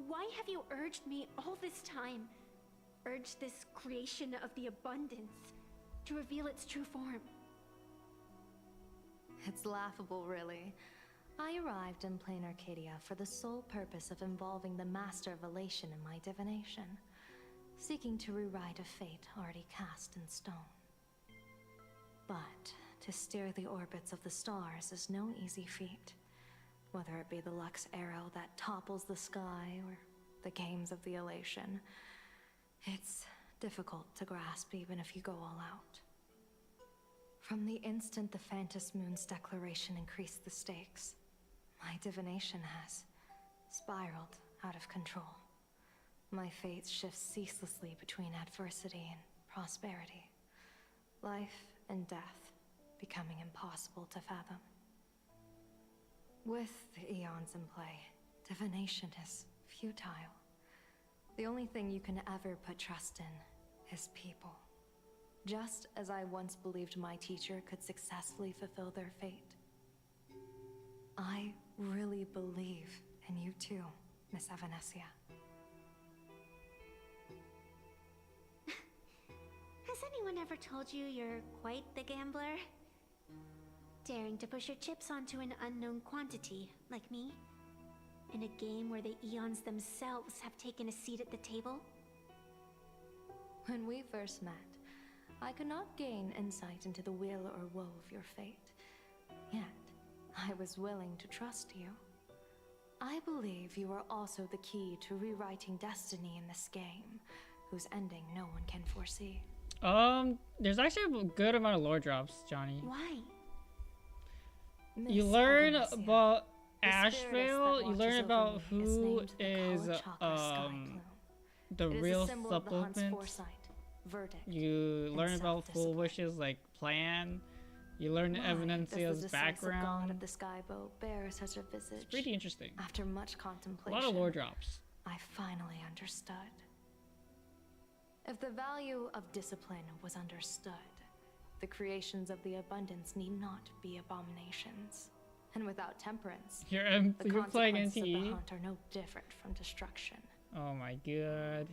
why have you urged me all this time? Urged this creation of the abundance to reveal its true form? It's laughable, really. I arrived in plain Arcadia for the sole purpose of involving the Master of Elation in my divination, seeking to rewrite a fate already cast in stone. But to steer the orbits of the stars is no easy feat, whether it be the Lux arrow that topples the sky or the games of the Elation. It's difficult to grasp even if you go all out. From the instant the Phantos Moon's declaration increased the stakes, my divination has spiraled out of control. My fate shifts ceaselessly between adversity and prosperity, life and death becoming impossible to fathom. With the eons in play, divination is futile. The only thing you can ever put trust in is people. Just as I once believed my teacher could successfully fulfill their fate. I really believe in you too, Miss Evanesia. Has anyone ever told you you're quite the gambler? Daring to push your chips onto an unknown quantity, like me? In a game where the eons themselves have taken a seat at the table? When we first met, I could not gain insight into the will or woe of your fate. Yet, I was willing to trust you. I believe you are also the key to rewriting destiny in this game, whose ending no one can foresee. There's actually a good amount of lore drops, Johnny. Why? You learn about Ashvale, you learn about who is the real supplement. You learn about Full Wish's like plan. You learn Evanencia's background. Of the Skybow bear such a visage? It's pretty interesting. After much contemplation, A lot of lore drops. I finally understood. If the value of discipline was understood, the creations of the abundance need not be abominations. And without temperance, you're the playing consequences of the NTE? hunt are no different from destruction. Oh my god.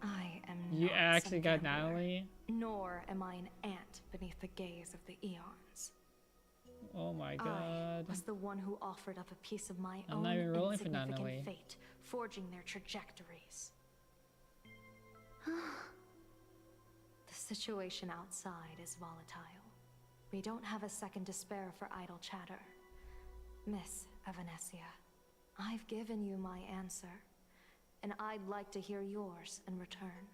I am You not actually some got gambler, Natalie? nor am I an ant beneath the gaze of the eons. Oh my I god. was the one who offered up a piece of my I'm own not even rolling for insignificant Natalie. fate, forging their trajectories. The situation outside is volatile. We don't have a second to spare for idle chatter. Miss Evanesia, I've given you my answer, and I'd like to hear yours in return.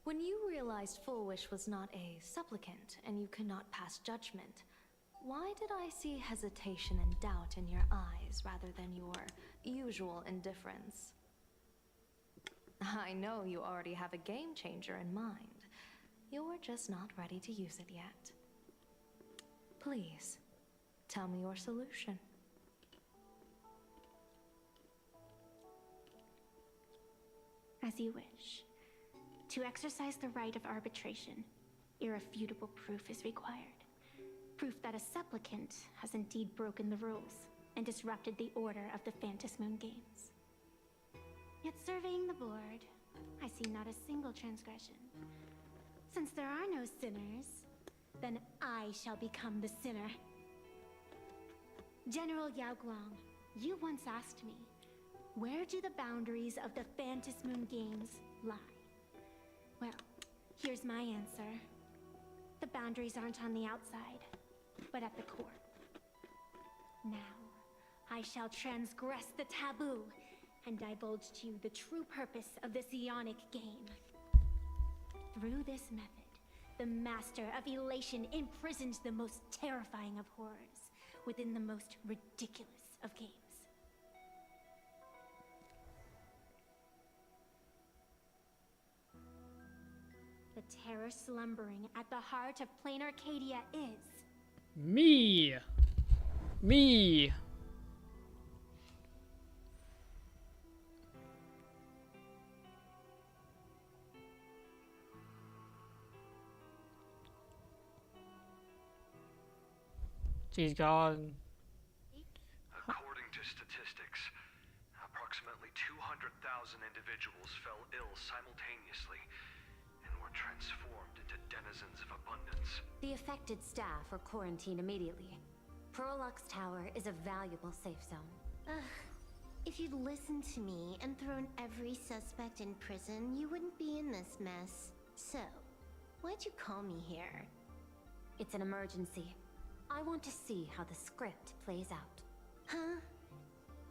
When you realized Full Wish was not a supplicant and you could not pass judgment, why did I see hesitation and doubt in your eyes rather than your usual indifference? I know you already have a game changer in mind. You're just not ready to use it yet. Please, tell me your solution. As you wish. To exercise the right of arbitration, irrefutable proof is required. Proof that a supplicant has indeed broken the rules and disrupted the order of the Phantos Moon Games. Yet surveying the board, I see not a single transgression. Since there are no sinners, then I shall become the sinner. General Yao Guang, you once asked me, where do the boundaries of the Phantos Moon Games lie? Well, here's my answer. The boundaries aren't on the outside, but at the core. Now, I shall transgress the taboo and divulge to you the true purpose of this Ionic game. Through this method, the Master of Elation imprisoned the most terrifying of horrors within the most ridiculous of games. The terror slumbering at the heart of plain Arcadia is... Me! Me! She's gone. According individuals fell ill simultaneously and were transformed into denizens of abundance. The affected staff are quarantined immediately. Prolux Tower is a valuable safe zone. Ugh. If you'd listened to me and thrown every suspect in prison, you wouldn't be in this mess. So, why'd you call me here? It's an emergency. I want to see how the script plays out. Huh?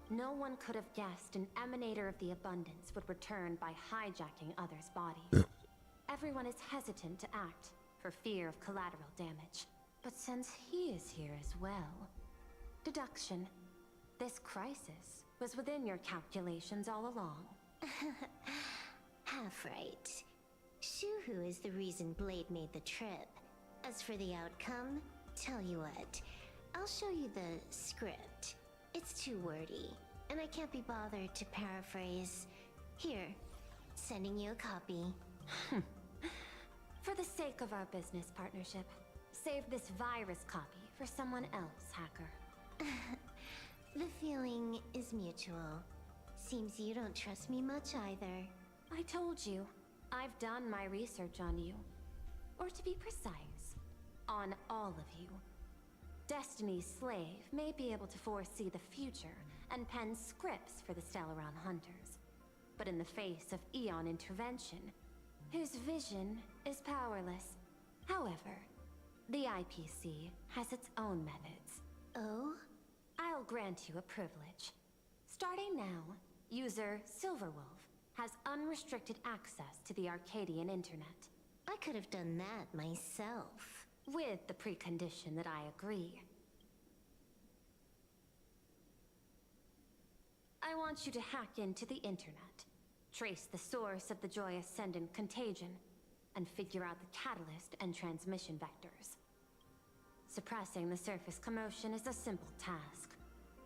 No one could have guessed an emanator of the abundance would return by hijacking others' bodies. Everyone is hesitant to act, for fear of collateral damage. But since he is here as well... Deduction. This crisis was within your calculations all along. Half right. Shuhu is the reason Blade made the trip. As for the outcome, tell you what, I'll show you the script. It's too wordy, and I can't be bothered to paraphrase. Here, sending you a copy. For the sake of our business partnership, save this virus copy for someone else, hacker. The feeling is mutual. Seems you don't trust me much either. I told you, I've done my research on you. Or to be precise, on all of you. Destiny's slave may be able to foresee the future and pen scripts for the Stellaron Hunters. But in the face of Eon intervention, his vision is powerless. However, the IPC has its own methods. Oh? I'll grant you a privilege. Starting now, user Silverwolf has unrestricted access to the Arcadian internet. I could have done that myself. With the precondition that I agree. I want you to hack into the internet, trace the source of the Joy Ascendant contagion, and figure out the catalyst and transmission vectors. Suppressing the surface commotion is a simple task,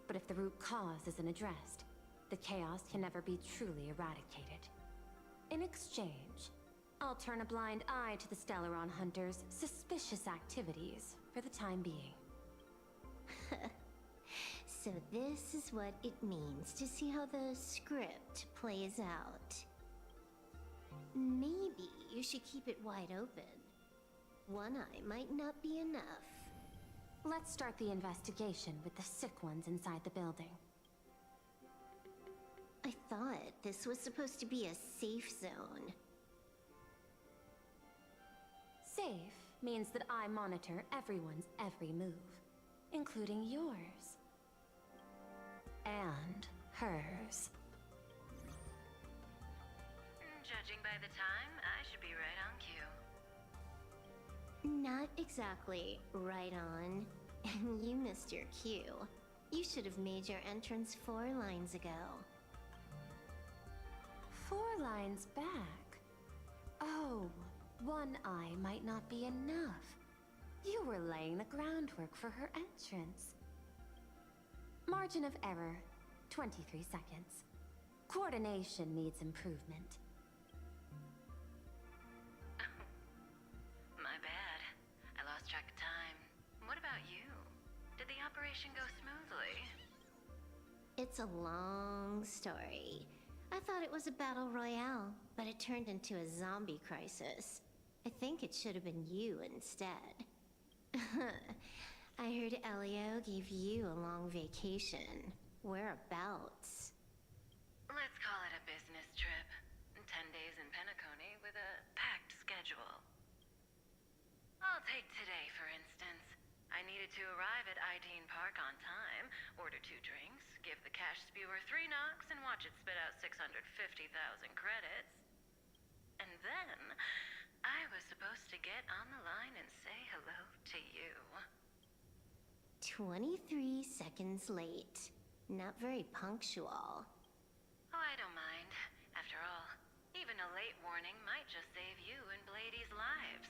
but if the root cause isn't addressed, the chaos can never be truly eradicated. In exchange, I'll turn a blind eye to the Stellaron Hunters' suspicious activities for the time being. So this is what it means to see how the script plays out. Maybe you should keep it wide open. One eye might not be enough. Let's start the investigation with the sick ones inside the building. I thought this was supposed to be a safe zone. Safe means that I monitor everyone's every move, including yours. And hers. Judging by the time, I should be right on cue. Not exactly right on. And you missed your cue. You should have made your entrance 4 lines ago. 4 lines back? Oh, one eye might not be enough. You were laying the groundwork for her entrance. Margin of error, 23 seconds. Coordination needs improvement. My bad. I lost track of time. What about you? Did the operation go smoothly? It's a long story. I thought it was a battle royale, but it turned into a zombie crisis. I think it should have been you instead. I heard Elio gave you a long vacation. Whereabouts? Let's call it a business trip. 10 days in Penacony with a packed schedule. I'll take today, for instance. I needed to arrive at Ideen Park on time, order 2 drinks, give the cash spewer 3 knocks, and watch it spit out 650,000 credits. And then, I was supposed to get on the line and say hello to you. 23 seconds late. Not very punctual. Oh, I don't mind. After all, even a late warning might just save you and Blady's lives.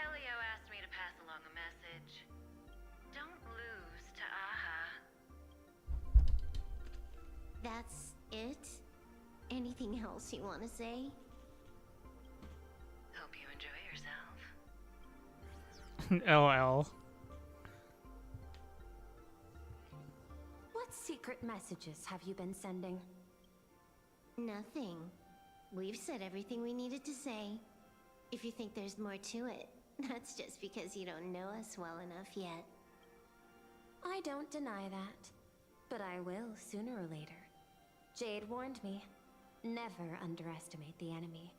Elio asked me to pass along a message. Don't lose to Aha. That's it? Anything else you want to say? Hope you enjoy yourself. LL. What secret messages have you been sending? Nothing. We've said everything we needed to say. If you think there's more to it, that's just because you don't know us well enough yet. I don't deny that, but I will sooner or later. Jade warned me, never underestimate the enemy.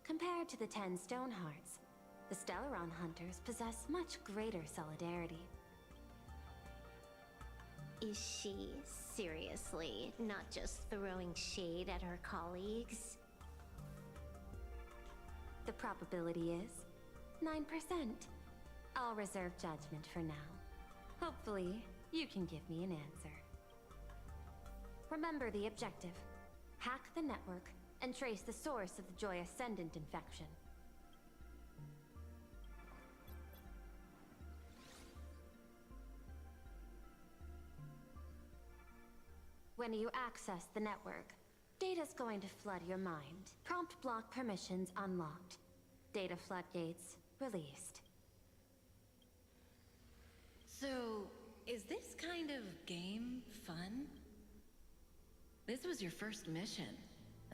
Compared to the 10 Stonehearts, the Stellaron Hunters possess much greater solidarity. Is she seriously not just throwing shade at her colleagues? The probability is 9%. I'll reserve judgment for now. Hopefully, you can give me an answer. Remember the objective. Hack the network and trace the source of the Joy Ascendant infection. When you access the network, data's going to flood your mind. Prompt block permissions unlocked. Data floodgates released. So, is this kind of game fun? This was your first mission.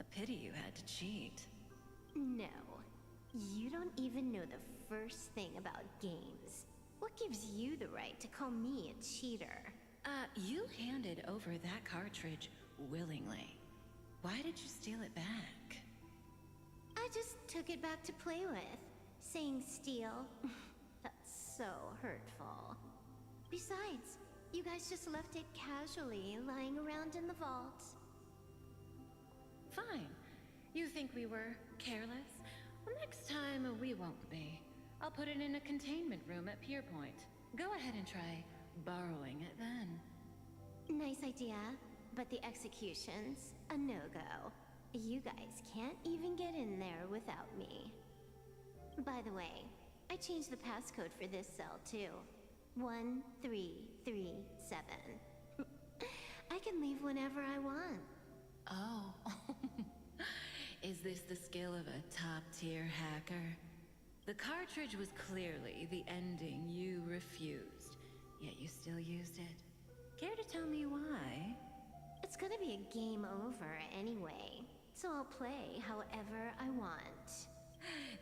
A pity you had to cheat. No. You don't even know the first thing about games. What gives you the right to call me a cheater? You handed over that cartridge willingly. Why did you steal it back? I just took it back to play with. Saying steal, that's so hurtful. Besides, you guys just left it casually lying around in the vault. Fine. You think we were careless? Well, next time we won't be. I'll put it in a containment room at Pier Point. Go ahead and try borrowing it then. Nice idea, but the execution's a no-go. You guys can't even get in there without me. By the way, I changed the passcode for this cell too. 1337. I can leave whenever I want. Oh. Is this the skill of a top-tier hacker? The cartridge was clearly the ending you refused, yet you still used it. Care to tell me why? It's gonna be a game over anyway, so I'll play however I want.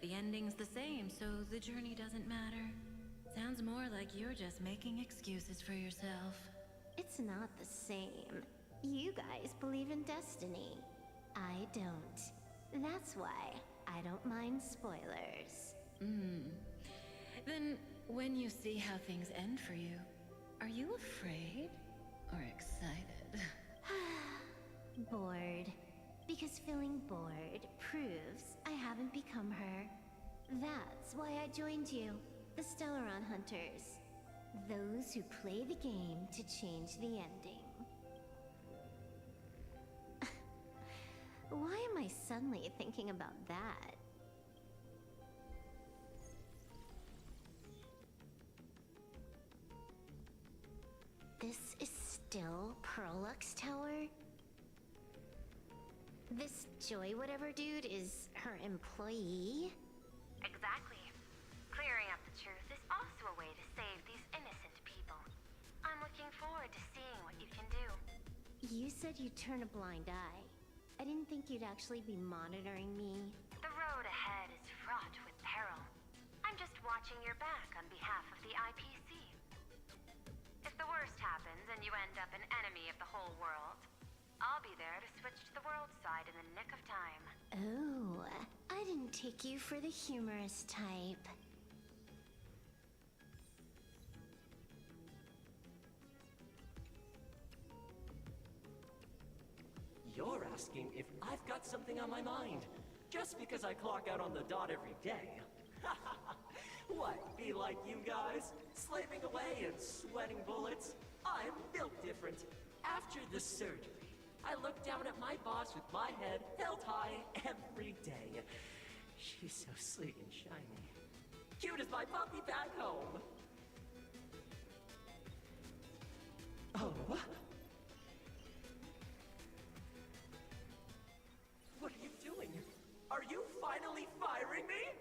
The ending's the same, so the journey doesn't matter. Sounds more like you're just making excuses for yourself. It's not the same. You guys believe in destiny. I don't. That's why I don't mind spoilers. Then, when you see how things end for you, are you afraid or excited? Bored. Because feeling bored proves I haven't become her. That's why I joined you, the Stellaron Hunters. Those who play the game to change the ending. Why am I suddenly thinking about that? This is still Perlux Tower? This Joy whatever dude is her employee? Exactly. Clearing up the truth is also a way to save these innocent people. I'm looking forward to seeing what you can do. You said you'd turn a blind eye. I didn't think you'd actually be monitoring me. The road ahead is fraught with peril. I'm just watching your back on behalf of the IPC. If the worst happens and you end up an enemy of the whole world, I'll be there to switch to the world side in the nick of time. Oh, I didn't take you for the humorous type. You're asking if I've got something on my mind, just because I clock out on the dot every day. What, be like you guys? Slaving away and sweating bullets? I'm built different. After the surgery, I look down at my boss with my head held high every day. She's so sleek and shiny. Cute as my puppy back home. Oh, what? What are you doing? Are you finally firing me?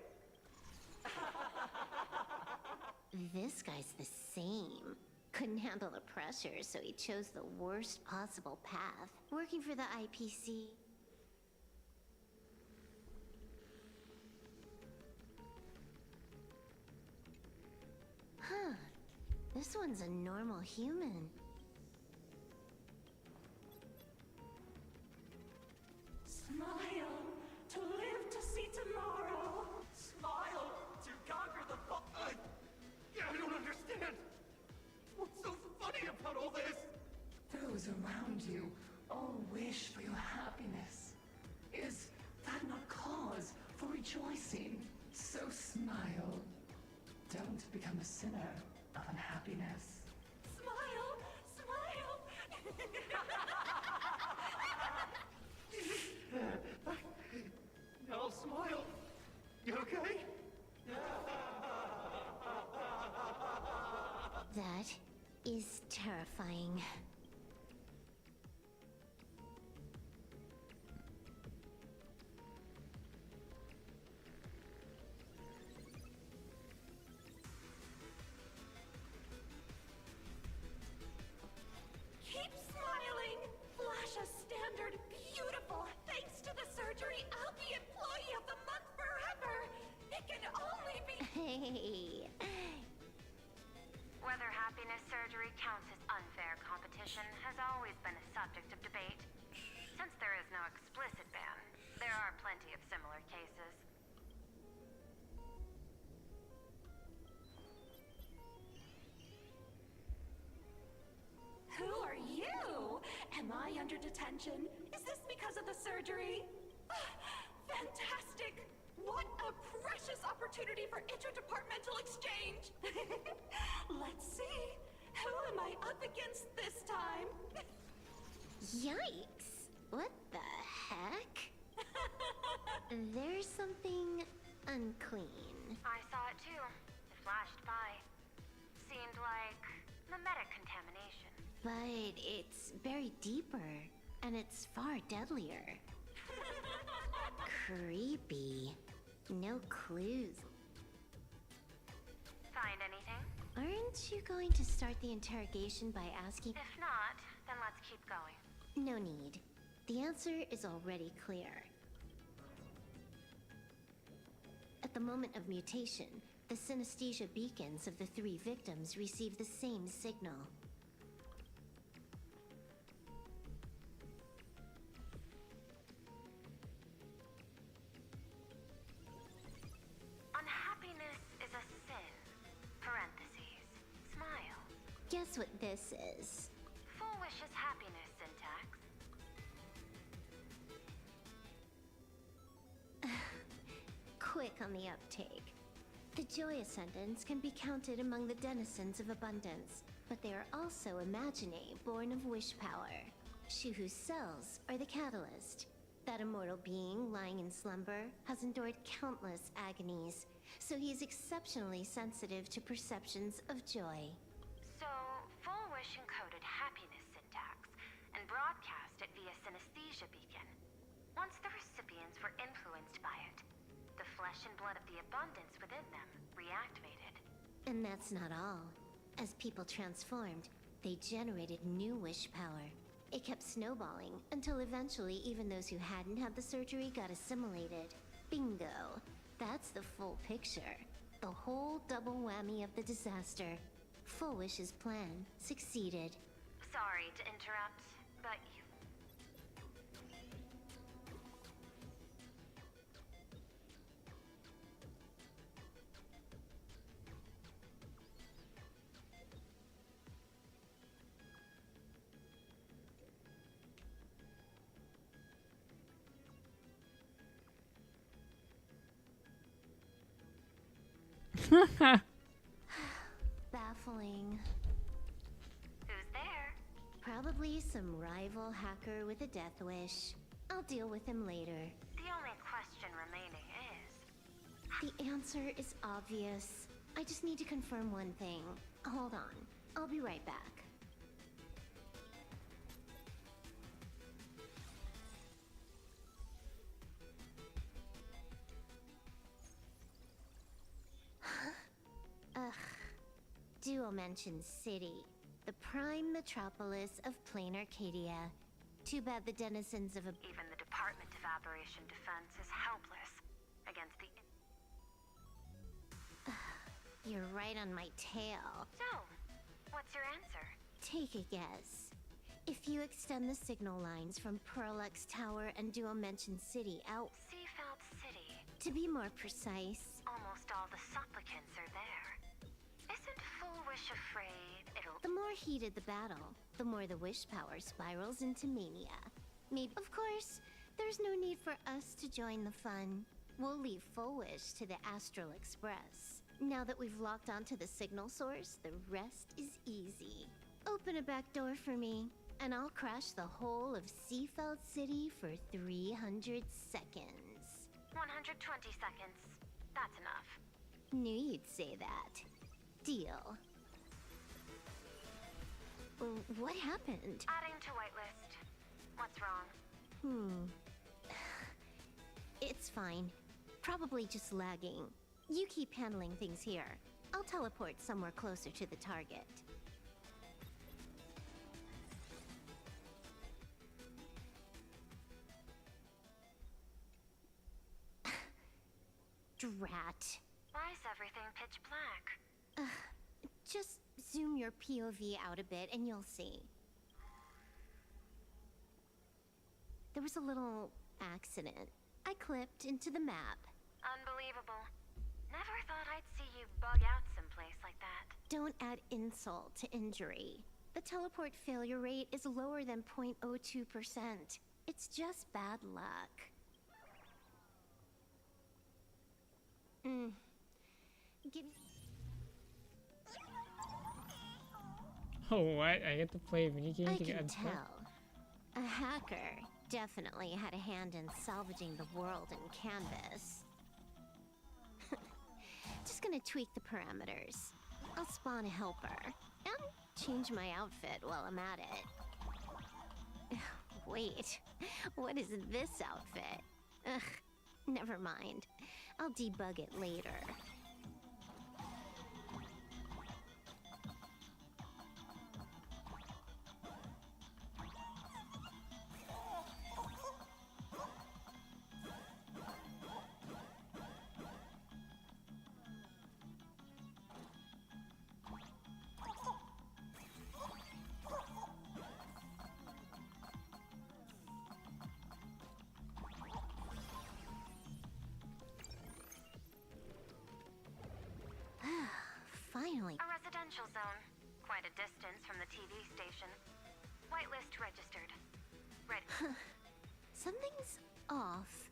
This guy's the same. Couldn't handle the pressure, so he chose the worst possible path, working for the IPC. Huh. This one's a normal human. Smile to live to see tomorrow. Smile to conquer the I don't understand. What's so funny about all this? Those around you all wish for your happiness. Is that not cause for rejoicing? So smile. Don't become a sinner of unhappiness. Smile! Smile! No, smile. You okay? That is terrifying. Keep smiling! Flash a standard beautiful. Thanks to the surgery, I'll be employee of the month forever. It can only be. Hey. Whether happiness surgery counts as unfair competition has always been a subject of debate. Since there is no explicit ban, there are plenty of similar cases. Who are you? Am I under detention? Is this because of the surgery? Fantastic! What a precious opportunity for interdepartmental exchange! Let's see. Who am I up against this time? Yikes! What the heck? There's something unclean. I saw it too. It flashed by. Seemed like mimetic contamination. But it's buried deeper, and it's far deadlier. Creepy. No clues. Find anything? Aren't you going to start the interrogation by asking? If not, then let's keep going. No need. The answer is already clear. At the moment of mutation, the synesthesia beacons of the 3 victims receive the same signal. Unhappiness is a sin. Parentheses. Smile. Guess what this is? Full wishes happiness syntax. Quick on the uptake. The Joy Ascendants can be counted among the denizens of abundance, but they are also imaginae born of wish power. Shuhu's cells are the catalyst. That immortal being lying in slumber has endured countless agonies, so he is exceptionally sensitive to perceptions of joy. So, full wish encoded happiness syntax and broadcast it via synesthesia beacon. Once the recipients were influenced by it, the flesh and blood of the abundance within them reactivated. And that's not all. As people transformed, they generated new wish power. It kept snowballing until eventually even those who hadn't had the surgery got assimilated. Bingo! That's the full picture. The whole double whammy of the disaster. Full Wish's plan succeeded. Sorry to interrupt, but you... Baffling. Who's there? Probably some rival hacker with a death wish. I'll deal with him later. The only question remaining is... The answer is obvious. I just need to confirm one thing. Hold on. I'll be right back. Ugh. Duo mentioned city. The prime metropolis of plain Arcadia. Too bad the denizens of a... Even the Department of Aberration Defense is helpless against the... You're right on my tail. So, what's your answer? Take a guess. If you extend the signal lines from Pearlux Tower and Dual-Mention City out... Seafeld City. To be more precise... Almost all the supplicants are there. Isn't Full Wish afraid it'll... The more heated the battle, the more the wish power spirals into mania. Maybe... Of course, there's no need for us to join the fun. We'll leave Full Wish to the Astral Express. Now that we've locked onto the signal source, the rest is easy. Open a back door for me, and I'll crash the whole of Seafeld City for 300 seconds. 120 seconds. That's enough. Knew you'd say that. Deal. What happened? Adding to whitelist. What's wrong? It's fine. Probably just lagging. You keep handling things here. I'll teleport somewhere closer to the target. Drat. Why is everything pitch black? Just zoom your POV out a bit and you'll see. There was a little accident. I clipped into the map. Unbelievable. Never thought I'd see you bug out someplace like that. Don't add insult to injury. The teleport failure rate is lower than 0.02%. It's just bad luck. Give... Oh, what? I get to play a minigame I to get can unstuck? tell. A hacker definitely had a hand in salvaging the world in Canvas. Just gonna tweak the parameters. I'll spawn a helper and change my outfit while I'm at it. Wait, what is this outfit? Ugh, never mind. I'll debug it later. Finally. A residential zone. Quite a distance from the TV station. Whitelist registered. Ready. Something's off.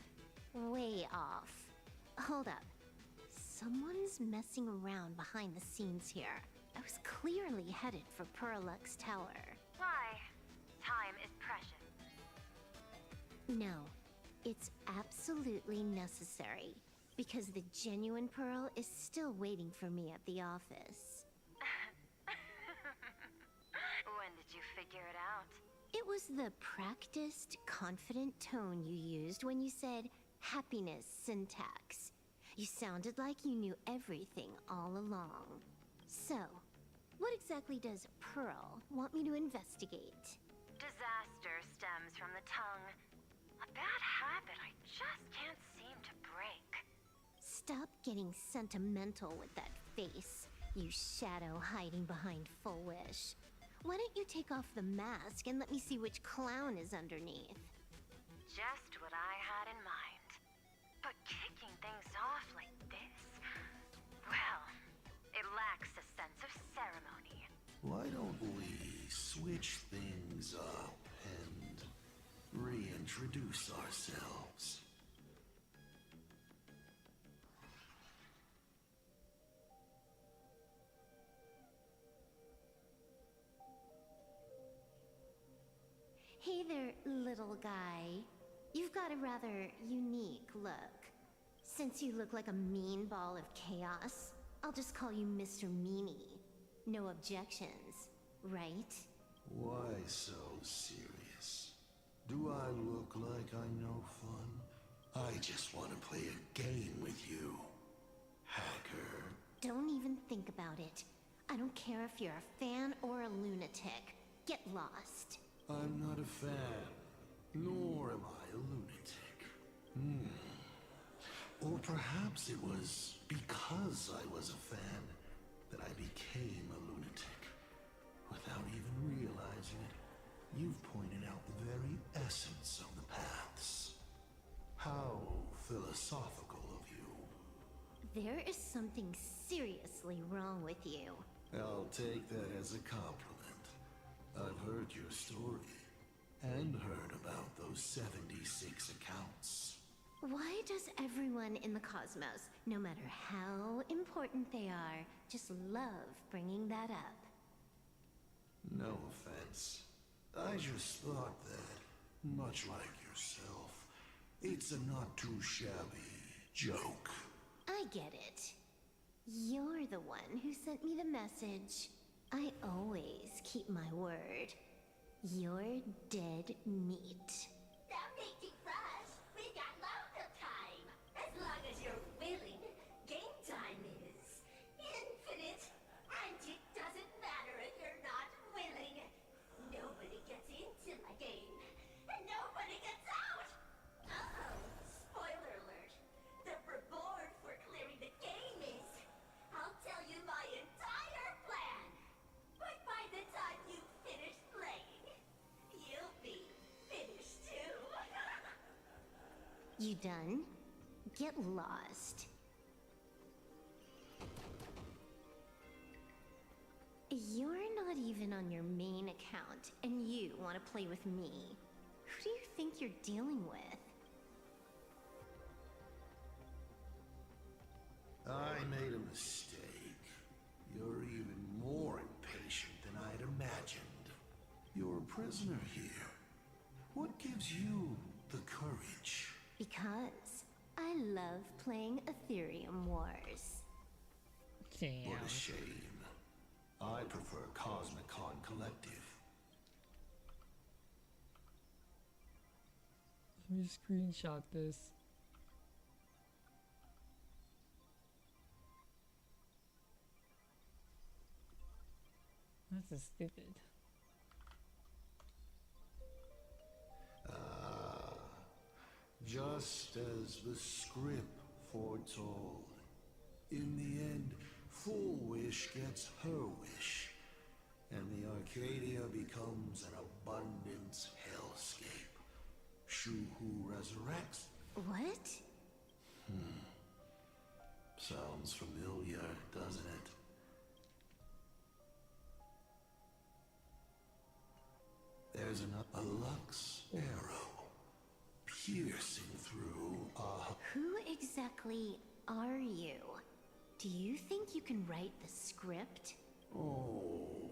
Way off. Hold up. Someone's messing around behind the scenes here. I was clearly headed for Pearlux Tower. Why? Time is precious. No, it's absolutely necessary. Because the genuine Pearl is still waiting for me at the office. When did you figure it out? It was the practiced, confident tone you used when you said happiness syntax. You sounded like you knew everything all along. So, what exactly does Pearl want me to investigate? Disaster stems from the tongue. A bad habit I just can't seem to break. Stop getting sentimental with that face, you shadow hiding behind Full Wish. Why don't you take off the mask and let me see which clown is underneath? Just what I had in mind. But kicking things off like this, well, it lacks a sense of ceremony. Why don't we switch things up and reintroduce ourselves? Hey there, little guy. You've got a rather unique look. Since you look like a mean ball of chaos, I'll just call you Mr. Meanie. No objections, right? Why so serious? Do I look like I know fun? I just want to play a game with you, hacker. Don't even think about it. I don't care if you're a fan or a lunatic. Get lost. I'm not a fan, nor am I a lunatic. Or perhaps it was because I was a fan that I became a lunatic. Without even realizing it, you've pointed out the very essence of the paths. How philosophical of you. There is something seriously wrong with you. I'll take that as a compliment. I've heard your story, and heard about those 76 accounts. Why does everyone in the cosmos, no matter how important they are, just love bringing that up? No offense. I just thought that, much like yourself, it's a not too shabby joke. I get it. You're the one who sent me the message. I always keep my word. You're dead meat. Stop making fuss. We got loads of time. As long as you're willing, game time is infinite. And it doesn't matter if you're not willing. Nobody gets into my game, and nobody gets out. Uh-oh. Spoiler alert. The reward for clearing the game is, I'll tell you my entire plan. But by the time you finish playing, you'll be finished too. You done? Get lost. You're not even on your main account, and you want to play with me. Who do you think you're dealing with? I made a mistake. You're even more impatient than I'd imagined. You're a prisoner here. What gives you the courage? Because I love playing Ethereum Wars. Damn. What a shame. I prefer Cosmicon Collective. Let me screenshot this. That's just stupid. Just as the script foretold. In the end, Full Wish gets her wish, and the Arcadia becomes an abundance hellscape. Shu-Hu resurrects. What? Sounds familiar, doesn't it? There's a Lux arrow piercing through Who exactly are you? Do you think you can write the script? Oh,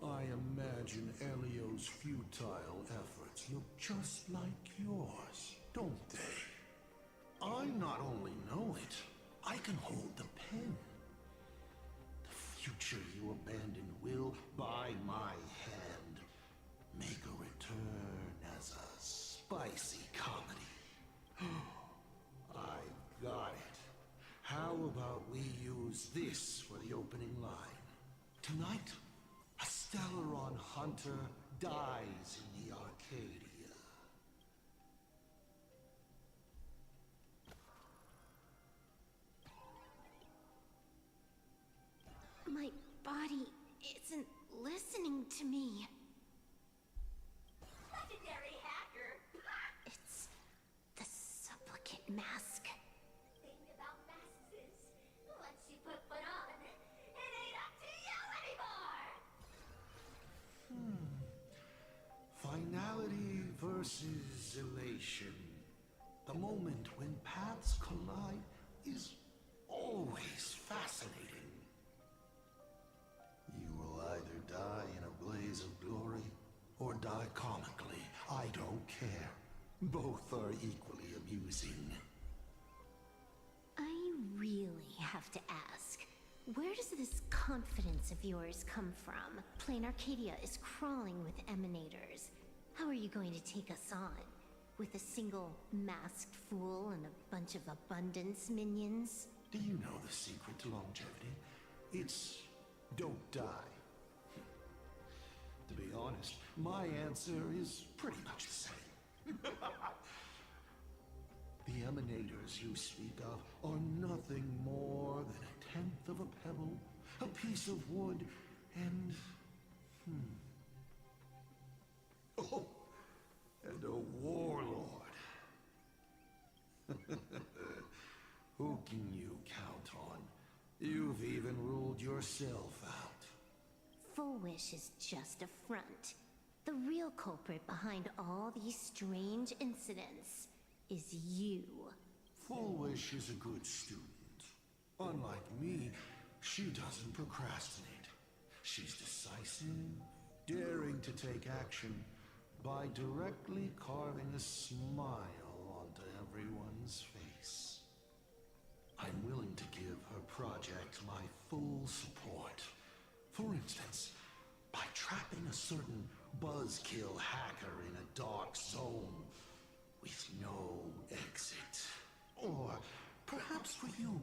I imagine Elio's futile efforts look just like yours, don't they? I not only know it, I can hold the pen. The future you abandoned will, by my hand, make a return as a spicy comedy. I got it. How about we use this for the opening line? Tonight, a Stellaron hunter dies in the Arcadia. My body isn't listening to me. Legendary hacker. It's the supplicant mask. The thing about masks is, once you put one on, it ain't up to you anymore. Finality versus elation. The moment when paths collide is always fascinating. You will either die in a blaze of glory or die comically. I don't care. Both are equally amusing. I really have to ask, where does this confidence of yours come from? Plain Arcadia is crawling with emanators. How are you going to take us on? With a single masked fool and a bunch of abundance minions? Do you know the secret to longevity? It's don't die? To be honest, my answer is pretty much the same. The emanators you speak of are nothing more than a tenth of a pebble, a piece of wood, and... Oh, and a warlord. Who can you count on? You've even ruled yourself out. Full Wish is just a front. The real culprit behind all these strange incidents is you. Full Wish is a good student. Unlike me, she doesn't procrastinate. She's decisive, daring to take action by directly carving a smile onto everyone's face. I'm willing to give her project my full support. For instance, by trapping a certain buzzkill hacker in a dark zone with no exit. Or perhaps for you,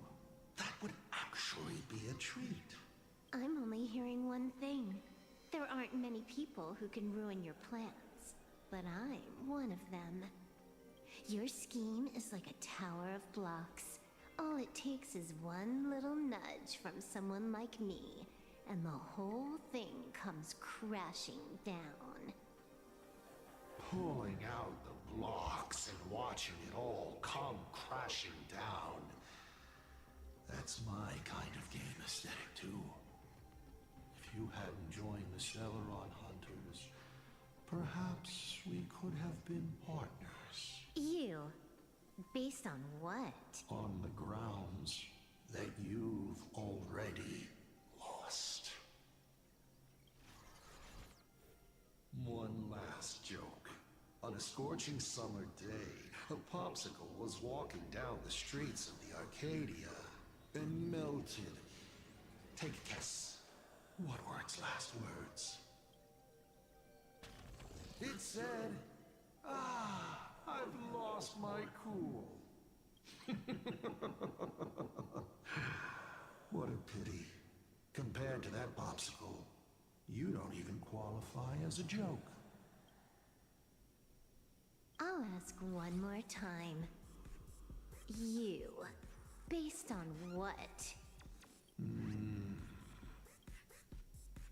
that would actually be a treat. I'm only hearing one thing. There aren't many people who can ruin your plans, but I'm one of them. Your scheme is like a tower of blocks. All it takes is one little nudge from someone like me, and the whole thing comes crashing down. Pulling out the blocks and watching it all come crashing down. That's my kind of game aesthetic, too. If you hadn't joined the Celeron Hunters, perhaps we could have been partners. You? Based on what? On the grounds that you've already lost. One last joke. On a scorching summer day, a popsicle was walking down the streets of the Arcadia and melted. Take a guess. What were its last words? It said, "Ah, I've lost my cool." What a pity. Compared to that popsicle, you don't even qualify as a joke. I'll ask one more time. You. Based on what?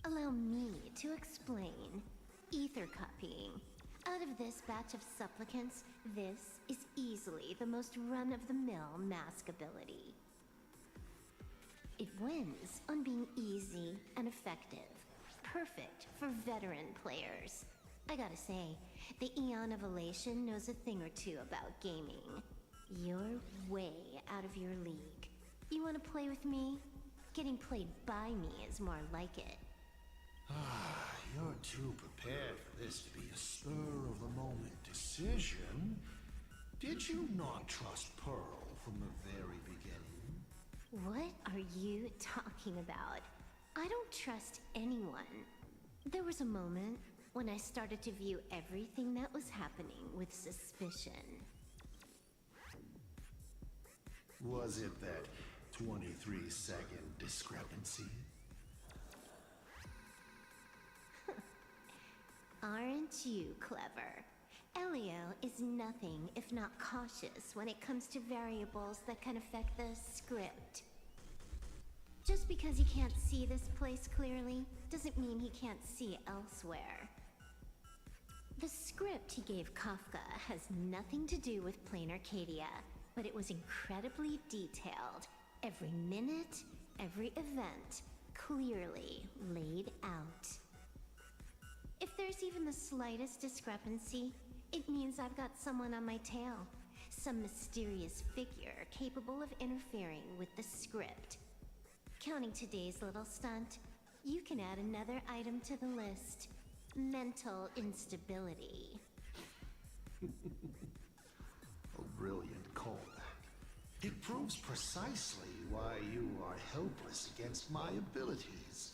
Allow me to explain. Ether copying. Out of this batch of supplicants, this is easily the most run-of-the-mill mask ability. It wins on being easy and effective. Perfect for veteran players. I gotta say, the Eon of Elation knows a thing or two about gaming. You're way out of your league. You wanna play with me? Getting played by me is more like it. You're too prepared for this to be a spur-of-the-moment decision. Did you not trust Pearl from the very beginning? What are you talking about? I don't trust anyone. There was a moment when I started to view everything that was happening with suspicion. Was it that 23-second discrepancy? Aren't you clever? Elio is nothing if not cautious when it comes to variables that can affect the script. Just because he can't see this place clearly, doesn't mean he can't see elsewhere. The script he gave Kafka has nothing to do with Plain Arcadia, but it was incredibly detailed. Every minute, every event, clearly laid out. If there's even the slightest discrepancy, it means I've got someone on my tail. Some mysterious figure capable of interfering with the script. Counting today's little stunt, you can add another item to the list. Mental instability. A brilliant callback. It proves precisely why you are helpless against my abilities.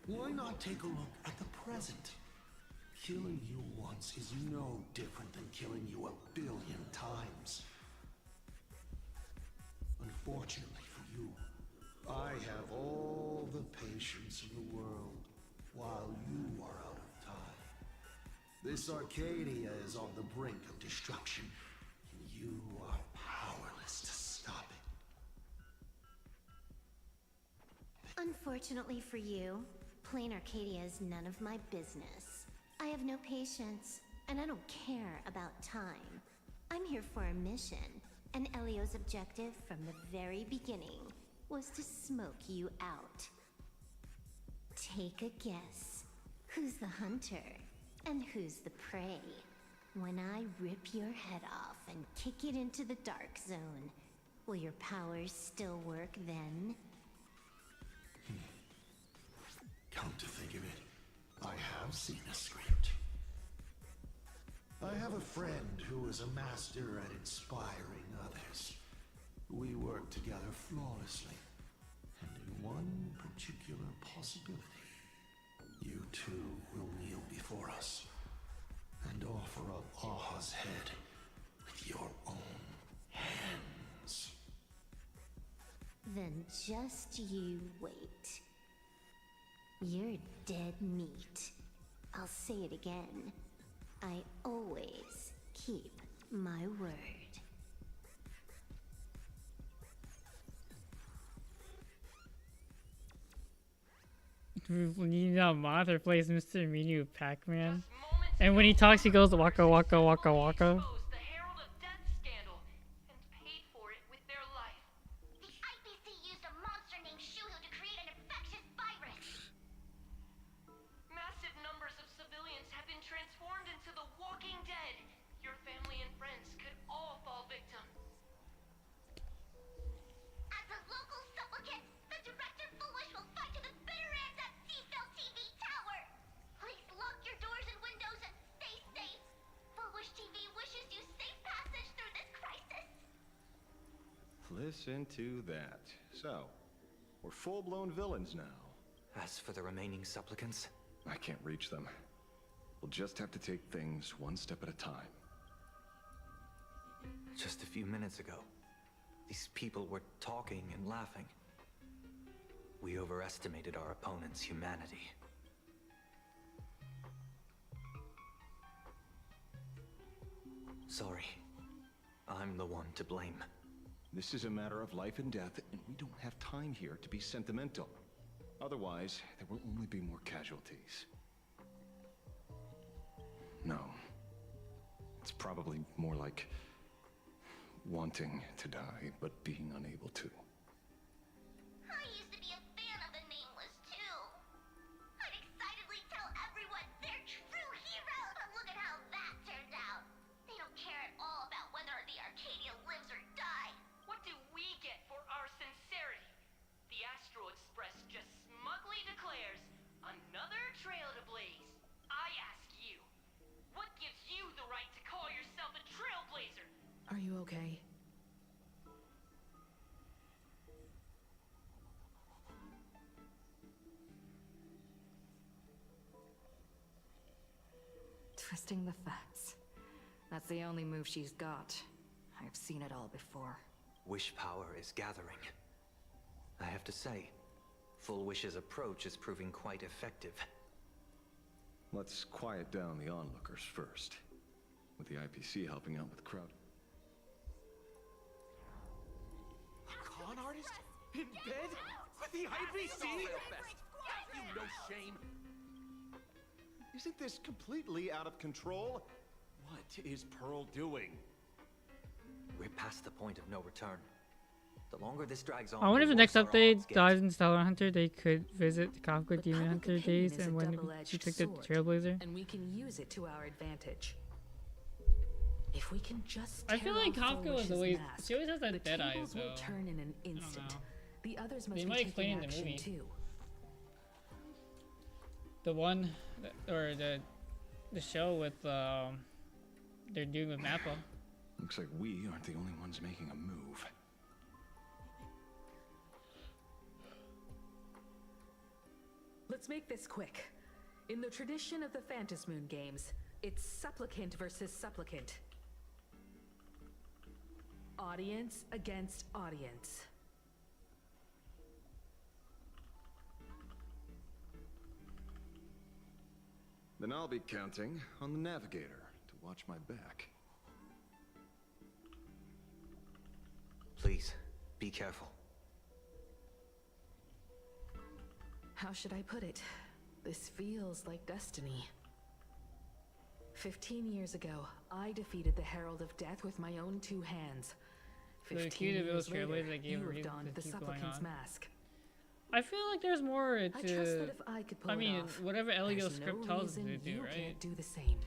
Why not take a look at the present? Killing you once is no different than killing you 1,000,000,000 times. Unfortunately for you, I have all while you are out of time. This Arcadia is on the brink of destruction, and you are powerless to stop it. Unfortunately for you, Plain Arcadia is none of my business. I have no patience, and I don't care about time. I'm here for a mission, and Elio's objective from the very beginning was to smoke you out. Take a guess. Who's the hunter, and who's the prey? When I rip your head off and kick it into the Dark Zone, will your powers still work then? Come to think of it, I have seen a script. I have a friend who is a master at inspiring others. We work together flawlessly, and in one particular possibility, you two will kneel before us and offer up Aha's head with your own hands. Then just you wait. You're dead meat. I'll say it again. I always keep my word. You know, Mother plays Mr. Minu Pac-Man. And when he talks, he goes waka waka waka waka. Listen to that. So, we're full-blown villains now. As for the remaining supplicants, I can't reach them. We'll just have to take things one step at a time. just a few minutes ago, these people were talking and laughing. We overestimated our opponent's humanity. Sorry. I'm the one to blame. This is a matter of life and death, and we don't have time here to be sentimental. Otherwise, there will only be more casualties. No. It's probably more like wanting to die, but being unable to. I used to be a fan of the Nameless, too. I'd excitedly tell everyone they're true heroes, but look at how that turned out. They don't care at all about whether the Arcadia lives or dies. What do we get for our sincerity? The Astral Express just smugly declares, another trail to blaze. I ask you, what gives you the right to call yourself a trailblazer? Are you okay? Twisting the facts. That's the only move she's got. I've seen it all before. Wish power is gathering. I have to say, Full Wish's approach is proving quite effective. Let's quiet down the onlookers first, with the IPC helping out with crowd. A con artist? In bed? With the IPC? You no shame. Isn't this completely out of control? What is Pearl doing? We're past the point of no return. The longer this drags on, I wonder if the next worse our update odds get. dies in Stellar Hunter, they could visit the Kafka Demon Hunter days and when she picked up the Trailblazer. And we can use it to our advantage. If we can just I feel like tear off Kafka Full was Wish's always mask, she always has that the dead eye, tables so will turn in an I don't instant. know. The others They must might be explain taking in the action movie. too. The one or the show with they're doing with Mappa. Looks like we aren't the only ones making a move. Let's make this quick. In the tradition of the Phantasm Moon games, it's supplicant versus supplicant. Audience against audience. Then I'll be counting on the navigator to watch my back. Please, be careful. How should I put it? This feels like destiny. 15 years ago, I defeated the Herald of Death with my own 2 hands. So the 15 key to years illustrate later, ways that gave you a have reason donned to the keep going supplicant's on. mask. I feel like there's more to. I trust that if I could pull I it mean, off, whatever Elio's there's script no tells them reason to do, you right? can't do the same.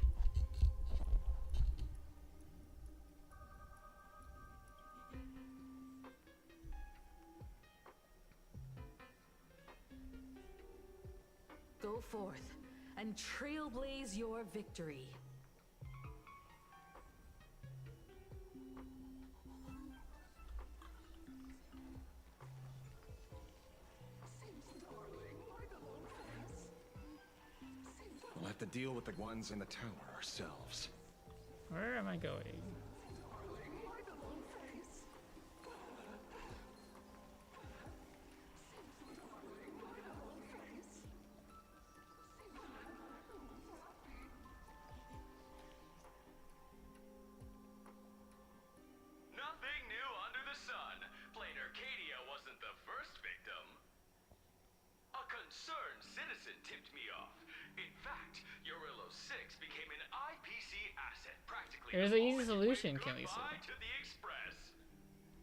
Go forth and trailblaze your victory. We'll have to deal with the ones in the tower ourselves. Where am I going? Nothing new under the sun. Plain Arcadia wasn't the first victim. A concerned citizen tipped me off. In fact, Urillo 6 became an IPC asset practically. There's an easy solution, Kelly. Goodbye to the Express.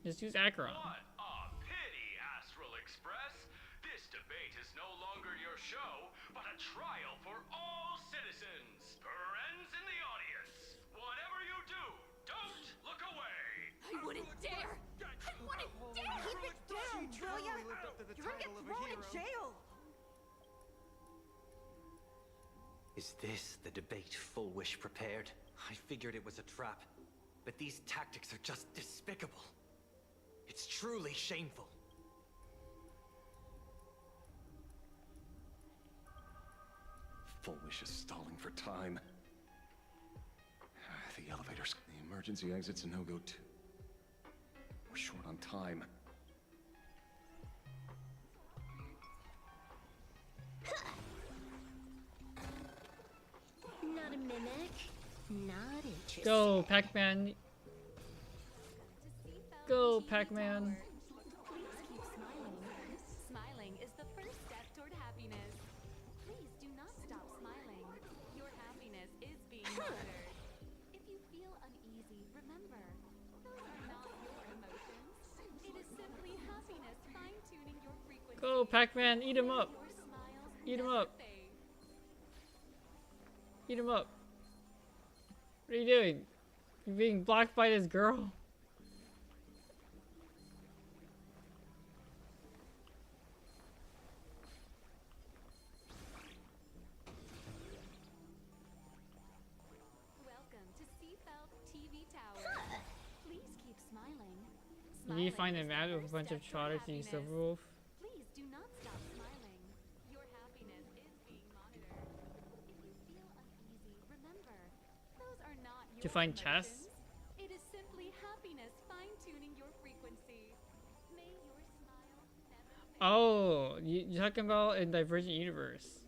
Just use Acheron. What a pity, Astral Express. This debate is no longer your show, but a trial for all citizens. Friends in the audience, whatever you do, don't look away. I wouldn't dare! I wouldn't dare! Keep it down, will ya? You're gonna get thrown in jail! Is this the debate Full Wish prepared? I figured it was a trap, but these tactics are just despicable. It's truly shameful. Full Wish is stalling for time. The elevators, the emergency exit's a no-go too. We're short on time. Not a mimic. Not interested. Go, Pac-Man. Go, Pac-Man. Please keep smiling. Smiling is the first step toward happiness. Please do not stop smiling. Your happiness is being monitored. If you feel uneasy, remember, those are not your emotions. It is simply happiness fine-tuning your frequency. Go, Pac-Man. Eat him up. Eat him up. Eat him up. What are you doing? You're being blocked by this girl. Welcome to Seafeld TV Tower. Please keep smiling. Did you find a map with a bunch of trotters to use Silverwolf? Please do not stop smiling. Your happiness is being monitored. If you feel uneasy, remember, those are not your To find emotions. chests? It is simply happiness fine-tuning your frequency. May your smile never fade. Oh, you're talking about in Divergent Universe.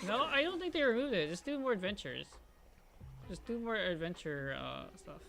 No, I don't think they removed it. Just do more adventures. Just do more adventure stuff.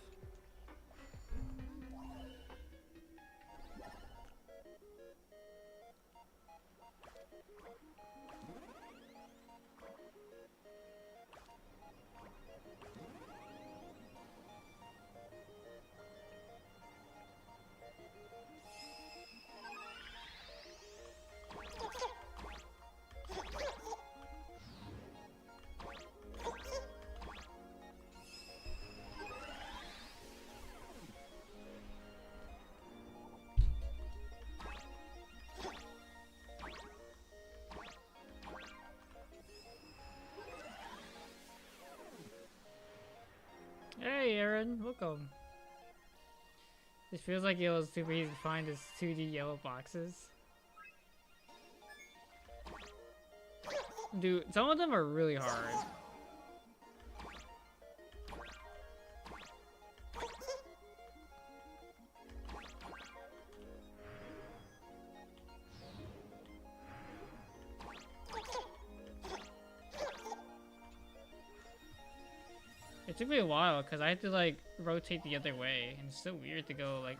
Hey Aaron, welcome. This feels like it was super easy to find this 2D yellow boxes. Dude, some of them are really hard. It took me a while because I had to like rotate the other way, and it's so weird to go like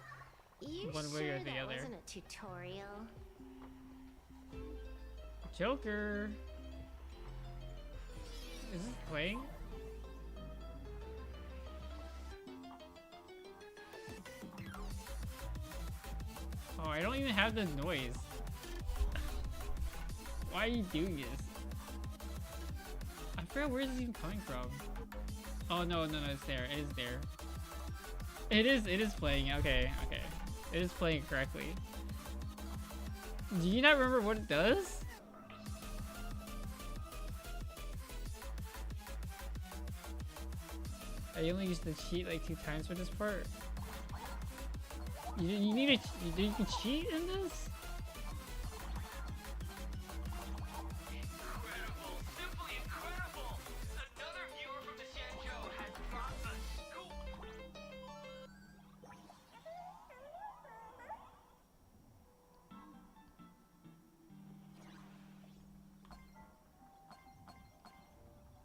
You one way sure or the that other. wasn't a tutorial? Joker. Is this playing? Oh, I don't even have the noise. Why are you doing this? I forgot where this is even coming from. Oh no, it's there. It is there. It is playing. Okay. It is playing correctly. Do you not remember what it does? I only used the cheat like 2 times for this part. You need a you can cheat in this? Incredible! Simply incredible! Another viewer from the Sanjo has dropped a scoop!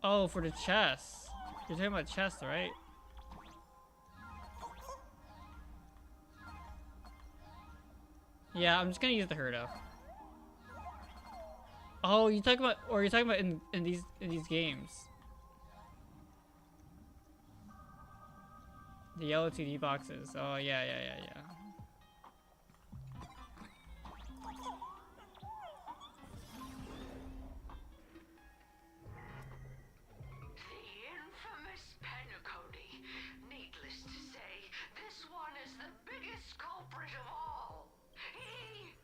Oh, for the chest. You're talking about chest, right? Yeah, I'm just gonna use the Herda. Oh, you're talking about in these games. The yellow 2D boxes. Oh yeah. The infamous Penacony. Needless to say, this one is the biggest culprit of all. He...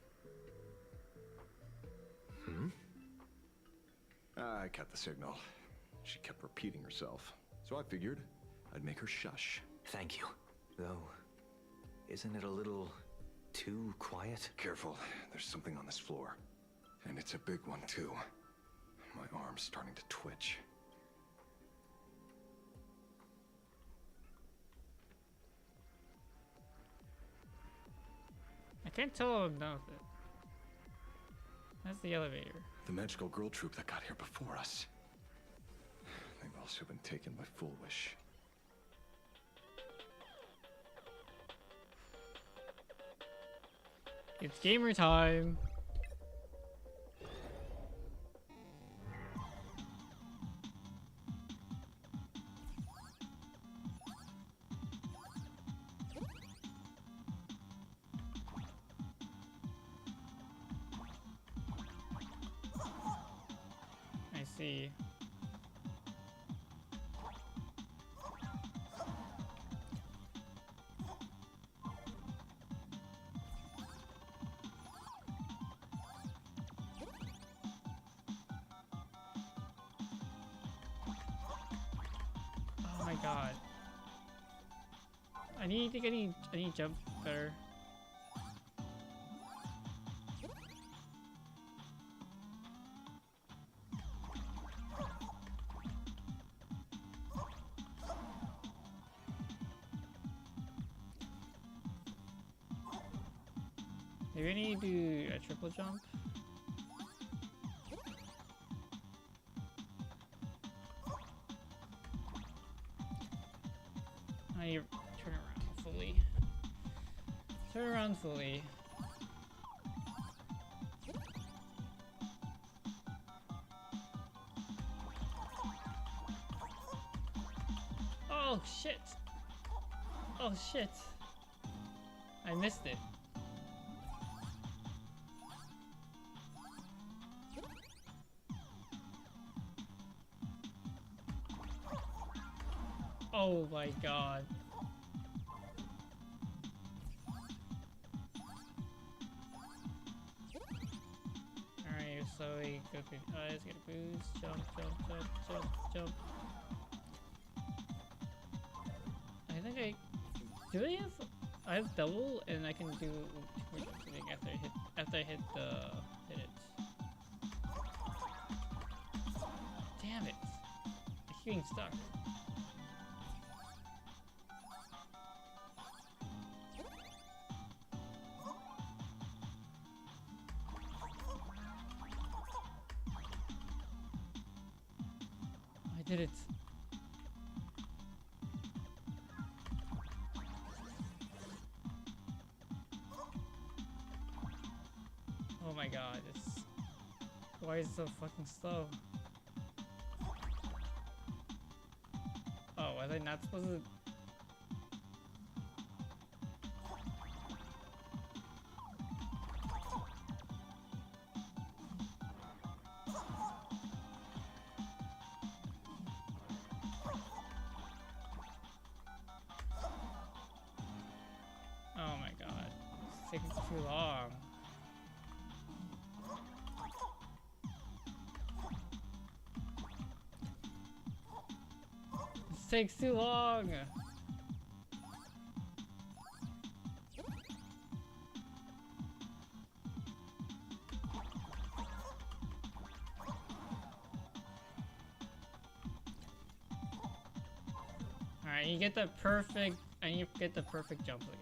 I cut the signal. She kept repeating herself. So I figured I'd make her shush. Thank you. Though, isn't it a little too quiet? Careful, there's something on this floor. And it's a big one, too. My arm's starting to twitch. I can't tell if I'm done with it. That's the elevator. The magical girl troop that got here before us. They've also been taken by Foolish. It's gamer time. I see. Oh my god. I need to jump better. Maybe I need to do a triple jump. I need to turn around fully. Turn around fully. Oh shit! Oh shit! I missed it. Oh my god. Alright, slowly go through eyes, get a boost, jump. I think I have double and I can do 2 more jumps I think after I hit it. Damn it. I keep getting stuck. I did it. my god, it's... Why is it so fucking slow? Oh, was I not supposed to... Oh my god, it's taking too long. This takes too long! Alright, you get the perfect, and you get the perfect jump again.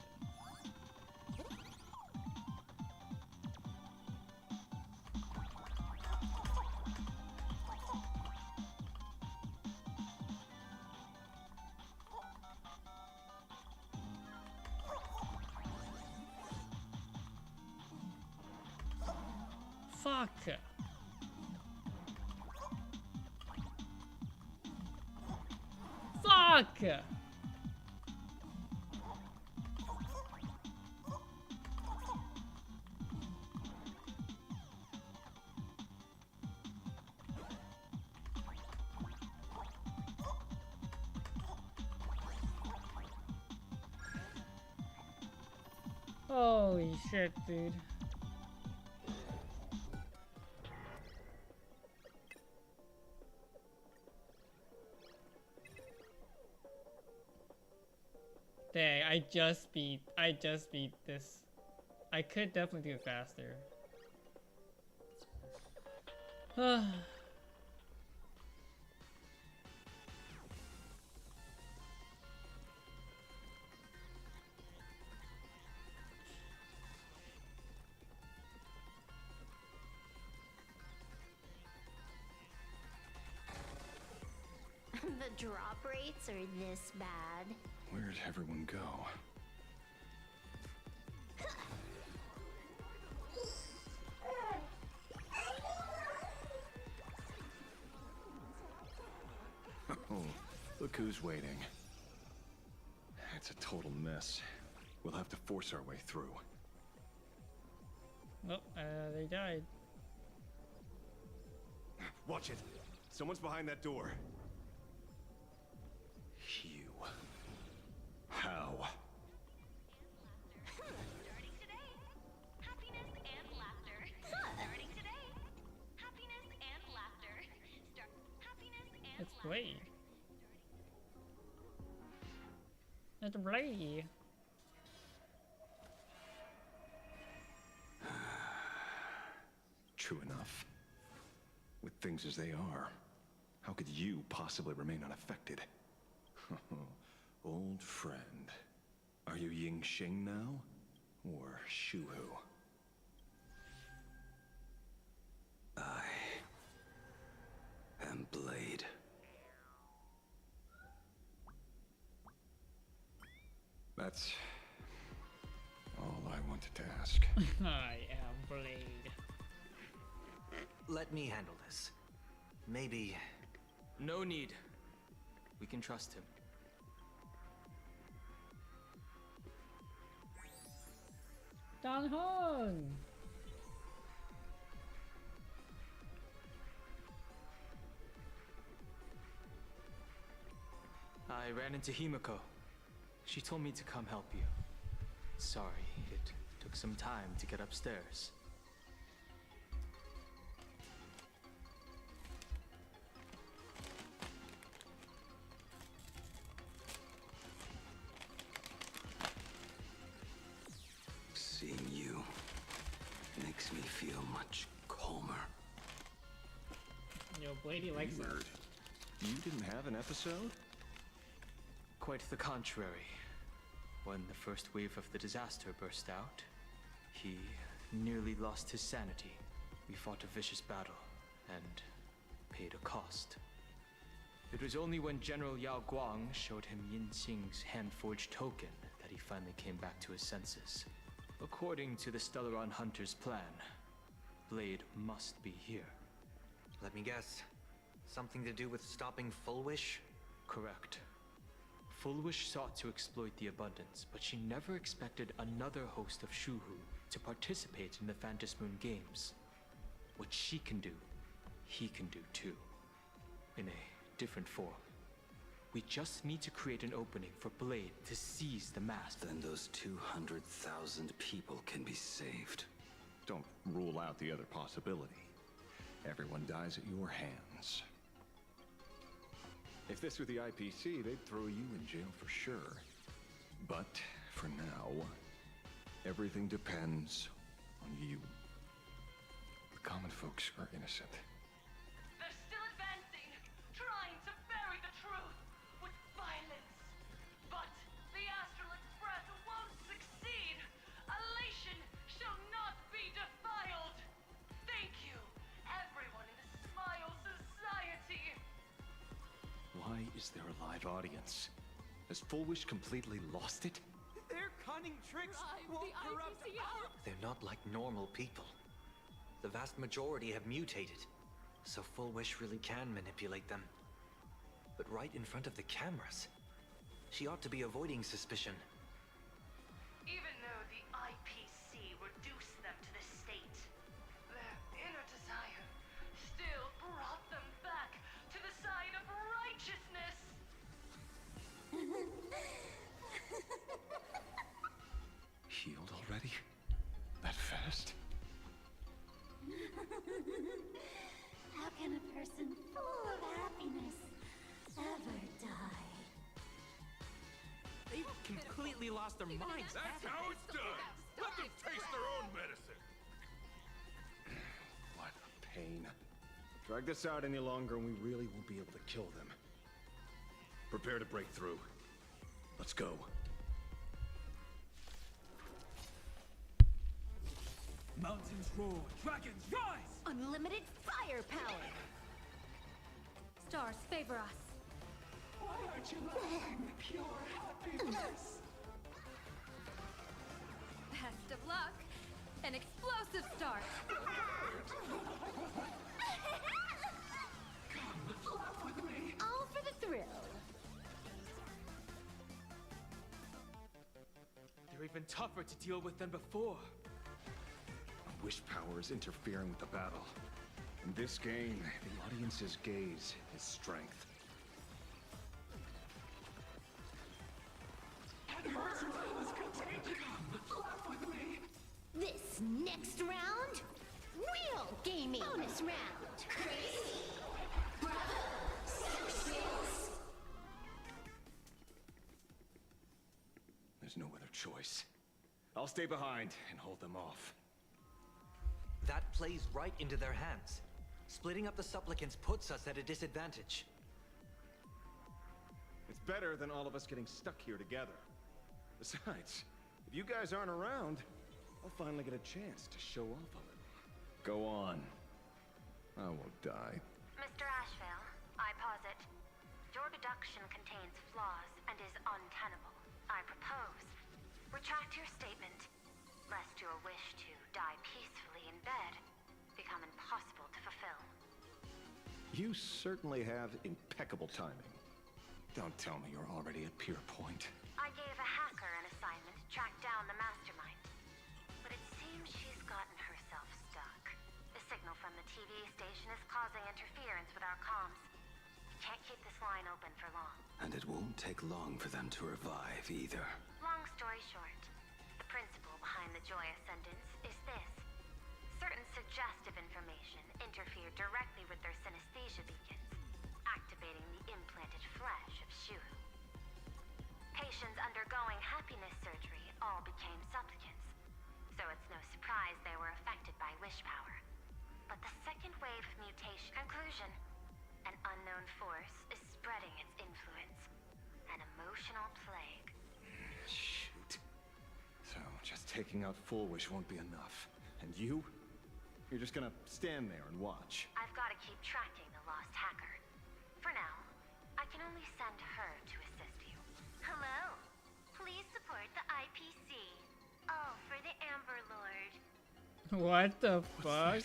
Fuck! Fuck! Holy shit, dude. Dang, I just beat this. I could definitely do it faster. The drop rates are this bad. Where'd everyone go? Oh, look who's waiting. It's a total mess. We'll have to force our way through. Oh, they died. Watch it! Someone's behind that door. You. How? Starting today, happiness and laughter. Starting today, happiness and laughter. Happiness and It's Blade. It's Blade. True enough. With things as they are, how could you possibly remain unaffected? Old friend. Are you Ying Xing now? Or Shuhu? I am Blade. That's all I wanted to ask. I am Blade. Let me handle this. Maybe... No need. We can trust him. Dan Hong! I ran into Himiko. She told me to come help you. Sorry, it took some time to get upstairs. Seeing you makes me feel much calmer. Yo, Blady likes Weird. You didn't have an episode? Quite the contrary. When the first wave of the disaster burst out, he nearly lost his sanity. We fought a vicious battle and paid a cost. It was only when General Yao Guang showed him Yin Xing's hand-forged token that he finally came back to his senses. According to the Stellaron Hunter's plan, Blade must be here. Let me guess. Something to do with stopping Full Wish? Correct. Full Wish sought to exploit the abundance, but she never expected another host of Shuhu to participate in the Phantom Moon Games. What she can do, he can do too. In a different form. We just need to create an opening for Blade to seize the mask. Then those 200,000 people can be saved. Don't rule out the other possibility. Everyone dies at your hands. If this were the IPC, they'd throw you in jail for sure. But for now, everything depends on you. The common folks are innocent. They're still advancing, trying to bury the truth with violence. But the Astral Express won't succeed. Elation shall not be defiled. Thank you, everyone in the Smile Society. Why is there a live audience? Has Full Wish completely lost it? Their cunning tricks won't corrupt our... They're not like normal people. The vast majority have mutated, so Full Wish really can manipulate them. But right in front of the cameras, she ought to be avoiding suspicion. Even though the IPC reduced them to this state, their inner desire still brought them back to the side of righteousness. Healed already? That fast? How can a person full of happiness ever die? They've completely lost their minds. That's how it's done. Let them taste their own medicine. What a pain. Drag this out any longer and we really won't be able to kill them. Prepare to break through. Let's go. Mountains roar, dragons rise! Unlimited firepower! Stars favor us. Why aren't you laughing pure happiness? Best of luck. An explosive start. Laugh with me! All for the thrill. They're even tougher to deal with than before. Wish power is interfering with the battle. In this game, the audience's gaze is strength. Laugh with me! This next round, real gaming. Bonus round. Crazy. Bravo. Success. There's no other choice. I'll stay behind and hold them off. That plays right into their hands. Splitting up the supplicants puts us at a disadvantage. It's better than all of us getting stuck here together. Besides, if you guys aren't around, I'll finally get a chance to show off a little. Go on. I won't die. Mr. Ashvale, I posit, your deduction contains flaws and is untenable. I propose, retract your statement, lest your wish to die peacefully in bed become impossible to fulfill. You certainly have impeccable timing. Don't tell me you're already at Pier Point. I gave a hacker an assignment to track down the mastermind, but it seems she's gotten herself stuck. The signal from the TV station is causing interference with our comms. We can't keep this line open for long. And it won't take long for them to revive either. Long story short, the principle behind the Joy Ascendance is this. Certain suggestive information interfere directly with their synesthesia beacons, activating the implanted flesh of Shuhu. Patients undergoing happiness surgery all became supplicants, so it's no surprise they were affected by wish power. But the second wave of mutation conclusion, an unknown force is spreading its influence. An emotional plague. Shoot. So, just taking out Full Wish won't be enough. And you? You're just gonna stand there and watch. I've got to keep tracking the lost hacker. For now, I can only send her to assist you. Hello. Please support the IPC. All for the Amber Lord. What the fuck?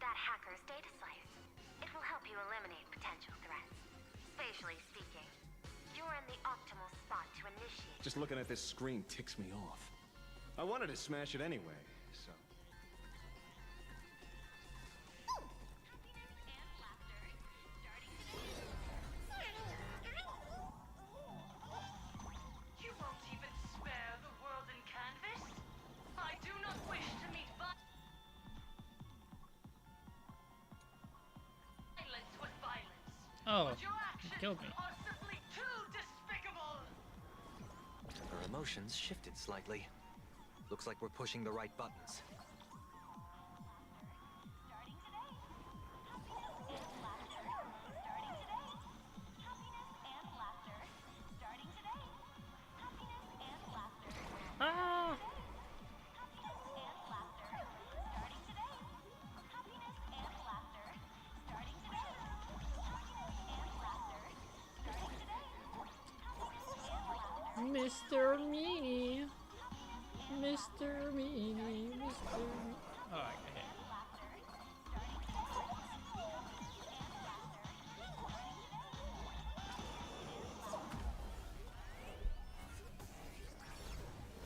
That hacker's data slice. It will help you eliminate potential threats. Spatially speaking, you're in the optimal spot to initiate. Just looking at this screen ticks me off. I wanted to smash it anyway, so... You won't even spare the world in canvas? I do not wish to meet violence with violence. Oh, But your you actions killed me. are simply too despicable. Her emotions shifted slightly. Looks like we're pushing the right buttons. Ah! Mr. Meanie. Mr. Meanie. Mr. Me oh, okay.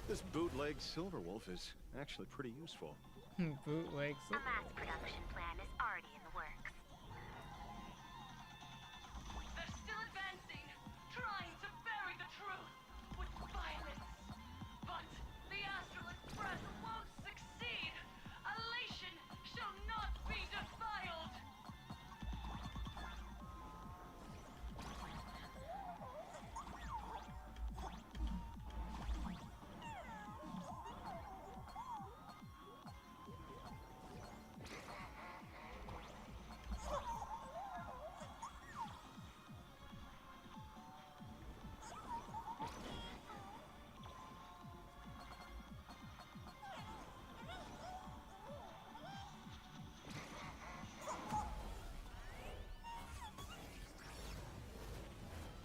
This bootleg Silverwolf is actually pretty useful. Bootleg A mass production plan is already in the works. They're still advancing, trying to bury the truth with violence. But the Astral Express won't succeed. Elation shall not be defiled.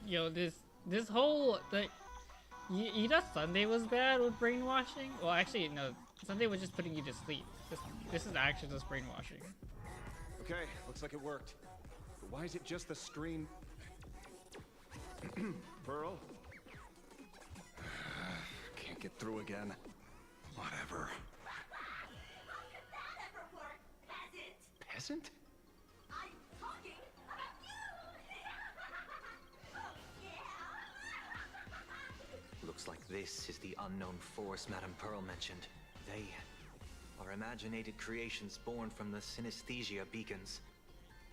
Yo, this whole like, you thought Sunday was bad with brainwashing? Well, actually, no. Sunday was just putting you to sleep. This is actually just brainwashing. Okay, looks like it worked. But why is it just the screen? Pearl? Can't get through again. Whatever. How could that ever work, peasant? Peasant? I'm talking about you! Oh, yeah! Looks like this is the unknown force Madame Pearl mentioned. They are imaginated creations born from the synesthesia beacons.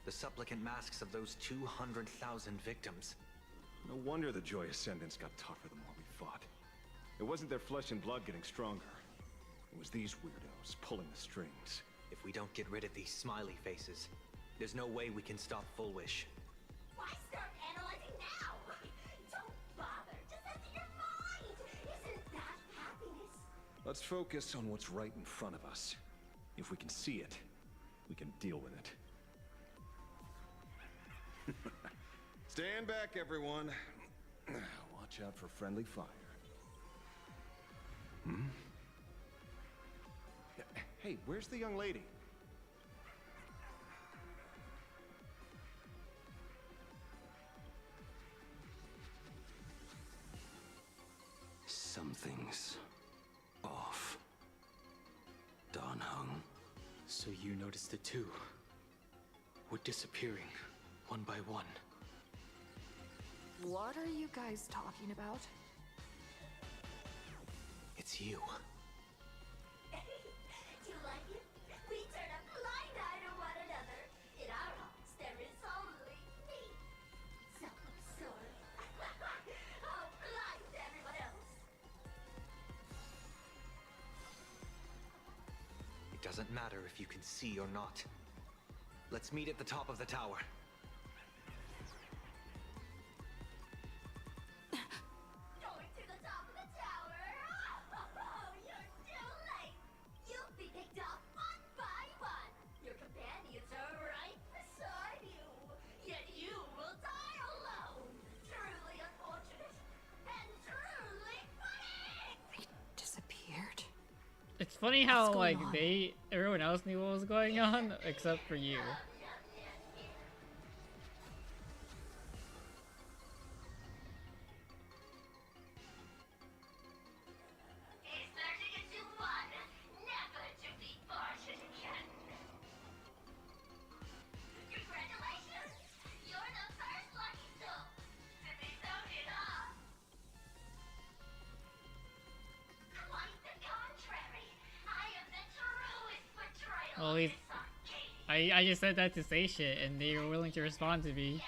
The supplicant masks of those 200,000 victims. No wonder the Joy Ascendants got tougher the more we fought. It wasn't their flesh and blood getting stronger. It was these weirdos pulling the strings. If we don't get rid of these smiley faces, there's no way we can stop Full Wish. Why start analyzing now? Don't bother. Just empty your mind. Isn't that happiness? Let's focus on what's right in front of us. If we can see it, we can deal with it. Stand back, everyone. Watch out for friendly fire. Hmm? Hey, where's the young lady? Something's off. Don Hung. So you noticed it too? We're disappearing, one by one. What are you guys talking about? It's you. Do you like it? We turn a blind eye to one another. In our eyes, there is only me. Self-absorbed. How blind everyone else. It doesn't matter if you can see or not. Let's meet at the top of the tower. Going to the top of the tower. Oh, you're too late. You'll be picked off one by one. Your companions are right beside you. Yet you will die alone. Truly unfortunate and truly funny. They disappeared. It's funny how like everyone else knew what was going on except for you. Well, I just said that to say shit, and they were willing to respond to me.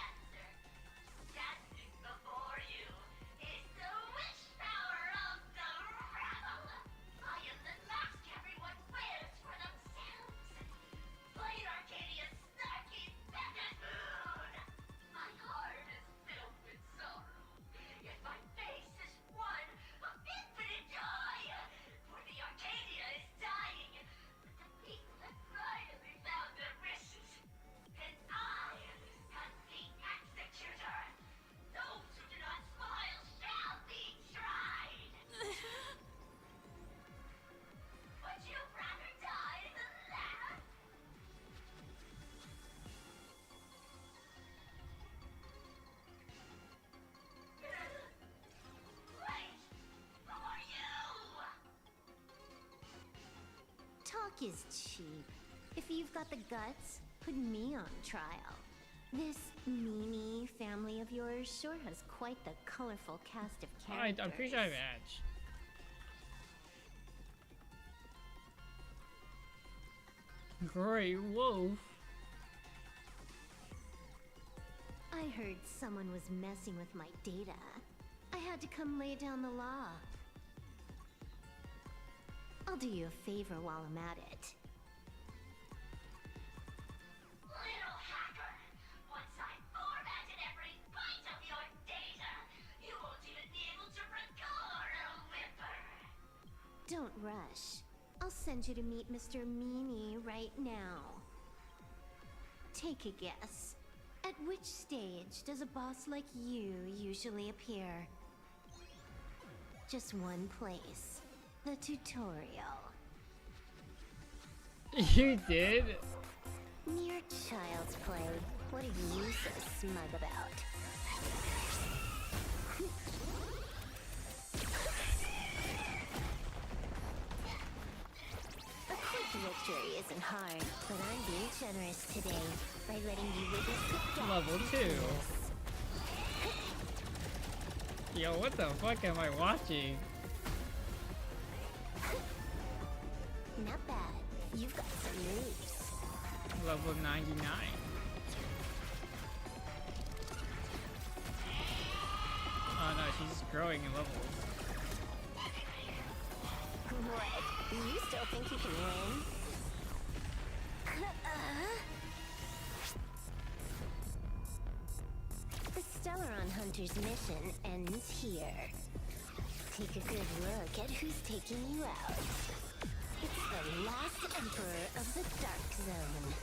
Talk is cheap. If you've got the guts, put me on trial. This Mimi family of yours sure has quite the colorful cast of characters. I'm pretty sure I have Edge. Great Wolf. I heard someone was messing with my data. I had to come lay down the law. I'll do you a favor while I'm at it. Little hacker! Once I formatted every byte of your data, you won't even be able to record a whimper! Don't rush. I'll send you to meet Mr. Meanie right now. Take a guess. At which stage does a boss like you usually appear? Just one place. The tutorial. You did? Mere child's play. What are you so smug about? A quick victory isn't hard, but I'm being generous today by letting you witness Level 2. Yo, what the fuck am I watching? Not bad. You've got some moves. Level 99. Oh no, she's just growing in levels. What? You still think you can win? The Stellaron Hunter's mission ends here. Take a good look at who's taking you out. It's the last Emperor of the Dark Zone.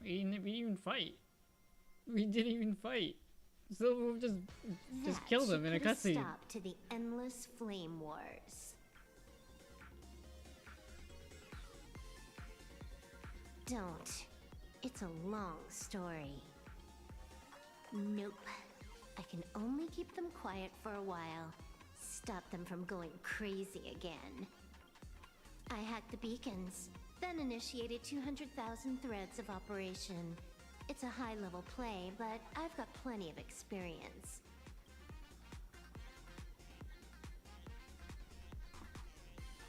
We didn't even fight. We didn't even fight. So we'll just kill them in a cutscene. Stop to the endless flame wars. Don't. It's a long story. Nope. I can only keep them quiet for a while. Stop them from going crazy again. I hacked the beacons, then initiated 200,000 threads of operation. It's a high-level play, but I've got plenty of experience.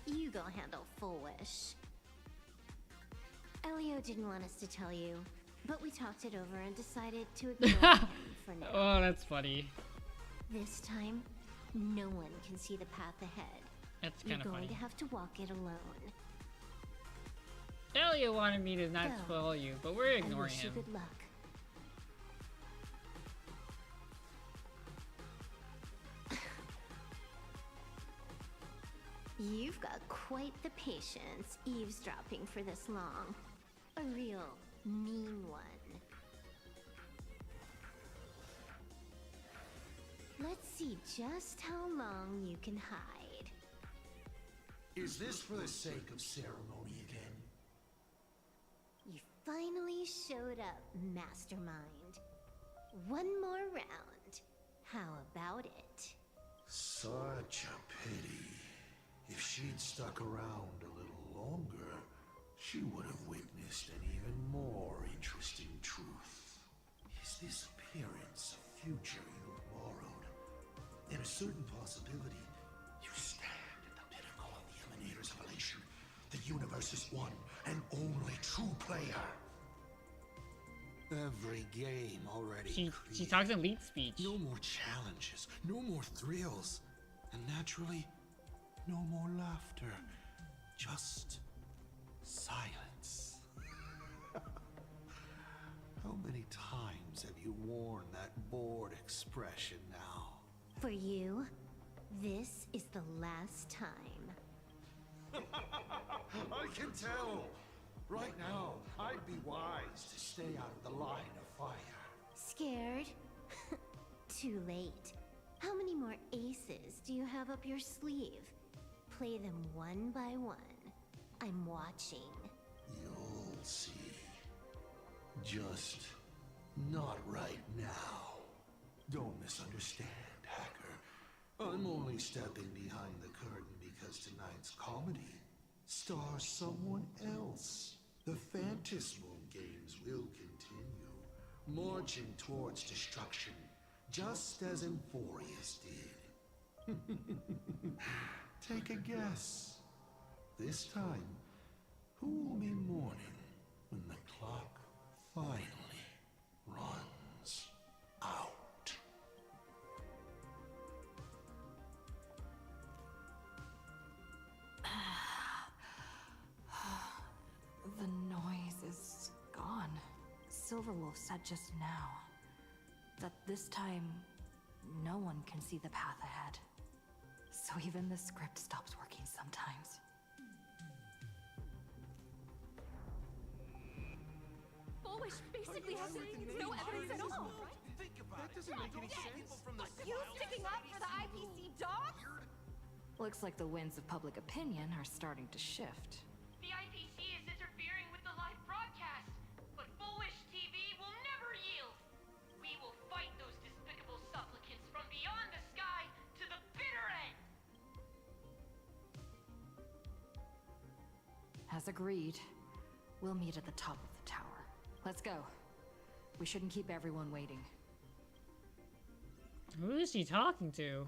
You go handle Full Wish. Elio didn't want us to tell you, but we talked it over and decided to ignore him for now. Oh, that's funny. This time, no one can see the path ahead. That's kind of funny. You're going to have to walk it alone. Elio wanted me to not Go. spoil you, but we're ignoring I wish him. you good luck. You've got quite the patience eavesdropping for this long. A real mean one. Let's see just how long you can hide. Is this for the sake of ceremony again? You finally showed up, Mastermind. One more round. How about it? Such a pity. If she'd stuck around a little longer, she would have witnessed an even more interesting truth. Is this appearance a future you borrowed? In a certain possibility, you stand at the pinnacle of the Emanator's evolution. The universe's one and only true player. Every game already She talks in lead speech. No more challenges, no more thrills, and naturally, no more laughter. Just silence. How many times have you worn that bored expression now? For you, this is the last time. I can tell. Right now, I'd be wise to stay out of the line of fire. Scared? Too late. How many more aces do you have up your sleeve? Play them one by one. I'm watching. You'll see. Just not right now. Don't misunderstand, Hacker. I'm only stepping behind the curtain because tonight's comedy stars someone else. The Fantasy Moon games will continue, marching towards destruction, just as Emphorius did. Take a guess. This time, who will be mourning when the clock finally runs out? The noise is gone. Silverwolf said just now that this time no one can see the path ahead. So even the script stops working sometimes. Bullish basically has no evidence at all. Think about it. That doesn't make any sense. But you sticking up for the IPC dogs? Looks like the winds of public opinion are starting to shift. The IPC is interfering with the live broadcast, but Bullish TV will never yield. We will fight those despicable supplicants from beyond the sky to the bitter end. As agreed, we'll meet at the top of the tower. Let's go. We shouldn't keep everyone waiting. Who is she talking to?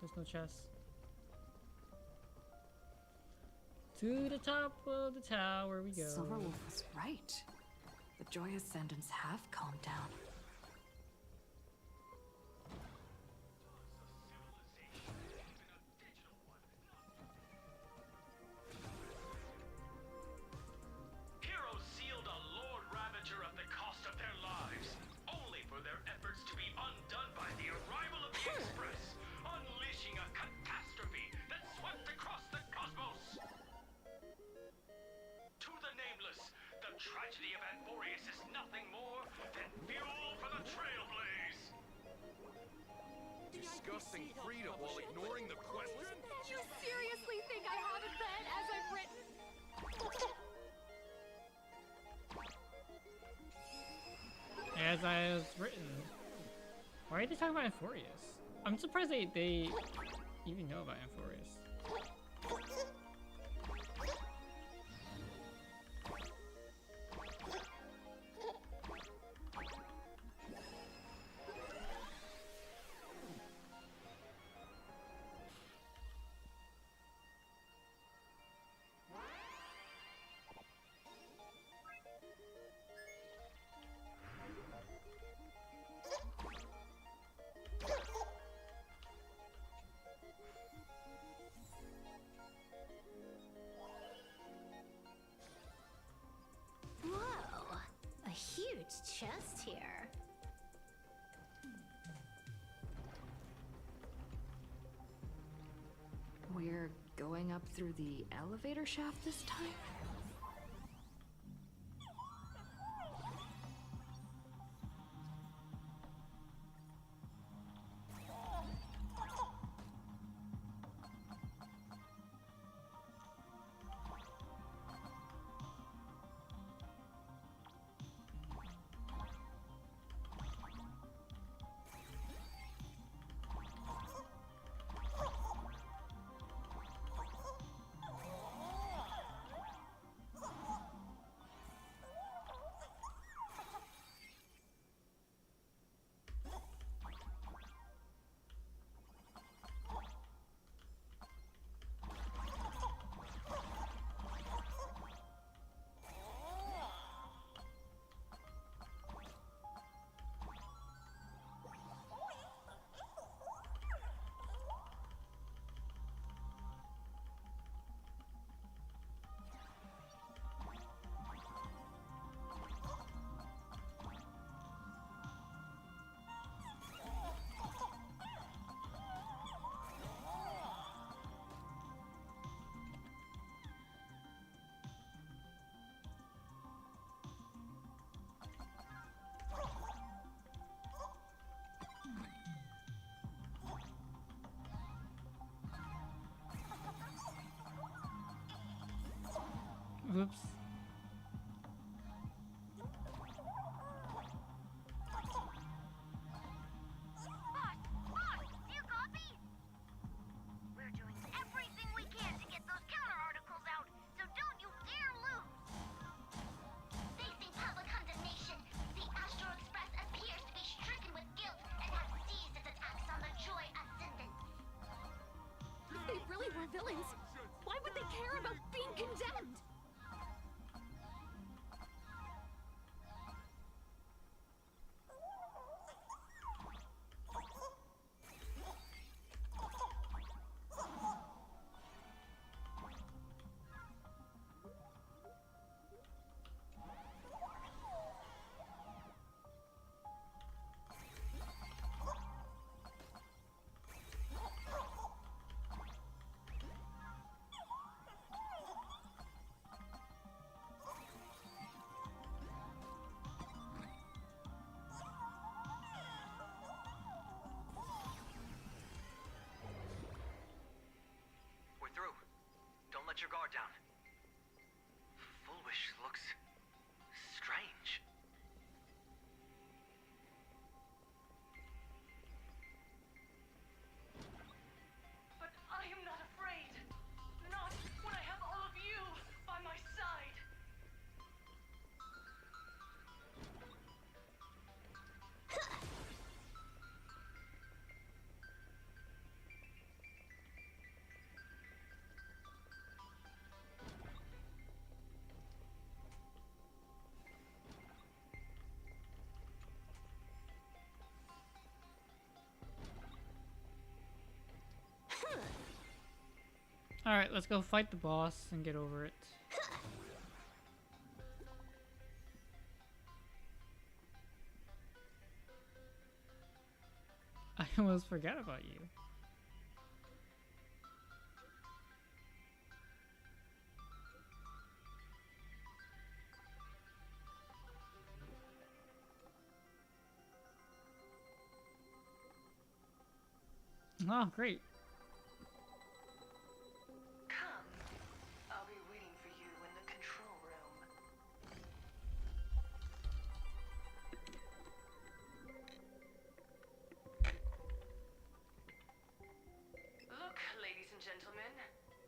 There's no chest. To the top of the tower we go. Silverwolf was right. The Joy Ascendants have calmed down. Heroes sealed a Lord Ravager at the cost of their lives, only for their efforts to be undone by the arrival of the Express, unleashing a catastrophe that swept across the cosmos. To the Nameless, the tragedy of Anforius is nothing more than fuel for the Trailblaze. Discussing freedom while ignoring the question? You seriously think I haven't read as I've written? As I was written. Why are they talking about Amphorius? I'm surprised they even know about Amphorius. going up through the elevator shaft this time? Whoops. Boss, do you copy? We're doing everything we can to get those counter articles out, so don't you dare lose! Facing public condemnation, the Astro Express appears to be stricken with guilt and has seized its attacks on the Joy Ascendant. If they really were villains, why would they care about being condemned? We're through. Don't let your guard down. Foolish looks strange. But I am not afraid. Not when I have all of you by my side. Alright, let's go fight the boss and get over it. I almost forgot about you. Oh, great. Come. I'll be waiting for you in the control room. Look, ladies and gentlemen,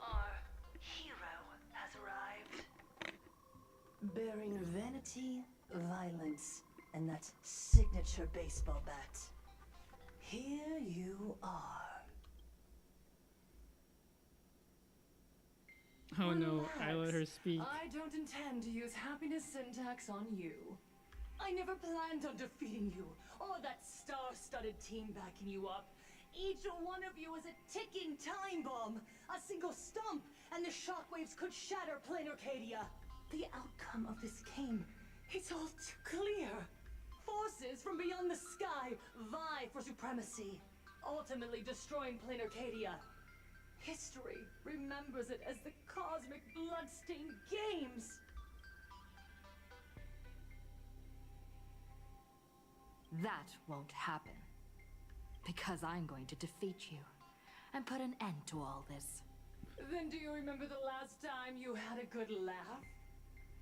our hero has arrived. Bearing vanity, violence, and that signature baseball bat. Here you are. Oh no, I let her speak. I don't intend to use happiness syntax on you. I never planned on defeating you, or that star-studded team backing you up. Each one of you is a ticking time bomb. A single stomp, and the shockwaves could shatter plain Arcadia. The outcome of this game, it's all too clear. Forces from beyond the sky vie for supremacy, ultimately destroying plain Arcadia. History remembers it as the Cosmic Bloodstained Games! That won't happen. Because I'm going to defeat you and put an end to all this. Then do you remember the last time you had a good laugh?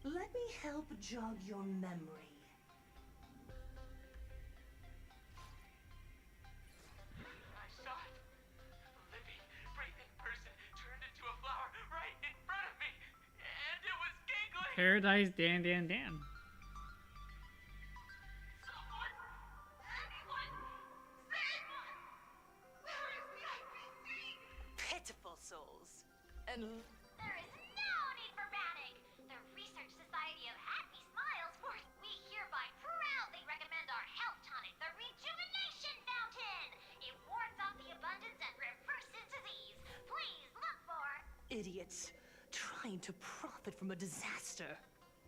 Let me help jog your memory. I saw it. A living, breathing person turned into a flower right in front of me. And it was giggling. Paradise Dan Dan Dan. Pitiful souls. And There is no need for panic. The Research Society of Happy Smiles Force. We hereby proudly recommend our health tonic, the Rejuvenation Fountain. It wards off the abundance and reverses disease. Please look for idiots trying to profit from a disaster.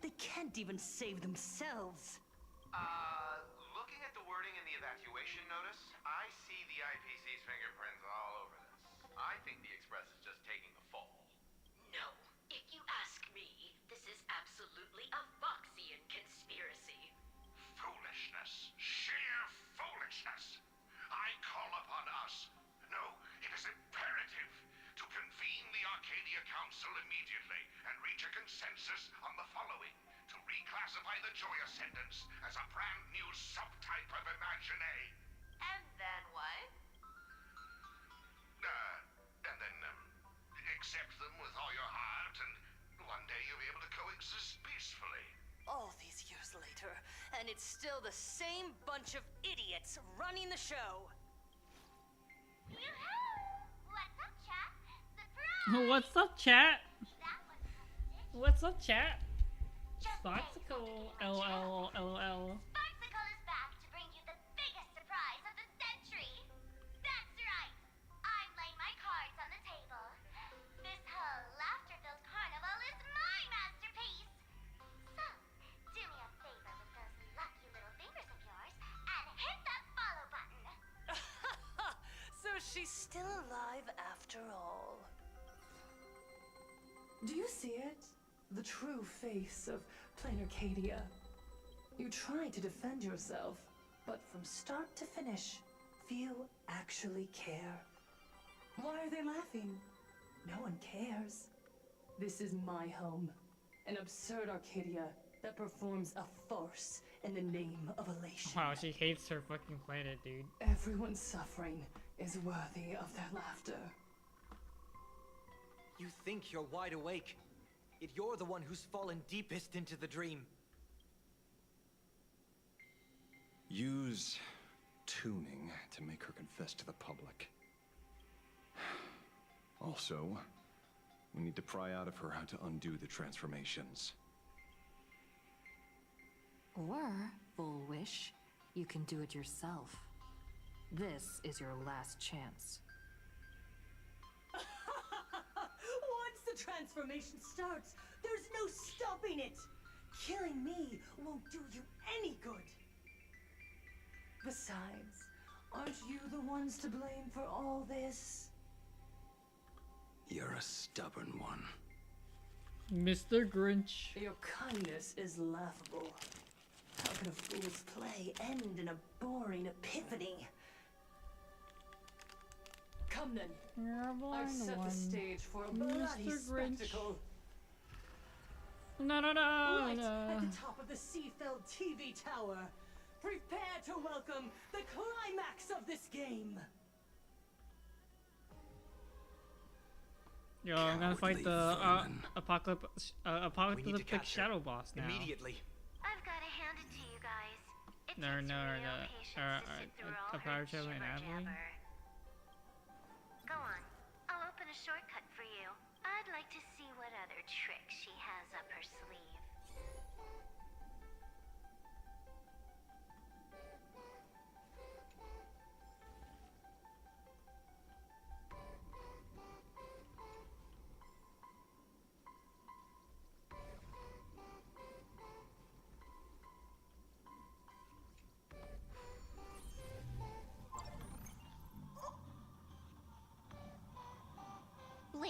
They can't even save themselves. Looking at the wording in the evacuation notice, I see the IPC's fingerprints all over this. I think the Express is just taking the fall. No, if you ask me, this is absolutely a Foxian conspiracy. Foolishness. Sheer foolishness. I call upon us. No, it is imperative to convene the Arcadia Council immediately and reach a consensus on the following. To reclassify the Joy Ascendants as a brand new subtype of Imagine. And then what? And then, accept them with all your heart, and one day you'll be able to coexist peacefully. All these years later, and it's still the same bunch of idiots running the show. What's up, chat? Surprise! What's up, chat? What's up, chat? Foxicle, LOL, LOL. Foxicle is back to bring you the biggest surprise of the century. That's right. I'm laying my cards on the table. This whole laughter-filled carnival is my masterpiece. So, do me a favor with those lucky little fingers of yours and hit that follow button. So she's still alive after all. Do you see it? The true face of Plain Arcadia. You try to defend yourself, but from start to finish, few actually care. Why are they laughing? No one cares. This is my home. An absurd Arcadia that performs a farce in the name of elation. Wow, she hates her fucking planet, dude. Everyone's suffering is worthy of their laughter. You think you're wide awake, yet you're the one who's fallen deepest into the dream. Use tuning to make her confess to the public. Also, we need to pry out of her how to undo the transformations. Or, Full Wish, you can do it yourself. This is your last chance. Once the transformation starts, there's no stopping it! Killing me won't do you any good! Besides, aren't you the ones to blame for all this? You're a stubborn one. Mr. Grinch. Your kindness is laughable. How can a fool's play end in a boring epiphany? Come then. I've set the stage for a bloody spectacle. No, no, no, Right no. at the top of the Seafeld TV tower. Prepare to welcome the climax of this game. Yo, I'm gonna fight the apocalyptic catch her. shadow boss now. Immediately. I've got to hand it to you guys. It No, takes no, real no. patience to sit through all A her power trailer and jibber Adeline? jabber. Go on. I'll open a shortcut for you. I'd like to see what other tricks she has up her sleeve.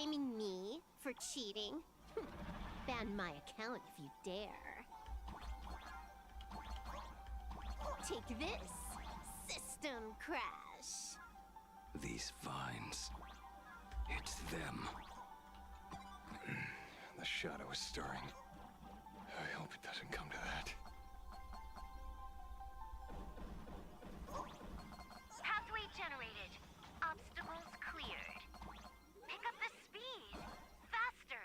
blaming me for cheating? Ban my account if you dare. Take this, system crash. These vines. It's them. The shadow is stirring. I hope it doesn't come to that. Pathway generated. Obstacles cleared. Pick up the speed. Faster.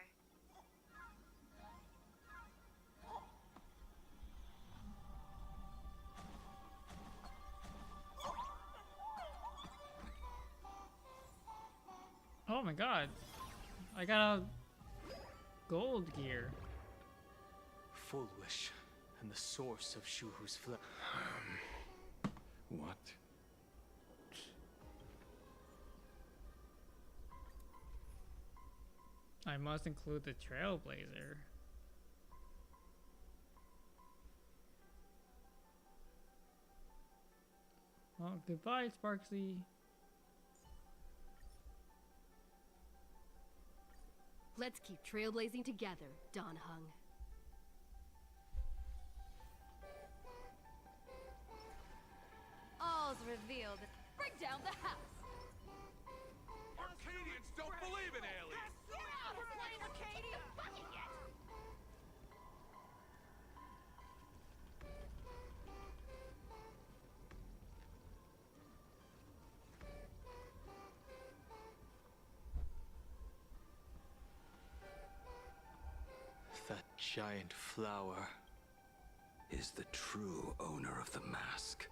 Oh my god. I got a gold gear. Full wish and the source of Shuhu's flame. What? I must include the Trailblazer. Well, goodbye, Sparksy. Let's keep trailblazing together, Don Hung. All's revealed. Bring down the house. Arcadians don't believe in aliens. Get out of line, Arcadia! Fucking it! That giant flower is the true owner of the mask.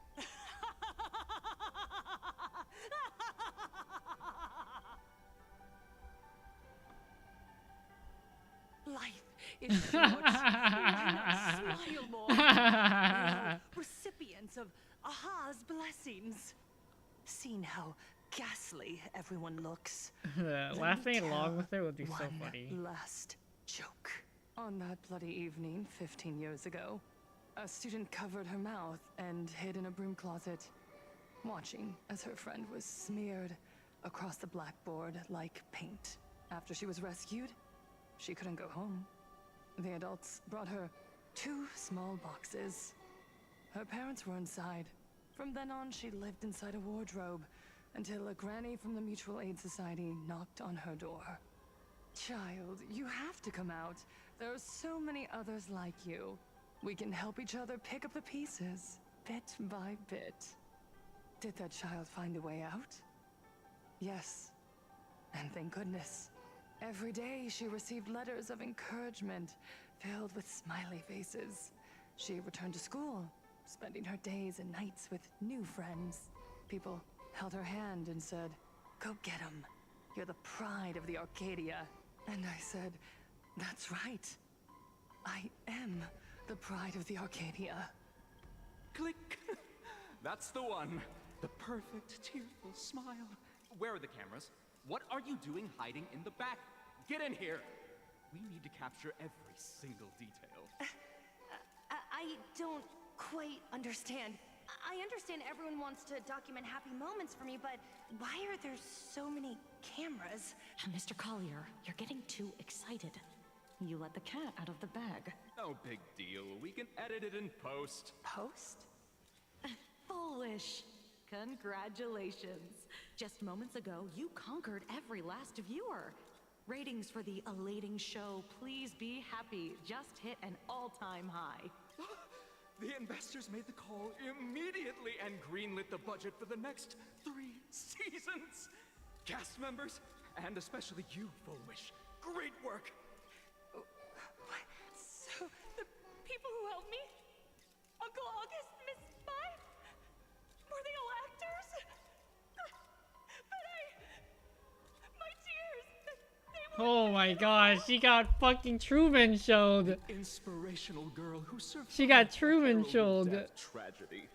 Life is short. Why not smile more? We are recipients of Aha's blessings. Seeing how ghastly everyone looks. Laughing along with it would be so one funny. Last joke. On that bloody evening 15 years ago, a student covered her mouth and hid in a broom closet, watching as her friend was smeared across the blackboard like paint. After she was rescued, she couldn't go home. The adults brought her 2 small boxes. Her parents were inside. From then on, she lived inside a wardrobe until a granny from the Mutual Aid Society knocked on her door. Child, you have to come out. There are so many others like you. We can help each other pick up the pieces, bit by bit. Did that child find a way out? Yes. And thank goodness. Every day she received letters of encouragement filled with smiley faces. She returned to school, spending her days and nights with new friends. People held her hand and said, "Go get 'em. You're the pride of the Arcadia." And I said, "That's right. I am the pride of the Arcadia." Click. That's the one. The perfect, tearful smile. Where are the cameras? What are you doing hiding in the back? Get in here. We need to capture every single detail. I don't quite understand. I understand everyone wants to document happy moments for me, but why are there so many cameras? Mr. Collier, you're getting too excited. You let the cat out of the bag. No big deal. We can edit it in post. Post? Foolish. Congratulations. Just moments ago, you conquered every last viewer. Ratings for the elating show, Please Be Happy, just hit an all-time high. The investors made the call immediately and greenlit the budget for the next 3 seasons. Cast members, and especially you, Full Wish. Great work. So, the people who helped me? Uncle August, Miss Spy? Were they all actors? But my tears, they Oh my gosh, she got fucking Truman showed. Inspirational girl who survived She got Truman a showed. death tragedy.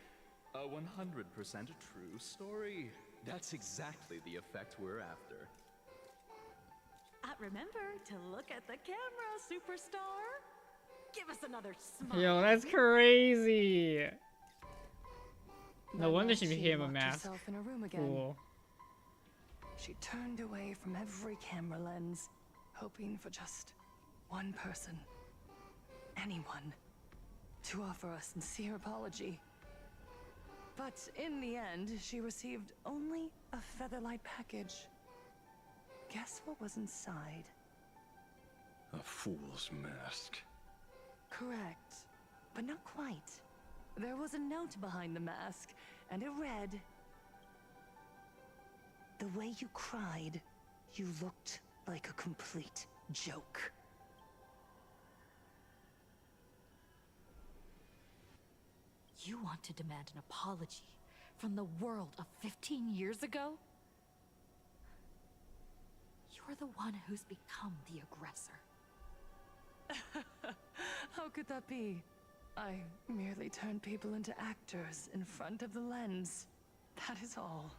A 100% true story. That's exactly the effect we're after. Remember to look at the camera, superstar. Give us another smile. Yo, that's crazy. No Then wonder she she became a locked mask. herself in a room again. Cool. she turned away from every camera lens, hoping for just one person, anyone, to offer a sincere apology. But in the end, she received only a featherlight package. Guess what was inside? A fool's mask. Correct, but not quite. There was a note behind the mask, and it read, "The way you cried, you looked like a complete joke." You want to demand an apology from the world of 15 years ago? You're the one who's become the aggressor. How could that be? I merely turned people into actors in front of the lens. That is all.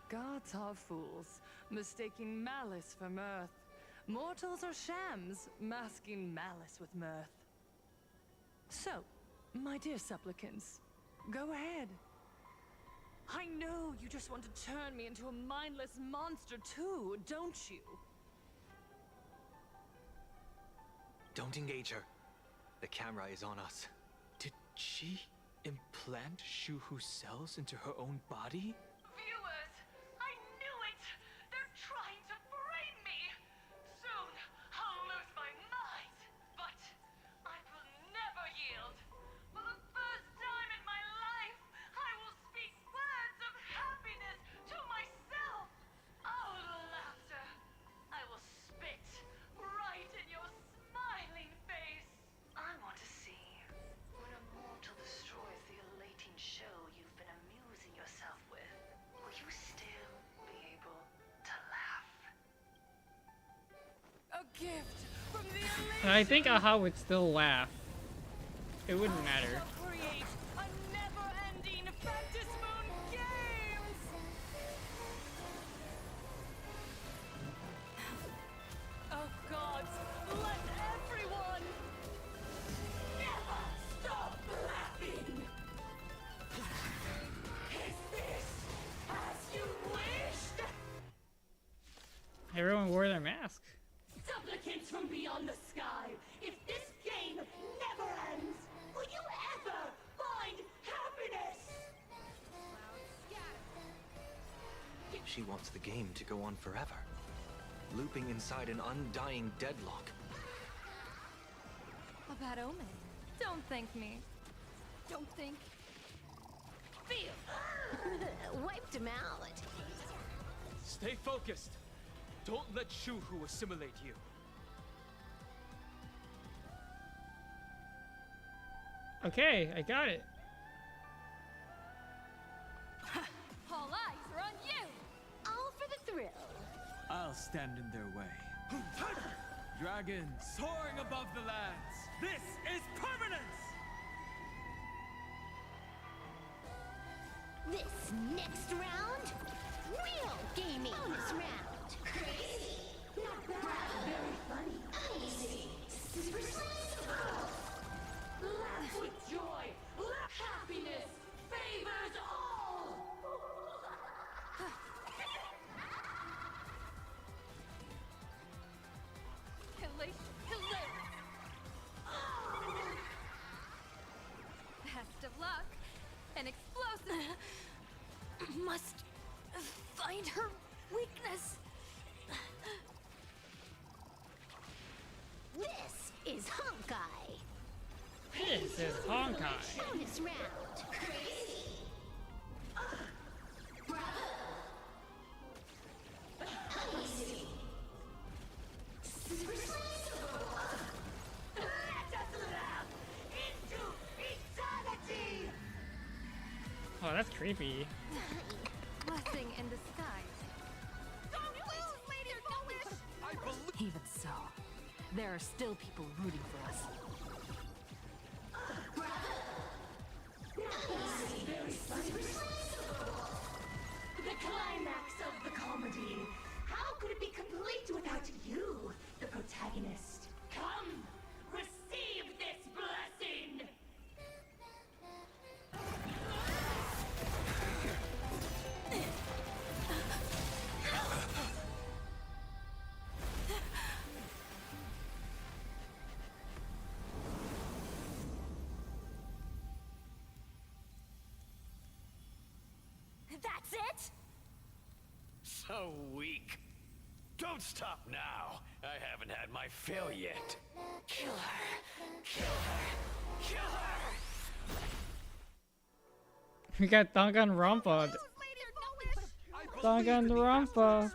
Gods are fools, mistaking malice for mirth. Mortals are shams, masking malice with mirth. So, my dear supplicants, go ahead. I know you just want to turn me into a mindless monster too, don't you? Don't engage her. The camera is on us. Did she implant Shuhu's cells into her own body? Viewers, I knew it! They're trying to frame me! Soon, I'll lose my mind! But I will never yield! For the first time in my life, I will speak words of happiness to myself! Our laughter! I will spit right in your smiling face! I want to see when a mortal destroys the elating show you've been amusing yourself with. Will you still be able to laugh? A gift from the I think Aha would still laugh. It wouldn't matter. create a never-ending Fantasy Moon game! Oh gods, let everyone Never stop laughing! Is this as you wished? Everyone wore their mask. Supplicants from beyond the sky, if this game never ends, will you ever find happiness? She wants the game to go on forever, looping inside an undying deadlock. A bad omen. Don't thank me. Don't think. Feel. Wiped him out. Stay focused. Don't let Shuhu assimilate you. Okay, I got it. All eyes are on you! All for the thrill. I'll stand in their way. Dragons soaring above the lands. This is permanence! This next round, real gaming. Bonus round. Crazy. Not bad. Very funny. Easy. Super Laugh with joy! Laugh happiness! Favors all! Hilarious. Best of luck. An explosive. Must find her weakness. This is Honky. This is Honky. Bonus round. Crazy. Bravo. Easy. Super Let us laugh into eternity! Oh, that's creepy. Blessing in disguise. Even so, there are still people rooting for us. The climax of the comedy. How could it be complete without you, the protagonist? Come, receive this blessing! So weak. Don't stop now. I haven't had my fill yet. Kill her. Kill her. Kill her. We got Danganronpa. Danganronpa.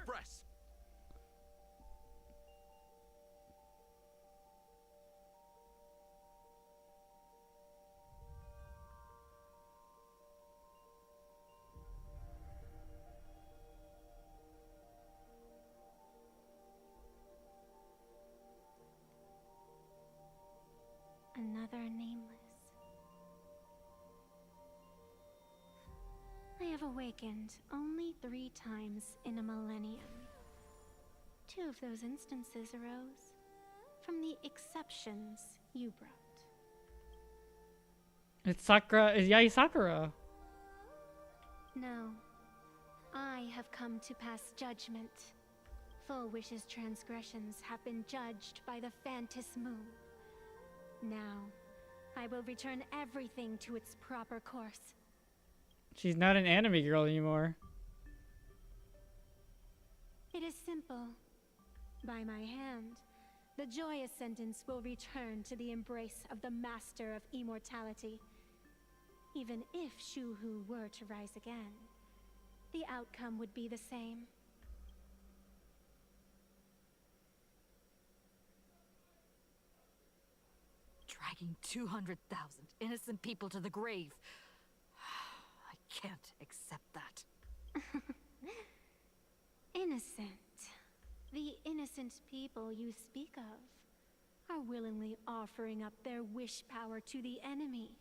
Another nameless. I have awakened only 3 times in a millennium. 2 of those instances arose from the exceptions you brought. It's Sakura. It's Yai Sakura. No, I have come to pass judgment. Full Wish's transgressions have been judged by the Phantis Moon. Now, I will return everything to its proper course. She's not an anime girl anymore. It is simple. By my hand, the joyous sentence will return to the embrace of the Master of Immortality. Even if Shuhu were to rise again, the outcome would be the same. Dragging 200,000 innocent people to the grave. I can't accept that. Innocent. The innocent people you speak of are willingly offering up their wish power to the enemy,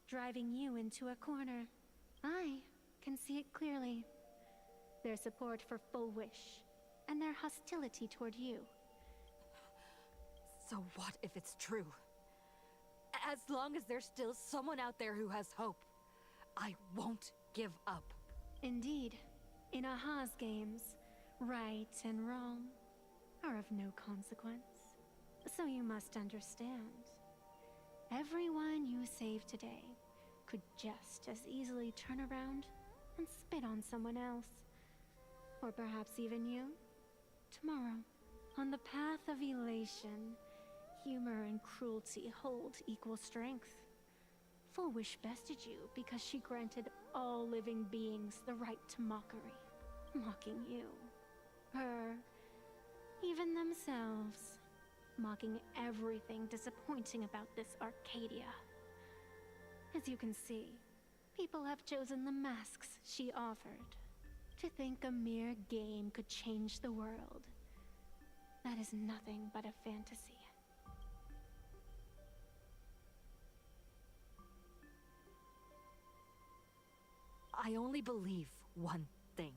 driving you into a corner. I can see it clearly. Their support for Full Wish, and their hostility toward you. So what if it's true? As long as there's still someone out there who has hope, I won't give up. Indeed, in Aha's games, right and wrong are of no consequence. So you must understand. Everyone you save today could just as easily turn around and spit on someone else. Or perhaps even you. Tomorrow, on the path of elation, humor and cruelty hold equal strength. Full Wish bested you because she granted all living beings the right to mockery. Mocking you. Her. Even themselves. Mocking everything disappointing about this Arcadia. As you can see, people have chosen the masks she offered. To think a mere game could change the world. That is nothing but a fantasy. I only believe one thing.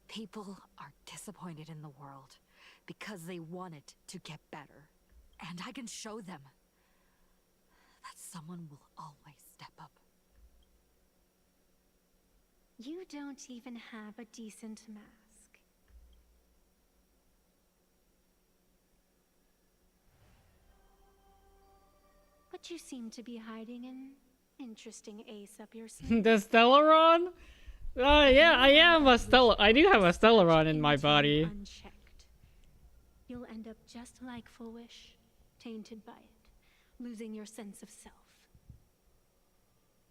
People are disappointed in the world because they want it to get better. And I can show them that someone will always step up. You don't even have a decent mask. But you seem to be hiding an interesting ace up your sleeve. The Stellaron? Yeah, I am a Stella. I do have a Stellaron in my body. Unchecked. You'll end up just like Full Wish, tainted by it, losing your sense of self.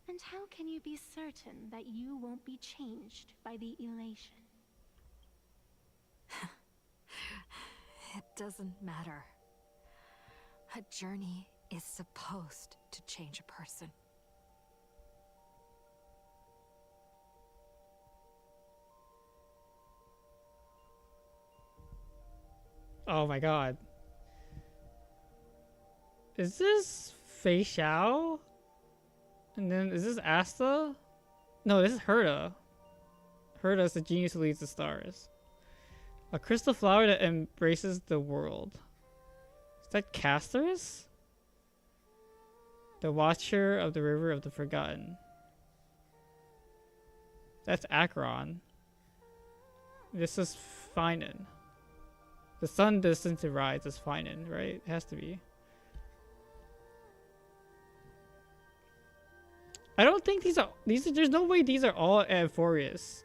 And how can you be certain that you won't be changed by the elation? It doesn't matter. A journey is supposed to change a person. Oh my god. Is this Fei Xiao? And then, is this Asta? No, this is Herta. Herta is the genius who leads the stars. A crystal flower that embraces the world. Is that Castorus? The Watcher of the River of the Forgotten. That's Akron. This is Finan. The sun destined to rise is Finan, right? It has to be. I don't think these are, there's no way these are all Euphorius.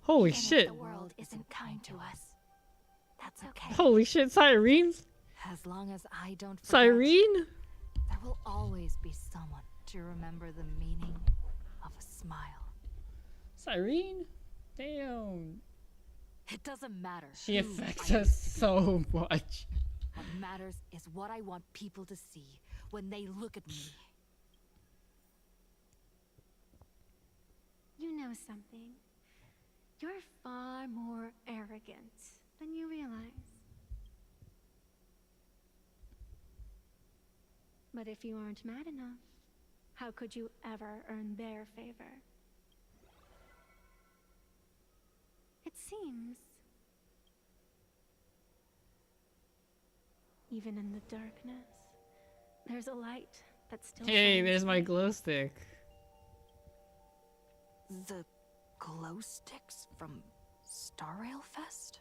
Holy Even if shit. the world isn't kind to us, that's okay. Holy shit, Cyrene? As long as I don't forget, Cyrene? there will always be someone to remember the meaning of a smile. Cyrene? Damn. It doesn't matter. She who affects I us used to be. so much. What matters is what I want people to see when they look at me. You know something? You're far more arrogant than you realize. But if you aren't mad enough, how could you ever earn their favor? It seems, even in the darkness, there's a light that still Hey, shines there's my bright. glow stick. The glow sticks from Star Rail Fest?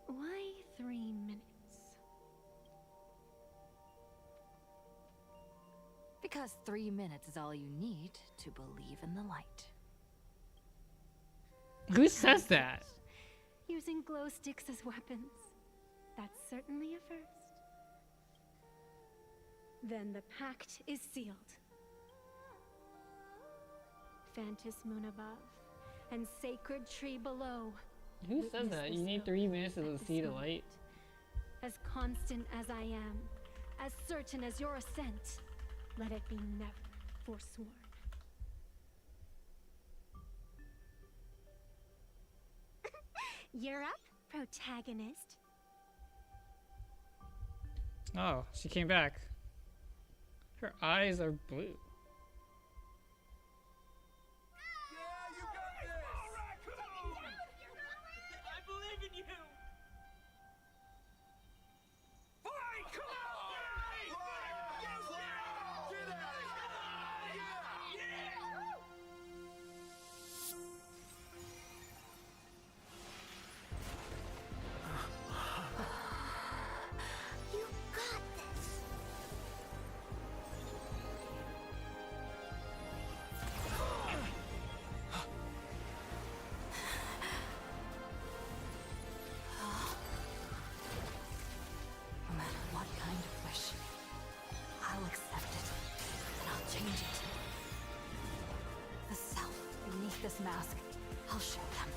Why 3 minutes? Because 3 minutes is all you need to believe in the light. Who says that? Using glow sticks as weapons. That's certainly a first. Then the pact is sealed. Fantis moon above, and sacred tree below. Who says Witness that? the You need seal 3 minutes to at this see the moment. light. As constant as I am, as certain as your ascent, let it be never forsworn. You're up, protagonist. Oh, she came back. Her eyes are blue. I believe in you! Fine, come on! You got this. No matter what kind of wish, I'll accept it, and I'll change it. The self beneath this mask, I'll show them.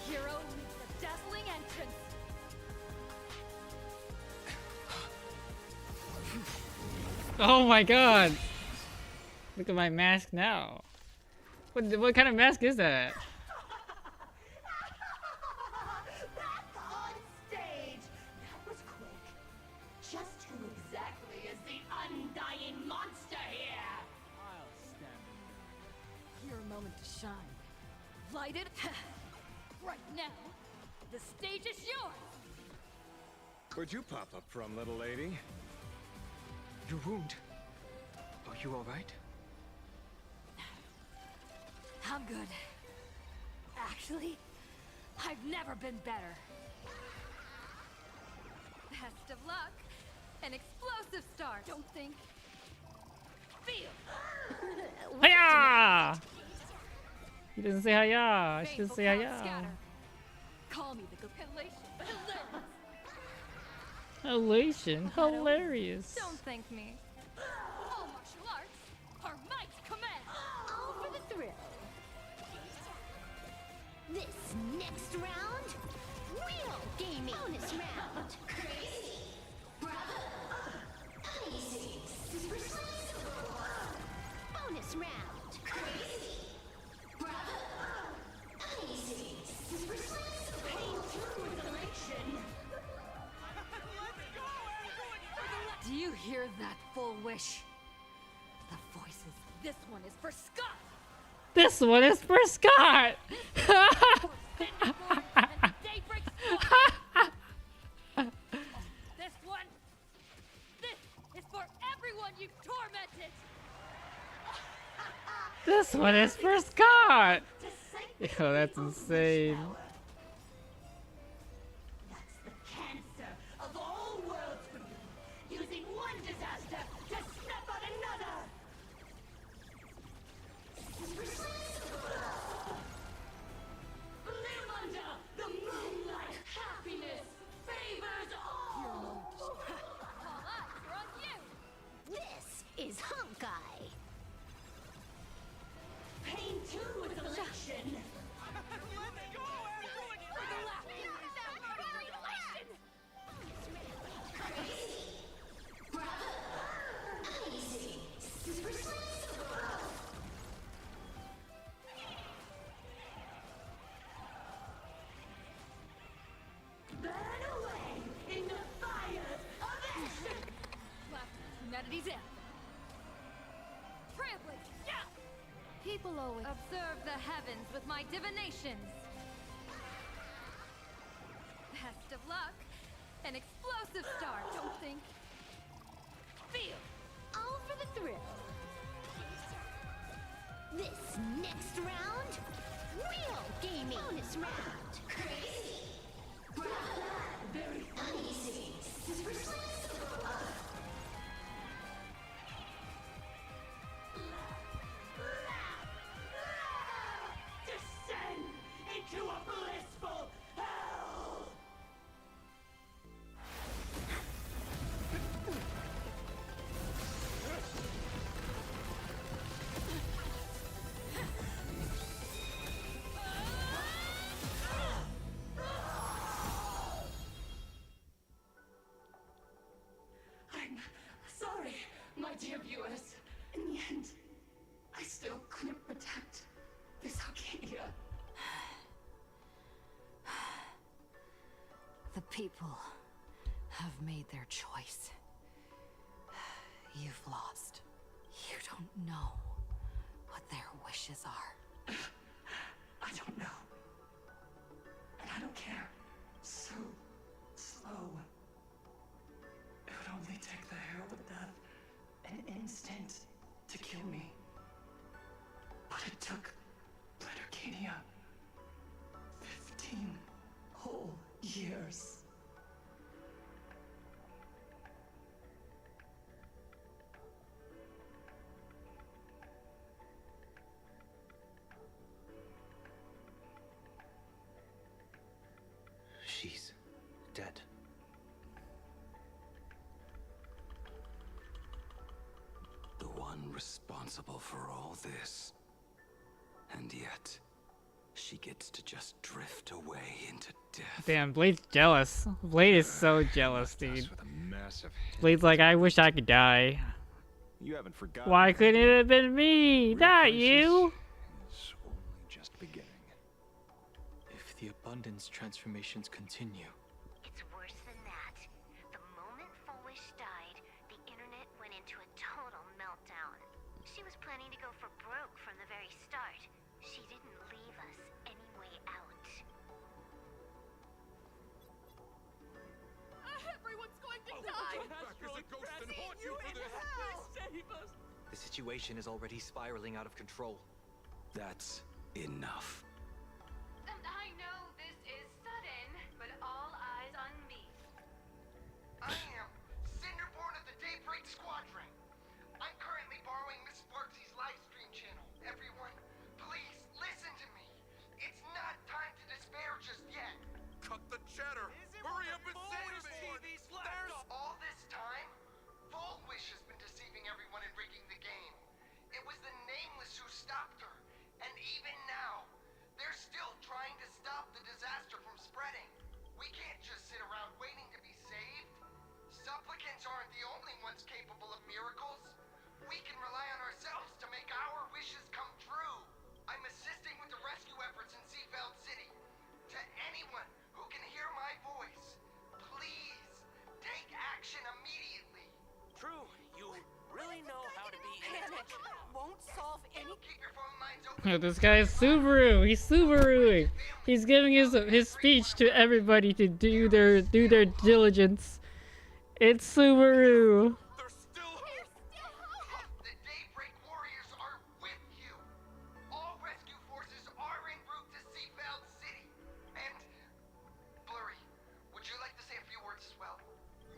Hero meets a dazzling entrance. Oh my god! Look at my mask now. What kind of mask is that? That's on stage. That was quick. Just who exactly is the undying monster here? I'll stand Your moment to shine. Light it right now. The stage is yours. Where'd you pop up from, little lady? Your wound. Are you alright? I'm good. Actually, I've never been better. Best of luck. An explosive start. Don't think. Feel. Hiya! He doesn't say hiya. She doesn't say Faithful hiya. scatter. Call me the elation. Elation. Hilarious. Don't thank me. All martial arts are might command. All for the thrill. This next round, real gaming. Bonus round. Crazy. Bravo. Uneasy. Super slice. Bonus round. Crazy. Bravo. Uneasy. Super slice. Pain through with elation. Do you hear that full wish? The voices. This one is for Scott. This one is for Scott! Daybreak Storm. This one. This is for everyone you've tormented. This one is for Scott! Yo, that's insane. That's the cancer of all below it. Observe the heavens with my divinations. Best of luck. An explosive start, don't think. Feel. All for the thrill. This next round, real gaming. Bonus round. Crazy. Very uneasy. Super slice. Descend into a blissful hell! I'm sorry, my dear viewers. In the end, I still couldn't protect this Arcadia. The people have made their choice. You've lost. You don't know what their wishes are. I don't know. And I don't care. So slow. It would only take the herald of death an instant to kill me. But it took Arcadia 15 whole years. She's dead. The one responsible for all this. And yet, she gets to just drift away into death. Damn, Blade's jealous. Blade is so jealous, dude. With a massive Blade's like, I wish I could die. You haven't forgotten. Why couldn't it have been me? Not you. It's only just beginning. If the abundance transformations continue, It's worse than that. The moment Foolish died, the internet went into a total meltdown. She was planning to go for broke from the very start. She didn't leave us any way out. Everyone's going to die! The situation is already spiraling out of control. That's enough. And I know this is sudden, but all eyes on me. I am Cinderborn of the Daybreak Squadron. I'm currently borrowing Miss Sparksy's live stream channel. Everyone, please listen to me. It's not time to despair just yet. Cut the chatter! Hurry up and save me! There's all this time, Wish has been deceiving everyone and rigging the game. It was the Nameless who stopped her, and even now, they're still trying to stop the disaster from spreading. We can't just sit around waiting to be saved. Supplicants aren't the only ones capable of miracles. We can rely on ourselves to make our wishes come true. I'm assisting with the rescue efforts in Seafeld City. To anyone who can hear my voice, please take action immediately. True, you really know how to be panic. Won't solve any. Keep your phone lines open. This guy is Subaru. He's Subaruing. He's giving his speech to everybody to do their diligence. It's Subaru. The Daybreak Warriors are with you. All rescue forces are en route to Seafeld City. And Blurry, would you like to say a few words as well?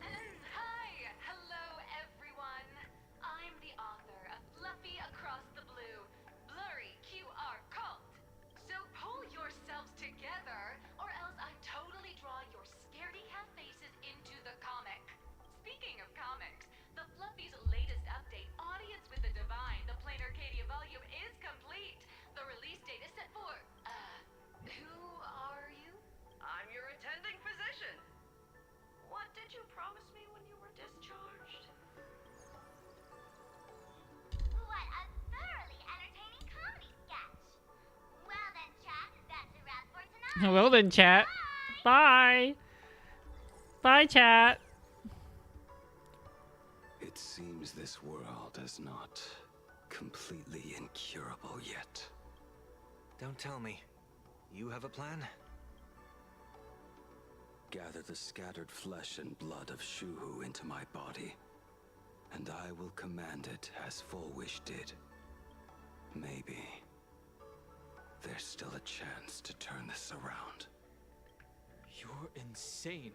Hi! Hello, everyone. I'm the author of Fluffy Across the Blue, Blurry QR Cult. So pull yourselves together, or else I totally draw your scaredy cat faces into the comic. Speaking of comics, the Fluffy's latest update, Audience with the Divine, the Plain Arcadia volume, is complete. The release date is set for, who are you? I'm your attending physician. What did you promise me when you were discharged? What a thoroughly entertaining comedy sketch. Well then, chat, that's a wrap for tonight. Well then, chat. Bye. Bye, chat. It seems this world has not completely incurable yet. Don't tell me. You have a plan? Gather the scattered flesh and blood of Shuhu into my body, and I will command it as Full Wish did. Maybe there's still a chance to turn this around. You're insane.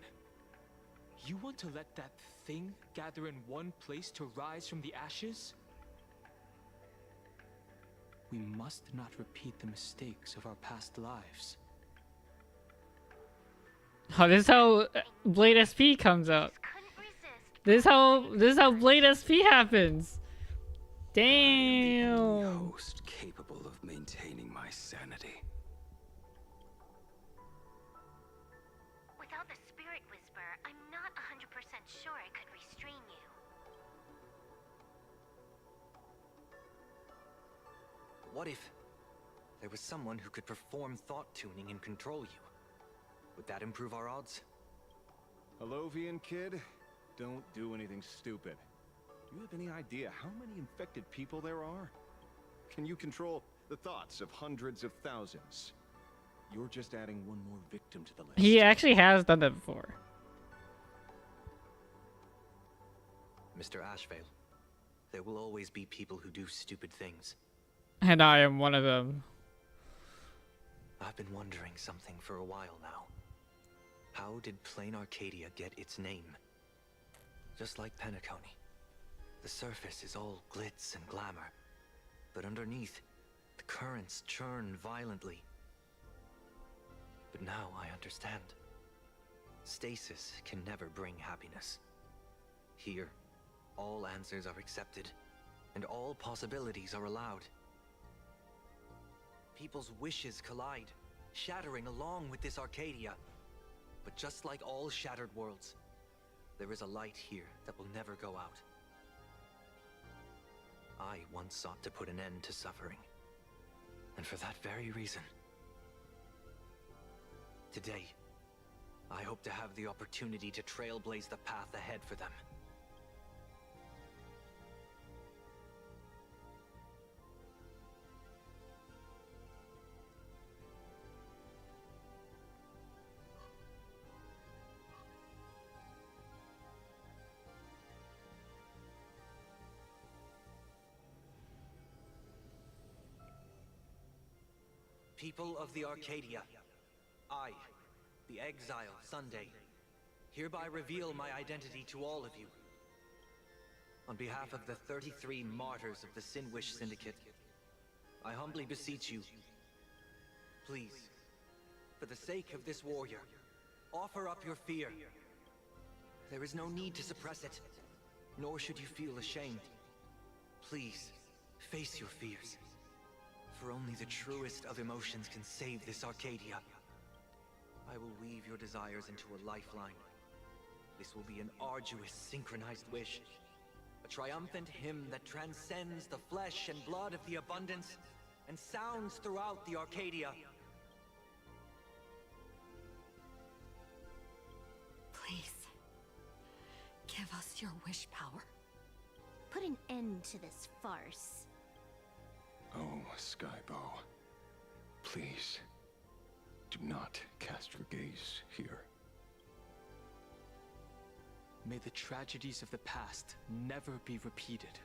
You want to let that thing gather in one place to rise from the ashes? We must not repeat the mistakes of our past lives. Oh, this is how Blade SP comes out. This is how Blade SP happens. Damn. Host capable of maintaining my sanity. Without the Spirit Whisper, I'm not 100% sure I could restrain you. What if there was someone who could perform thought tuning and control you? Would that improve our odds? Alovian kid, don't do anything stupid. Do you have any idea how many infected people there are? Can you control the thoughts of hundreds of thousands? You're just adding one more victim to the list. He actually has done that before. Mr. Ashvale, there will always be people who do stupid things. And I am one of them. I've been wondering something for a while now. How did Plain Arcadia get its name? Just like Penacony, the surface is all glitz and glamour, but underneath, the currents churn violently. But now I understand. Stasis can never bring happiness. Here, all answers are accepted, and all possibilities are allowed. People's wishes collide, shattering along with this Arcadia. But just like all shattered worlds, there is a light here that will never go out. I once sought to put an end to suffering, and for that very reason, today, I hope to have the opportunity to trailblaze the path ahead for them. People of the Arcadia, I, the Exile Sunday, hereby reveal my identity to all of you. On behalf of the 33 martyrs of the Sinwish Syndicate, I humbly beseech you, please, for the sake of this warrior, offer up your fear. There is no need to suppress it, nor should you feel ashamed. Please, face your fears. For only the truest of emotions can save this Arcadia. I will weave your desires into a lifeline. This will be an arduous, synchronized wish. A triumphant hymn that transcends the flesh and blood of the abundance and sounds throughout the Arcadia. Please, give us your wish power. Put an end to this farce. Oh, Skybow. Please, do not cast your gaze here. May the tragedies of the past never be repeated.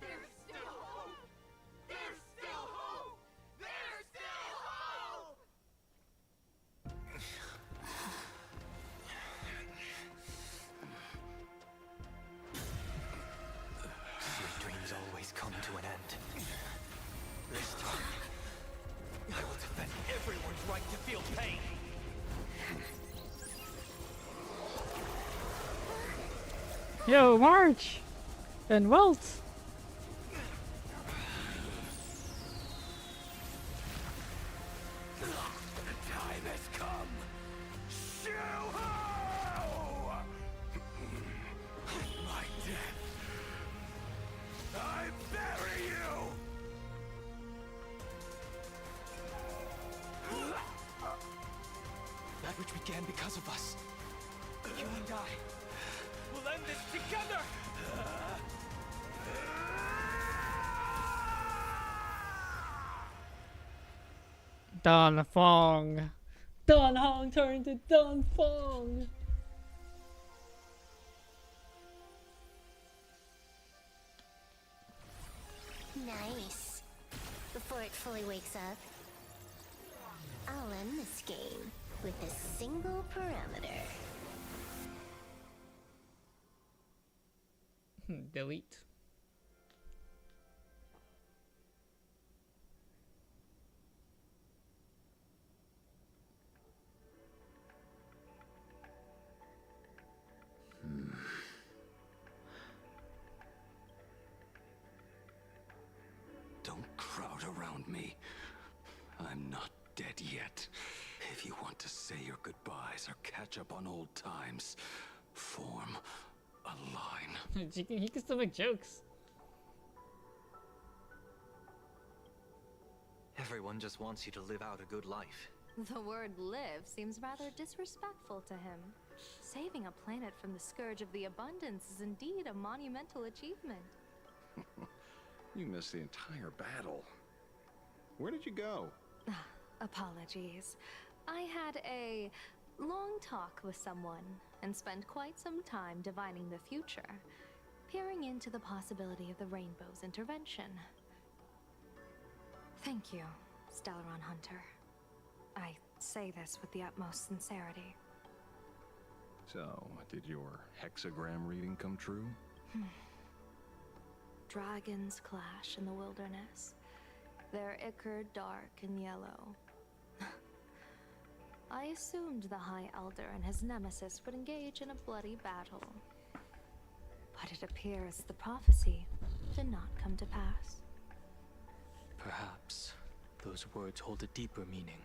There's still hope! There's still hope! There's still hope! Your dreams always come to an end. This time, I will defend everyone's right to feel pain. Yo, March! And Welt! The time has come. Shuhu! My death. I bury you! That which began because of us. You and I will end this together! Don Fong. Don Hong turned to Don Fong. Nice. Before it fully wakes up, I'll end this game with a single parameter. Delete. Don't crowd around me. I'm not dead yet. If you want to say your goodbyes or catch up on old times, form a line. He can still make jokes. Everyone just wants you to live out a good life. The word live seems rather disrespectful to him. Saving a planet from the scourge of the abundance is indeed a monumental achievement. You missed the entire battle. Where did you go? Apologies. I had a long talk with someone and spent quite some time divining the future, peering into the possibility of the Rainbow's intervention. Thank you, Stellaron Hunter. I say this with the utmost sincerity. So, did your hexagram reading come true? Dragons clash in the wilderness. Their ichor dark and yellow. I assumed the High Elder and his nemesis would engage in a bloody battle. But it appears the prophecy did not come to pass. Perhaps those words hold a deeper meaning.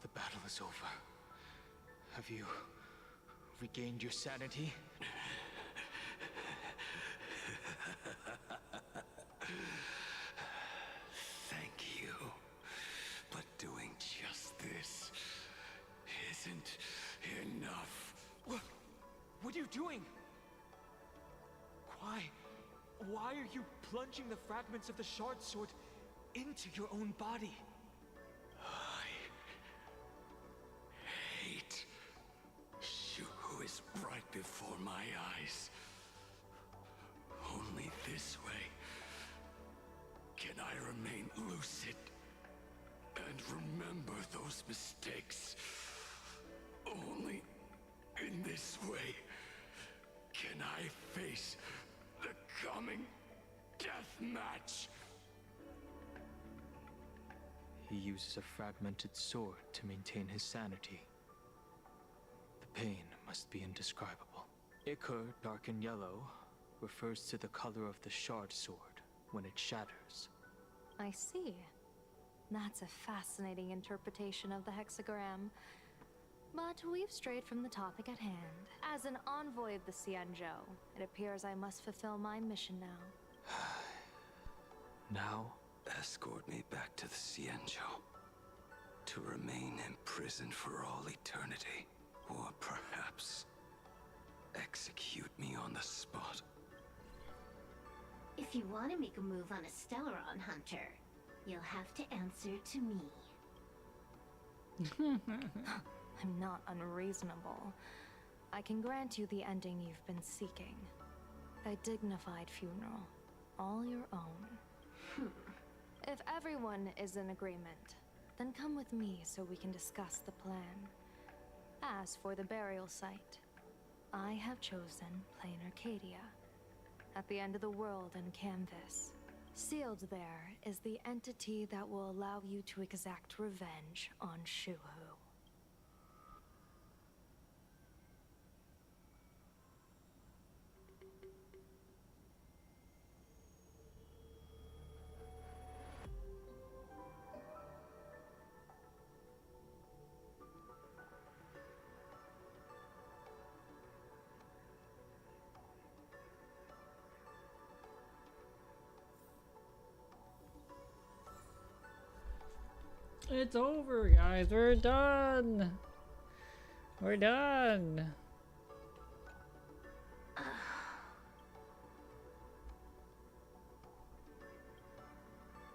The battle is over. Have you regained your sanity? Thank you. But doing just this isn't enough. What are you doing? Why are you plunging the fragments of the shard sword into your own body? I hate Shuhu is right before my eyes. Only this way can I remain lucid and remember those mistakes. Only in this way can I face the coming death match. He uses a fragmented sword to maintain his sanity. The pain must be indescribable. Ichor, dark and yellow, refers to the color of the shard sword when it shatters. I see. That's a fascinating interpretation of the hexagram. But we've strayed from the topic at hand. As an envoy of the Xianzhou, it appears I must fulfill my mission now. Now? Escort me back to the Xianzhou. To remain imprisoned for all eternity. Or perhaps execute me on the spot. If you want to make a move on a Stellaron Hunter, you'll have to answer to me. I'm not unreasonable. I can grant you the ending you've been seeking. A dignified funeral. All your own. If everyone is in agreement, then come with me so we can discuss the plan. As for the burial site, I have chosen Plain Arcadia. At the end of the world in canvas. Sealed there is the entity that will allow you to exact revenge on Shuhu. It's over, guys. We're done. We're done.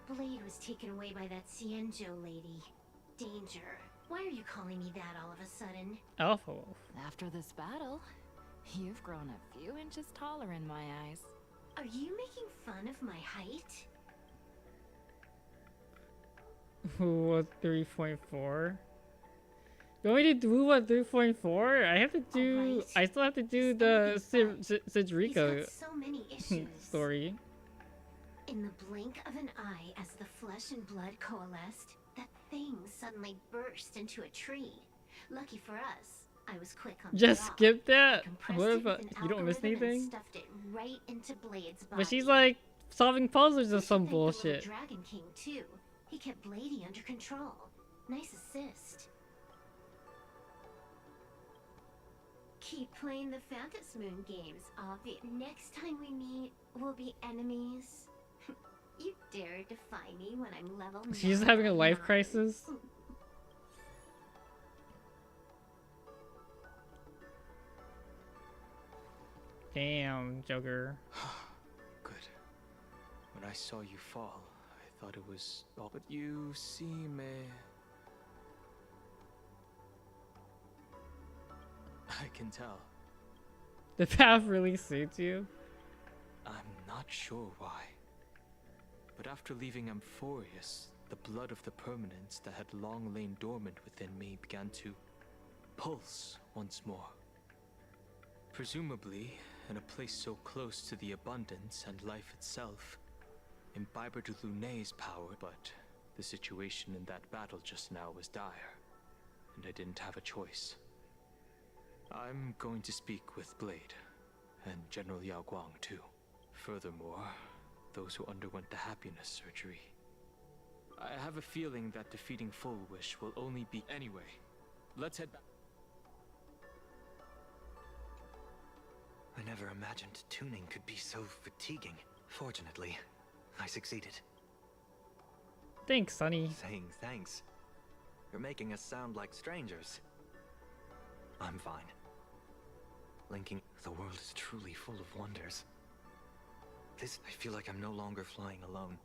Blade was taken away by that Cienjo lady. Danger. Why are you calling me that all of a sudden? Alpha Wolf. After this battle, you've grown a few inches taller in my eyes. Are you making fun of my height? What 3.4? You want me to do what 3.4? I have to do. Right. I still have to do the Sidrika So many issues. story. In the blink of an eye, as the flesh and blood coalesced, that thing suddenly burst into a tree. Lucky for us, I was quick on the Just draw. skip that. I compressed What it if with an you don't miss algorithm and anything? stuffed it right into Blade's body. But she's like solving puzzles or some Thank the little bullshit. Dragon King too. He kept Bladey under control. Nice assist. Keep playing the Phantas Moon games, Avi. Next time we meet, we'll be enemies. You dare defy me when I'm level She's having a life 9. crisis. Damn, Joker. Good. When I saw you fall, I thought it was all, but you seem I can tell. The path really suits you. I'm not sure why. But after leaving Amphorius, the blood of the permanence that had long lain dormant within me began to pulse once more. Presumably, in a place so close to the abundance and life itself, imbiber de Lunay's power, but the situation in that battle just now was dire, and I didn't have a choice. I'm going to speak with Blade, and General Yao Guang too. Furthermore, those who underwent the happiness surgery. I have a feeling that defeating Full Wish will only be... Anyway, let's head back. I never imagined tuning could be so fatiguing. Fortunately, I succeeded. Thanks, Sonny. Saying thanks. You're making us sound like strangers. I'm fine. Linking, the world is truly full of wonders. I feel like I'm no longer flying alone.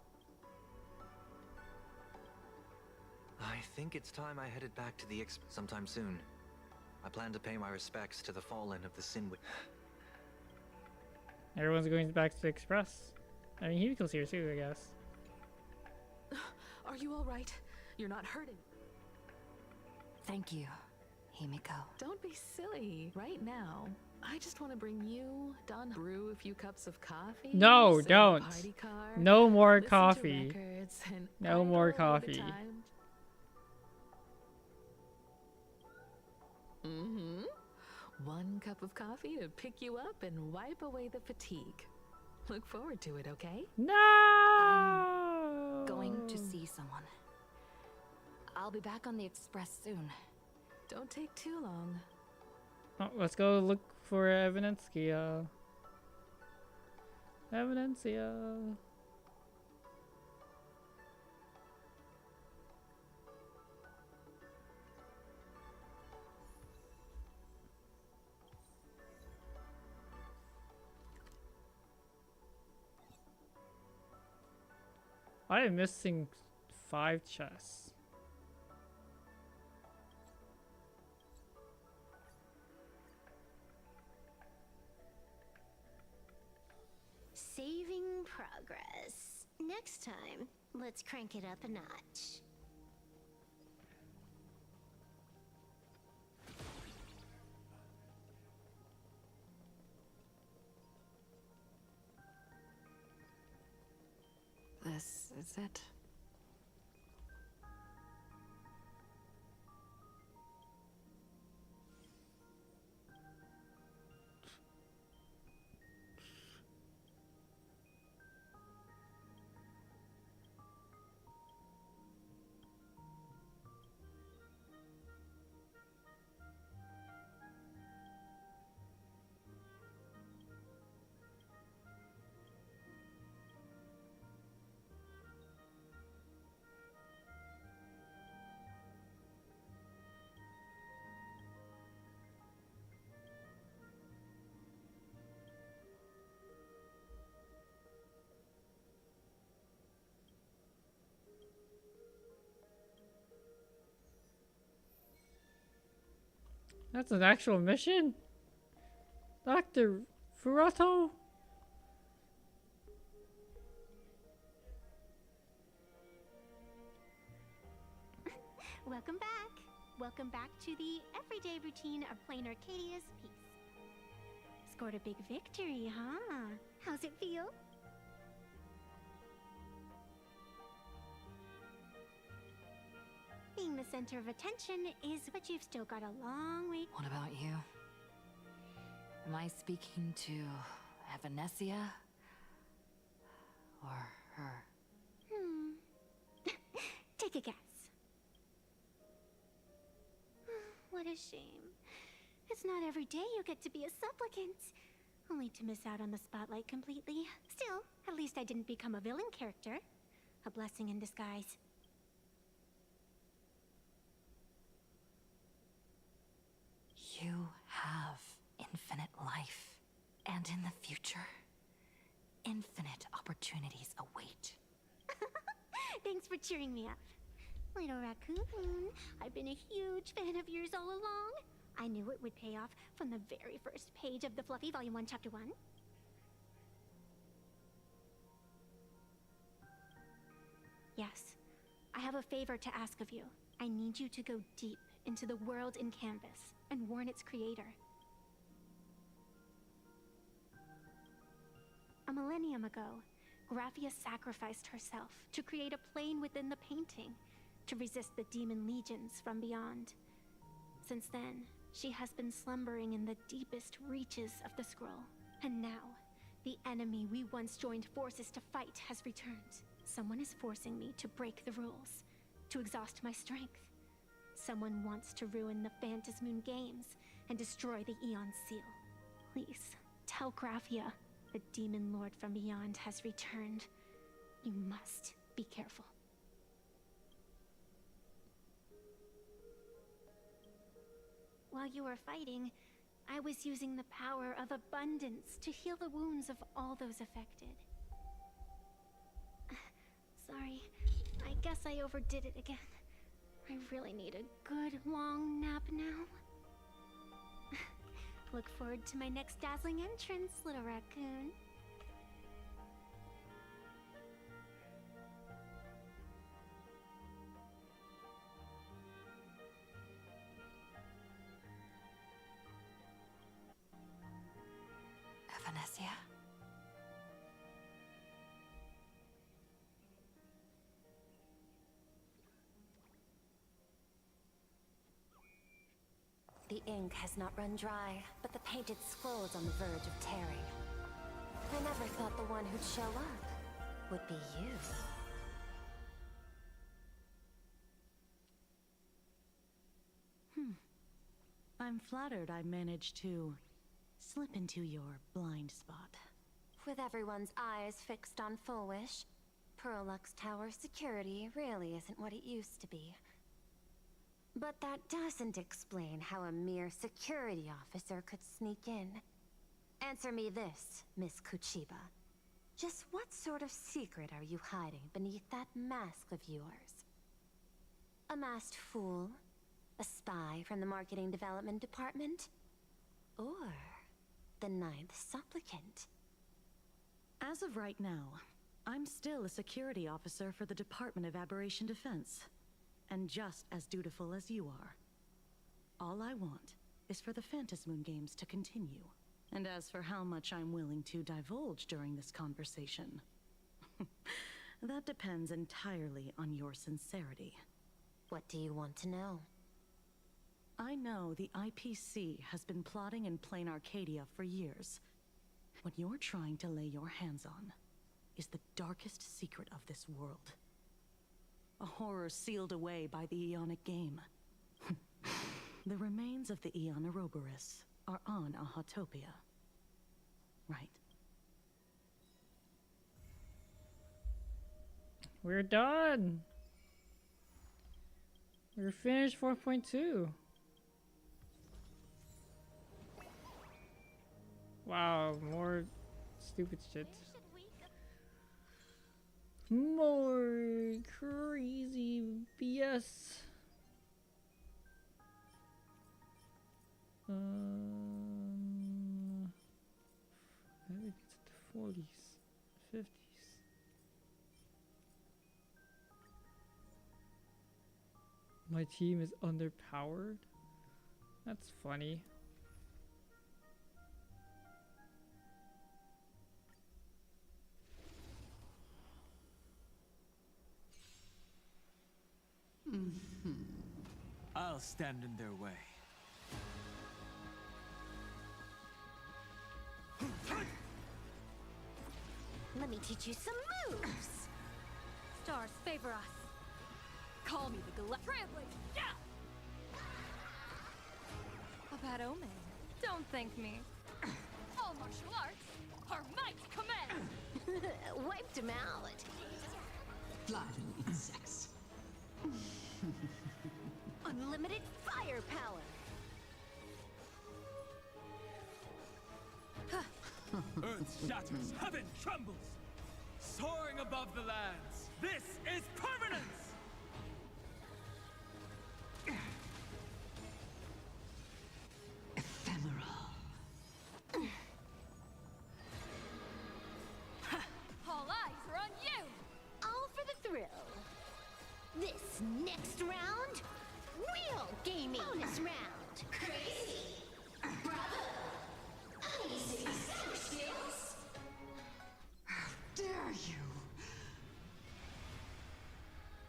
I think it's time I headed back to the sometime soon. I plan to pay my respects to the fallen of the Sinwi. Everyone's going back to the Express. I mean, Himiko's here too, I guess. Are you all right? You're not hurting. Thank you, Himiko. Don't be silly. Right now, I just want to bring you, Don, brew a few cups of coffee. No, sit in a don't. party car, No more listen to coffee. records, and No more idle all the coffee. time. Mm-hmm. One cup of coffee to pick you up and wipe away the fatigue. Look forward to it, okay? No! I'm going to see someone. I'll be back on the Express soon. Don't take too long. Oh, let's go look for Evidencia. Evidencia. I am missing 5 chests. Saving progress. Next time, let's crank it up a notch. This is it. That's an actual mission? Dr. Furato? Welcome back. Welcome back to the everyday routine of playing Arcadia's piece. Scored a big victory, huh? How's it feel? Being the center of attention is but you've still got a long way. What about you? Am I speaking to Evanesia? Or her? Take a guess. What a shame. It's not every day you get to be a supplicant. Only to miss out on the spotlight completely. Still, at least I didn't become a villain character. A blessing in disguise. You have infinite life. And in the future, infinite opportunities await. Thanks for cheering me up. Little raccoon, I've been a huge fan of yours all along. I knew it would pay off from the very first page of the Fluffy Volume 1, Chapter 1. Yes, I have a favor to ask of you. I need you to go deep into the world in Canvas and warn its creator. A millennium ago, Graphia sacrificed herself to create a plane within the painting, to resist the demon legions from beyond. Since then, she has been slumbering in the deepest reaches of the scroll. And now, the enemy we once joined forces to fight has returned. Someone is forcing me to break the rules, to exhaust my strength. Someone wants to ruin the Phantasmoon games and destroy the Eon Seal. Please, tell Graphia the demon lord from beyond has returned. You must be careful. While you were fighting, I was using the power of abundance to heal the wounds of all those affected. Sorry, I guess I overdid it again. I really need a good long nap now. Look forward to my next dazzling entrance, little raccoon. Evanesia? The ink has not run dry, but the painted scroll's on the verge of tearing. I never thought the one who'd show up would be you. I'm flattered I managed to slip into your blind spot. With everyone's eyes fixed on Full Wish, Pearlux Tower security really isn't what it used to be. But that doesn't explain how a mere security officer could sneak in. Answer me this, Miss Kuchiba. Just what sort of secret are you hiding beneath that mask of yours? A masked fool? A spy from the Marketing Development Department? Or the Ninth Supplicant? As of right now, I'm still a security officer for the Department of Aberration Defense. And just as dutiful as you are. All I want is for the Phantasmoon games to continue. And as for how much I'm willing to divulge during this conversation, that depends entirely on your sincerity. What do you want to know? I know the IPC has been plotting in plain Arcadia for years. What you're trying to lay your hands on is the darkest secret of this world. A horror sealed away by the Aeonic game. The remains of the Aeon Ouroboros are on Ahatopia. Right. We're done. We're finished 4.2. Wow, more stupid shit. More crazy BS. Maybe it's the 40s, 50s. My team is underpowered? That's funny. I'll stand in their way. Let me teach you some moves. Stars favor us. Call me the Trailblazer. Yeah. A bad omen. Don't thank me. All martial arts. Our might command. Wiped him out. Flying insects. Unlimited firepower. Earth shatters, heaven trembles. Soaring above the lands. This is permanence! Ephemeral. All eyes are on you. All for the thrill. This next round, real gaming. Bonus round. Crazy. Bravo. Uneasy. Super skills. How dare you?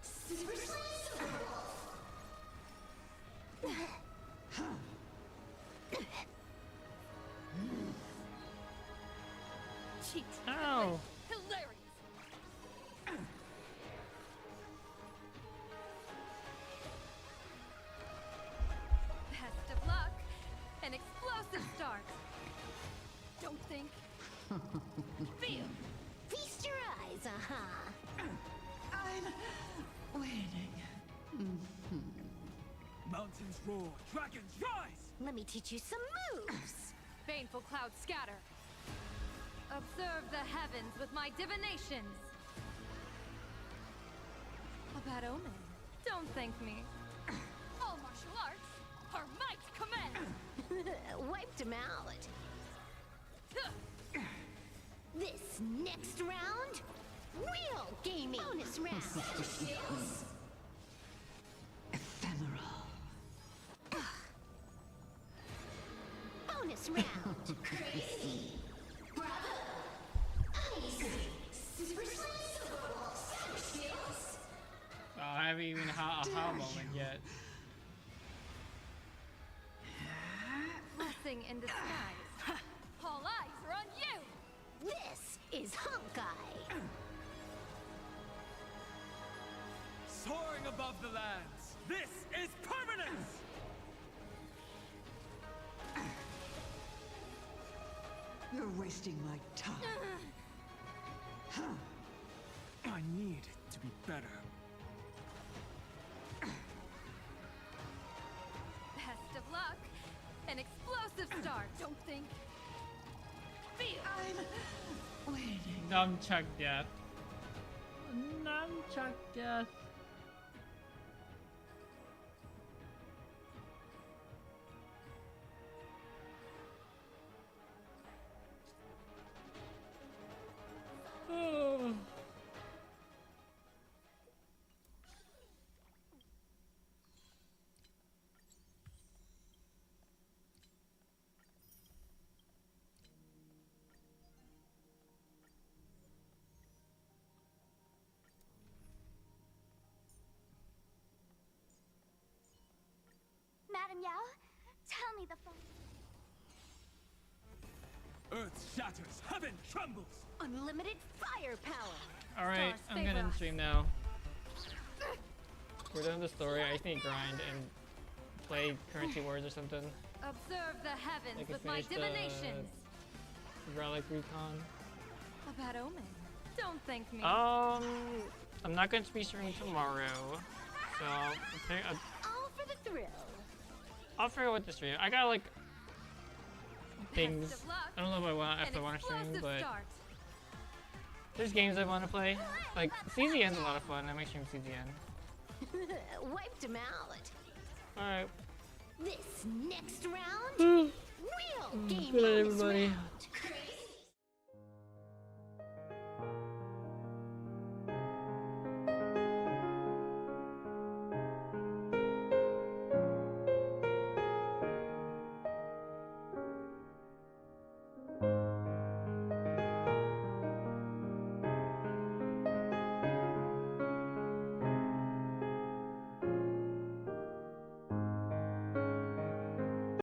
Super Slice Silverwolf. Cheat. Ow. Hilarious. Best of luck. An explosive start. Don't think. Feel. Feast your eyes, I'm waiting. Mountains roar, dragons rise! Let me teach you some moves. Baneful clouds scatter. Observe the heavens with my divinations. A bad omen. Don't thank me. All martial arts. Our might command. Wiped him out. This next round, real gaming. Bonus round. Skills. Ephemeral. Bonus round. Crazy. Bravo. Uneasy. Super Slice Silverwolf. Super skills. Oh, I haven't even had a how moment yet. Blessing in disguise. All eyes are on you. This is Honky. Soaring above the lands. This is permanence! You're wasting my time. I need to be better. Best of luck. An explosive start. Don't think. Feel. I'm waiting. Nunchuck death. Nunchuck death. Oh. Madam Yao, tell me the fun. Earth shatters, heaven trembles. Unlimited firepower. Alright, I'm gonna end stream now. We're done with the story. I just need to grind and play Currency Wars or something. Observe the I heavens can with my finish the divinations. Relic Recon. A bad omen. Don't thank me. I'm not going to be streaming tomorrow, so All for the thrill. I'll figure out what to stream. I got like things. I don't know if I want to stream, but there's games I want to play. Like CZN's a lot of fun. I might stream CZN. Wiped him out. All right. This next round, Game Good night, on is everybody. round.